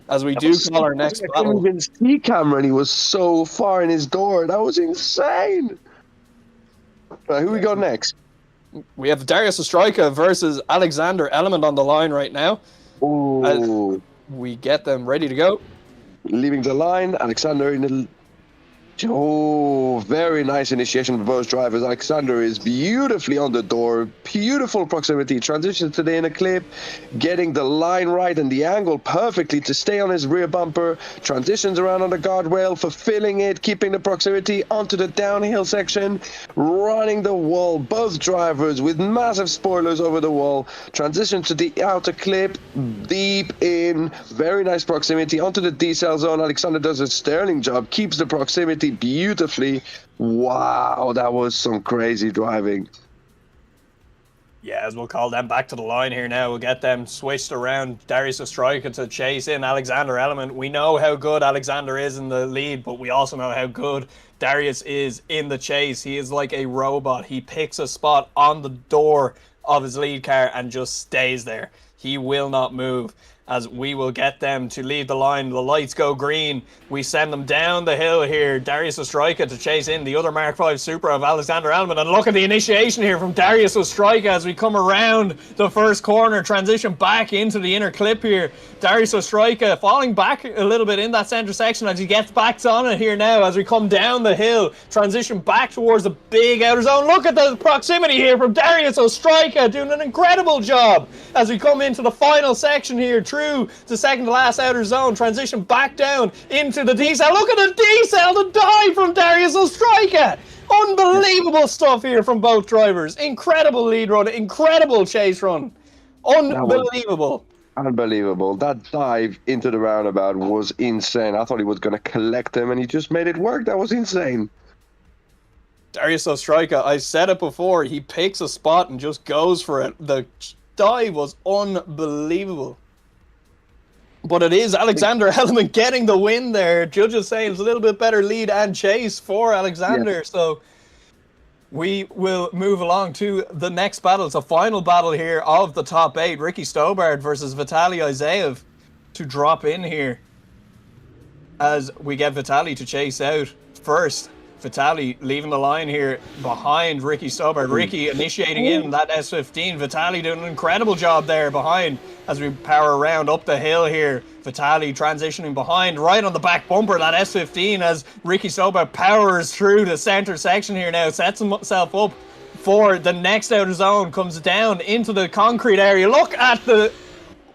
as we do call our next battle. I couldn't even see Cameron. He was so far in his door. That was insane. Right, who we got next? We have Darius Ostrojka versus Alexander Element on the line right now. Ooh. We get them ready to go. Leaving the line, Alexander in the... Oh, very nice initiation for both drivers. Alexander is beautifully on the door. Beautiful proximity. Transitions to the inner clip. Getting the line right and the angle perfectly to stay on his rear bumper. Transitions around on the guardrail, fulfilling it, keeping the proximity onto the downhill section. Running the wall. Both drivers with massive spoilers over the wall. Transition to the outer clip. Deep in. Very nice proximity. Onto the decel zone. Alexander does a sterling job. Keeps the proximity beautifully. Wow, that was some crazy driving. Yeah, as we'll call them back to the line here now. We'll get them switched around. Darius Ostrojka to chase in Alexander Element. We know how good Alexander is in the lead, but we also know how good Darius is in the chase. He is like a robot. He picks a spot on the door of his lead car and just stays there. He will not move. As we will get them to leave the line. The lights go green. We send them down the hill here. Darius Ostrojka to chase in the other Mark V Supra of Alexander Element. And look at the initiation here from Darius Ostrojka as we come around the first corner. Transition back into the inner clip here. Darius Ostrojka falling back a little bit in that center section as he gets back on it here now as we come down the hill. Transition back towards the big outer zone. Look at the proximity here from Darius Ostrojka doing an incredible job as we come into the final section here. Through the second to last outer zone, transition back down into the decel. Look at the decel, the dive from Darius Ostrojka. Unbelievable stuff here from both drivers. Incredible lead run, incredible chase run. Unbelievable. Unbelievable. That dive into the roundabout was insane. I thought he was going to collect him and he just made it work. That was insane. Darius Ostrojka, I said it before, he picks a spot and just goes for it. The dive was unbelievable. But it is Alexander Element getting the win there. Judges saying it's a little bit better lead and chase for Alexander. Yeah. So we will move along to the next battle. It's a final battle here of the top 8. Ricky Stobart versus Vitaly Isaev to drop in here as we get Vitaly to chase out first. Vitaly leaving the line here behind Ricky Stobart. Ricky initiating in that S15. Vitaly doing an incredible job there behind as we power around up the hill here. Vitaly transitioning behind right on the back bumper, that S15, as Ricky Stobart powers through the center section here now, sets himself up for the next outer zone, comes down into the concrete area. Look at the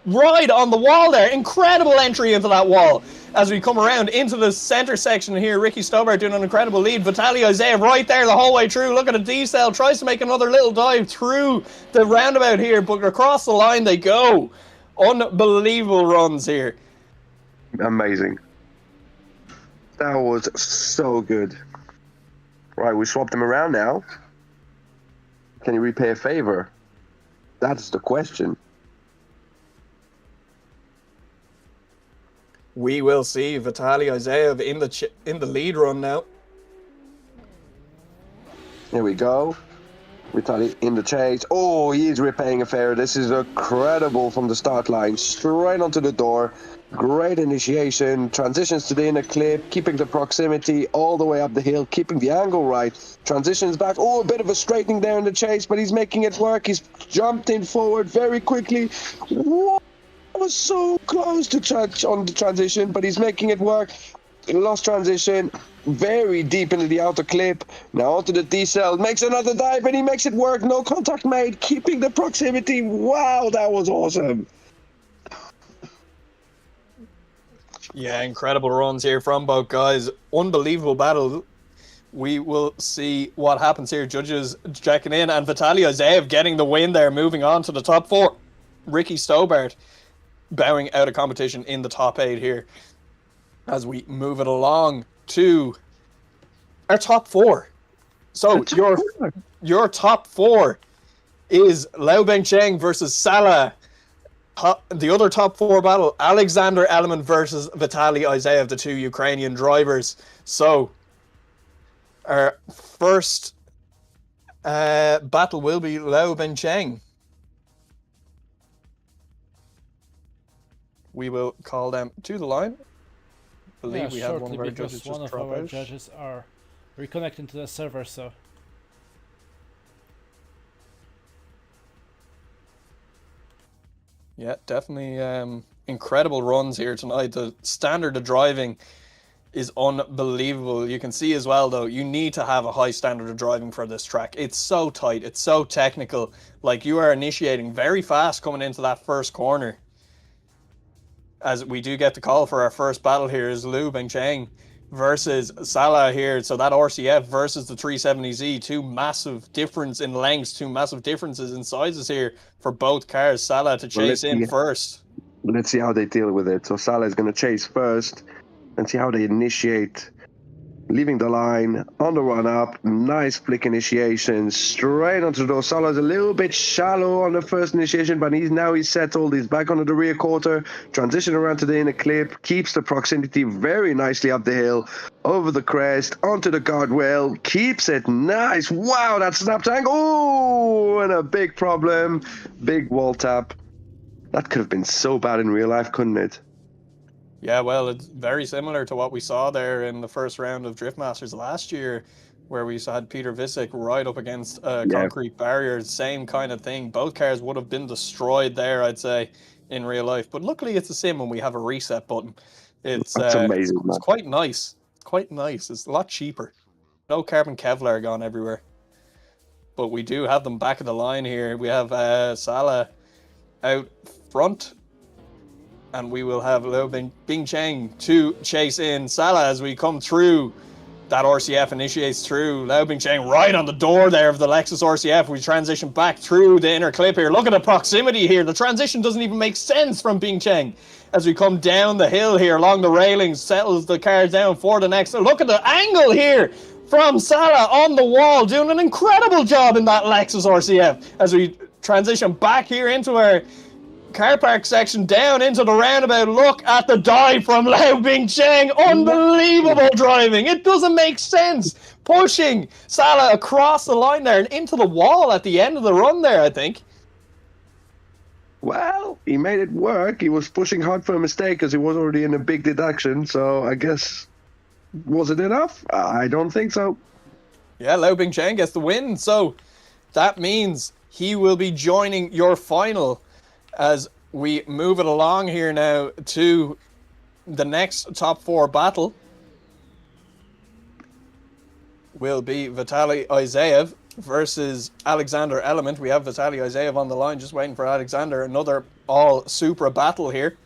ride on the wall there. Incredible entry into that wall. As we come around into the center section here, Ricky Stobart doing an incredible lead. Vitaly Isaev right there the whole way through. Look at a D-cell, tries to make another little dive through the roundabout here, but across the line they go. Unbelievable runs here. Amazing. That was so good. Right, we swapped them around now. Can you repay a favor? That's the question. We will see Vitaly Isaev in the lead run now. Here we go. Vitaly in the chase. Oh, he is repaying a favor. This is incredible from the start line. Straight onto the door. Great initiation. Transitions to the inner clip. Keeping the proximity all the way up the hill. Keeping the angle right. Transitions back. Oh, a bit of a straightening there in the chase, but he's making it work. He's jumped in forward very quickly. Whoa. Was so close to touch on the transition, but he's making it work. Lost transition, very deep into the outer clip. Now onto the D-cell, makes another dive, and he makes it work. No contact made, keeping the proximity. Wow, that was awesome. Yeah, incredible runs here from both guys. Unbelievable battle. We will see what happens here. Judges checking in, and Vitaly Isaev getting the win there, moving on to the top 4. Ricky Stobart bowing out of competition in the top 8 here as we move it along to our top 4. So your top 4 is Liu Bengcheng versus Salah. The other top 4 battle, Alexander Element versus Vitaly Isaev, the 2 Ukrainian drivers. So our first battle will be Liu Bengcheng. We will call them to the line. I believe we have one of our judges one of our judges are reconnecting to the server, so yeah, definitely incredible runs here tonight. The standard of driving is unbelievable. You can see as well, though, you need to have a high standard of driving for this track. It's so tight, it's so technical. Like, you are initiating very fast coming into that first corner. As we do get the call for our first battle here is Liu Bengcheng versus Salah here. So that RCF versus the 370Z, 2 massive difference in lengths, 2 massive differences in sizes here for both cars. Salah to chase in first. Let's see how they deal with it. So Salah is going to chase first and see how they initiate. Leaving the line, on the run up, nice flick initiation, straight onto the door. Salah's a little bit shallow on the first initiation, but he's settled. He's back onto the rear quarter, transition around to the inner clip, keeps the proximity very nicely up the hill, over the crest, onto the guardrail, keeps it nice. Wow, that snap tank. Oh, and a big problem. Big wall tap. That could have been so bad in real life, couldn't it? Yeah, well, it's very similar to what we saw there in the first round of Drift Masters last year, where we had Peter Visick right up against a concrete barrier. Same kind of thing. Both cars would have been destroyed there, I'd say, in real life. But luckily it's a sim when we have a reset button. It's amazing. It's quite nice. It's quite nice. It's a lot cheaper. No carbon Kevlar gone everywhere. But we do have them back of the line here. We have Salah out front. And we will have Liu Bengcheng to chase in Salah as we come through. That RCF initiates through. Liu Bengcheng right on the door there of the Lexus RCF. We transition back through the inner clip here. Look at the proximity here. The transition doesn't even make sense from Bengcheng. As we come down the hill here along the railings, settles the car down for the next. Look at the angle here from Salah on the wall, doing an incredible job in that Lexus RCF as we transition back here into our car park section, down into the roundabout. Look at the dive from Liao Bingcheng. Unbelievable driving. It doesn't make sense. Pushing Salah across the line there and into the wall at the end of the run there, I think. Well, he made it work. He was pushing hard for a mistake because he was already in a big deduction. So I guess, was it enough? I don't think so. Yeah, Liao Bingcheng gets the win. So that means he will be joining your final as we move it along here now to the next top 4 battle. Will be Vitaly Isayev versus Alexander Element. We have Vitaly Isayev on the line, just waiting for Alexander. Another all Supra battle here.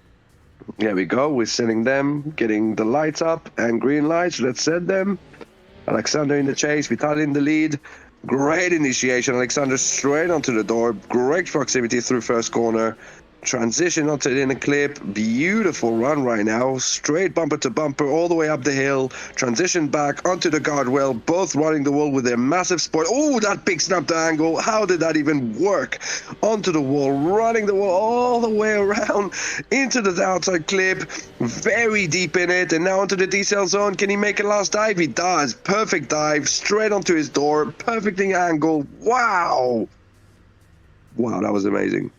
Here we go. We're sending them, getting the lights up and green lights. Let's set them. Alexander in the chase, Vitaly in the lead. Great initiation. Alexander straight onto the door. Great proximity through first corner. Transition onto the inner clip. Beautiful run right now. Straight bumper to bumper all the way up the hill. Transition back onto the guardrail. Both running the wall with their massive sport. Oh, that big snap to angle. How did that even work? Onto the wall. Running the wall all the way around into the outside clip. Very deep in it. And now onto the decel zone. Can he make a last dive? He does. Perfect dive. Straight onto his door. Perfecting angle. Wow. Wow, that was amazing.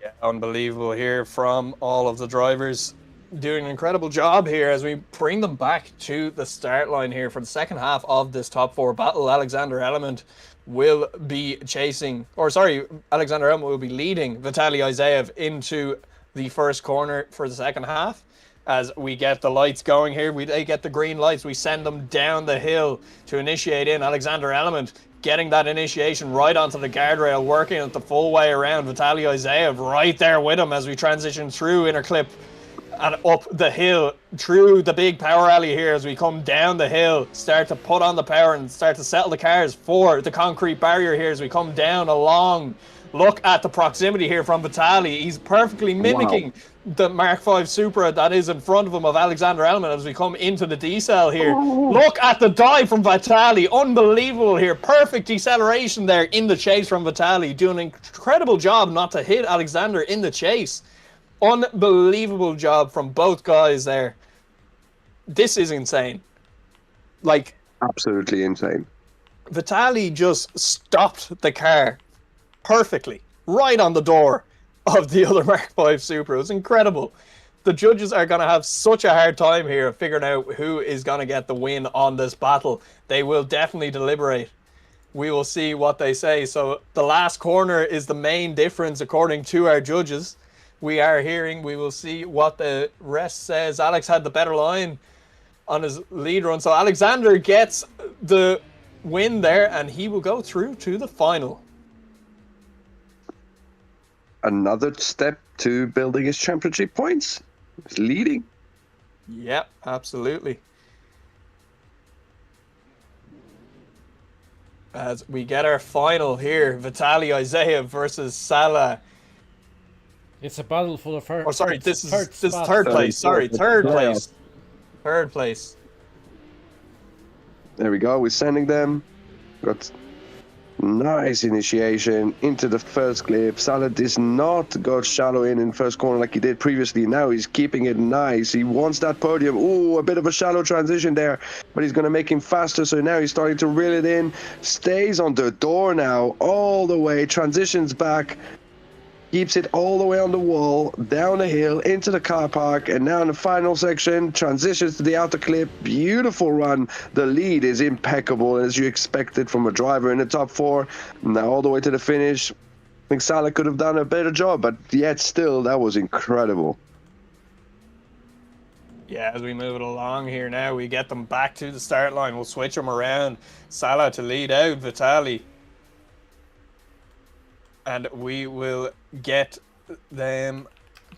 Yeah, unbelievable here from all of the drivers. Doing an incredible job here as we bring them back to the start line here for the second half of this top 4 battle. Alexander Element will be Alexander Element will be leading Vitaly Isayev into the first corner for the second half. As we get the lights going here, they get the green lights. We send them down the hill to initiate in. Alexander Element getting that initiation right onto the guardrail, working it the full way around. Vitaly Isayev right there with him as we transition through inner clip and up the hill through the big power alley here as we come down the hill, start to put on the power and start to settle the cars for the concrete barrier here as we come down along. Look at the proximity here from Vitaly. He's perfectly mimicking the Mark V Supra that is in front of him of Alexander Element as we come into the decel here. Look at the dive from Vitaly. Unbelievable here. Perfect deceleration there in the chase from Vitaly. Doing an incredible job not to hit Alexander in the chase. Unbelievable job from both guys there. This is insane. Like, absolutely insane. Vitaly just stopped the car perfectly right on the door of the other Mark V Supra. It was incredible. The judges are going to have such a hard time here figuring out who is going to get the win on this battle. They will definitely deliberate. We will see what they say. So the last corner is the main difference according to our judges. We will see what the rest says. Alex had the better line on his lead run. So Alexander gets the win there and he will go through to the final. Another step to building his championship points. He's leading. Yep, absolutely. As we get our final here, Vitaly Isayev versus Salah. It's a battle for the first. Oh, sorry, this is spot. third place. Sorry, third place. Third place. There we go. We're sending them. Got nice initiation into the first clip. Salah does not go shallow in first corner like he did previously. Now he's keeping it nice. He wants that podium. Ooh, a bit of a shallow transition there, but he's going to make him faster. So now he's starting to reel it in. Stays on the door now all the way. Transitions back. Keeps it all the way on the wall, down the hill, into the car park, and now in the final section, transitions to the outer clip. Beautiful run. The lead is impeccable, as you expected from a driver in the top 4. Now all the way to the finish. I think Salah could have done a better job, but yet still, that was incredible. Yeah, as we move it along here now, we get them back to the start line. We'll switch them around. Salah to lead out, Vitaly. And we will get them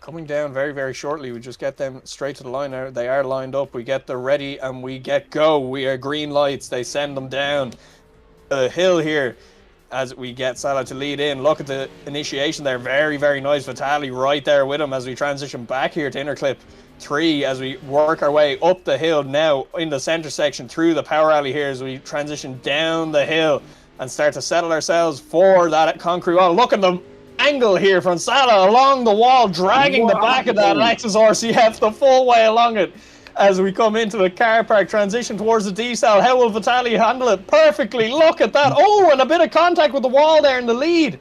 coming down very, very shortly. We just get them straight to the line. Now they are lined up. We get the ready and we get go. We are green lights. They send them down the hill here as we get Salah to lead in. Look at the initiation there. Very, very nice. Vitaly right there with him as we transition back here to inner clip 3 as we work our way up the hill now in the center section through the power alley here as we transition down the hill. and start to settle ourselves for that concrete wall. Look at the angle here from Salah along the wall, dragging the back of that Lexus RCF the full way along it. As we come into the car park, transition towards the D-cell. How will Vitaly handle it? Perfectly. Look at that. Oh, and a bit of contact with the wall there in the lead.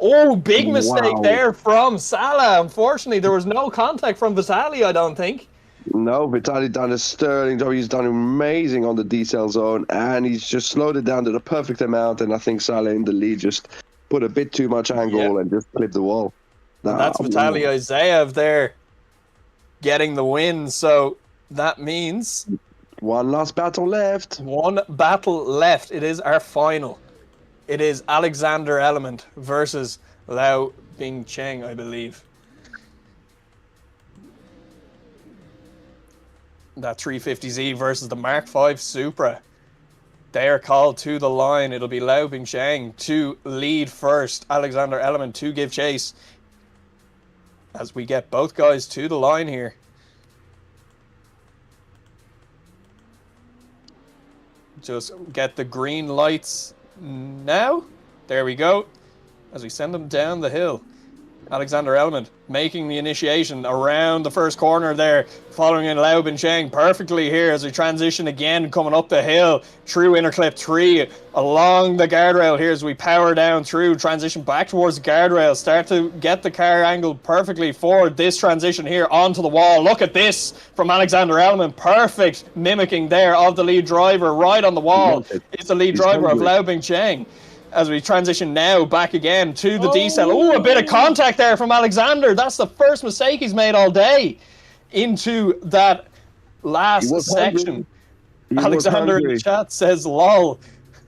Oh, big mistake there from Salah. Unfortunately, there was no contact from Vitaly, I don't think. No, Vitaly done a sterling job. He's done amazing on the D-cell zone, and he's just slowed it down to the perfect amount. And I think Salah in the lead just put a bit too much angle and just clipped the wall. That's Vitaly Isayev there getting the win. So that means one last battle left. One battle left. It is our final. It is Alexander Element versus Liao Bingcheng, I believe. That 350Z versus the Mark V Supra. They are called to the line. It'll be Liao Bingcheng to lead first. Alexander Element to give chase. As we get both guys to the line here. Just get the green lights now. There we go. As we send them down the hill. Alexander Element making the initiation around the first corner there, following in Liao Bingcheng perfectly here as we transition again, coming up the hill, through inner clip 3, along the guardrail here as we power down through, transition back towards the guardrail, start to get the car angled perfectly for this transition here onto the wall. Look at this from Alexander Element, perfect mimicking there of the lead driver right on the wall. It's the lead driver of Liao Bingcheng. As we transition now back again to the D-cell. Oh, a bit of contact there from Alexander. That's the first mistake he's made all day into that last section. Alexander in the chat says, lol.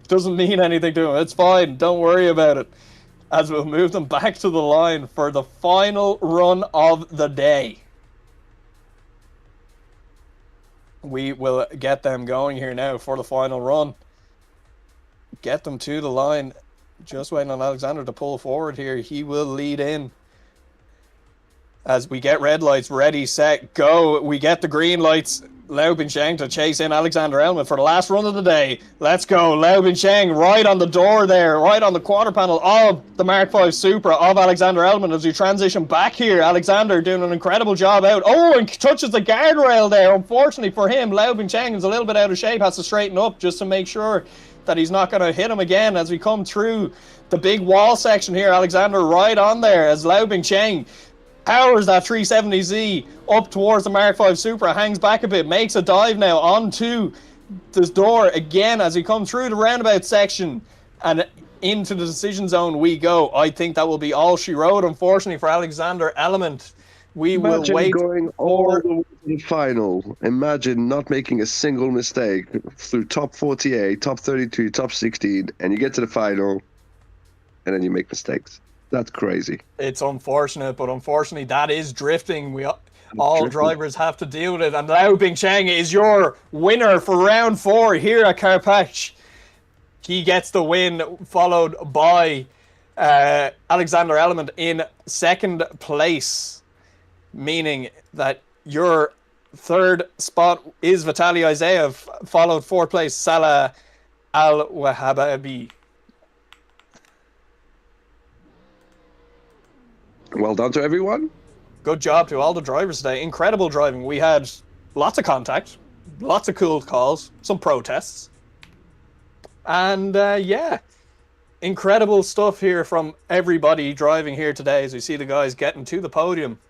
Doesn't mean anything to him. It's fine. Don't worry about it. As we'll move them back to the line for the final run of the day. We will get them going here now for the final run. Get them to the line. Just waiting on Alexander to pull forward here. He will lead in. As we get red lights, ready, set, go. We get the green lights. Liao Bingcheng to chase in Alexander Element for the last run of the day. Let's go. Liao Bingcheng right on the door there, right on the quarter panel of the Mark V Supra of Alexander Element as we transition back here. Alexander doing an incredible job out. Oh, and touches the guardrail there. Unfortunately for him, Liao Bingcheng is a little bit out of shape, has to straighten up just to make sure that he's not going to hit him again as we come through the big wall section here. Alexander right on there as Liao Bingcheng powers that 370Z up towards the Mark V Supra, hangs back a bit, makes a dive now onto this door again as we come through the roundabout section and into the decision zone we go. I think that will be all she wrote, unfortunately, for Alexander Element. We will wait going all the way to the final. Imagine not making a single mistake through top 48, top 32, top 16, and you get to the final, and then you make mistakes. That's crazy. It's unfortunate, but unfortunately that is drifting. All drivers have to deal with it, and Liao Bingcheng is your winner for round 4 here at Karpacz. He gets the win, followed by Alexander Element in second place. Meaning that your third spot is Vitaly Isayev, followed fourth place Salah Al-Wahabi. Well done to everyone. Good job to all the drivers today. Incredible driving. We had lots of contact, lots of cool calls, some protests. And yeah, incredible stuff here from everybody driving here today as we see the guys getting to the podium.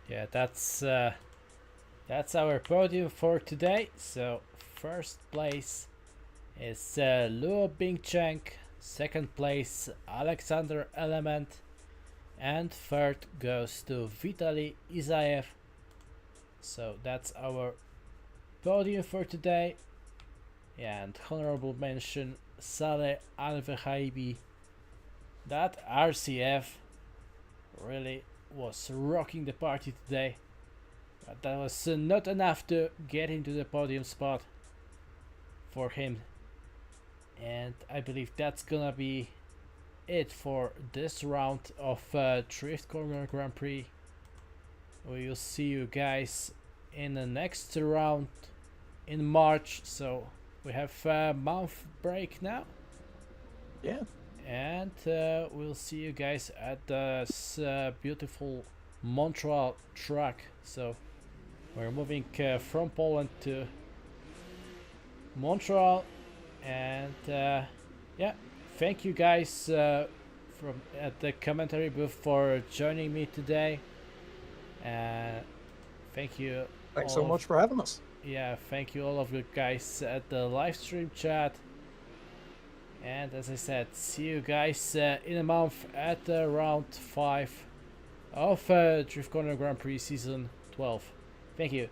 Yeah, that's our podium for today. So first place is Liao Bingcheng, second place Alexander Element, and third goes to Vitaly Isayev. So that's our podium for today. Yeah, and honorable mention Saleh Al-Wahaibi. That RCF really was rocking the party today, but that was not enough to get into the podium spot for him. And I believe that's gonna be it for this round of Drift Corner Grand Prix. We will see you guys in the next round in March. So we have a month break now. Yeah. And we'll see you guys at this beautiful Montreal track. So we're moving from Poland to Montreal, and yeah, thank you guys from at the commentary booth for joining me today. Thank you. Thanks so much for having us. Yeah, thank you all of you guys at the live stream chat. And as I said, see you guys in a month at round 5 of Drift Corner Grand Prix Season 12. Thank you.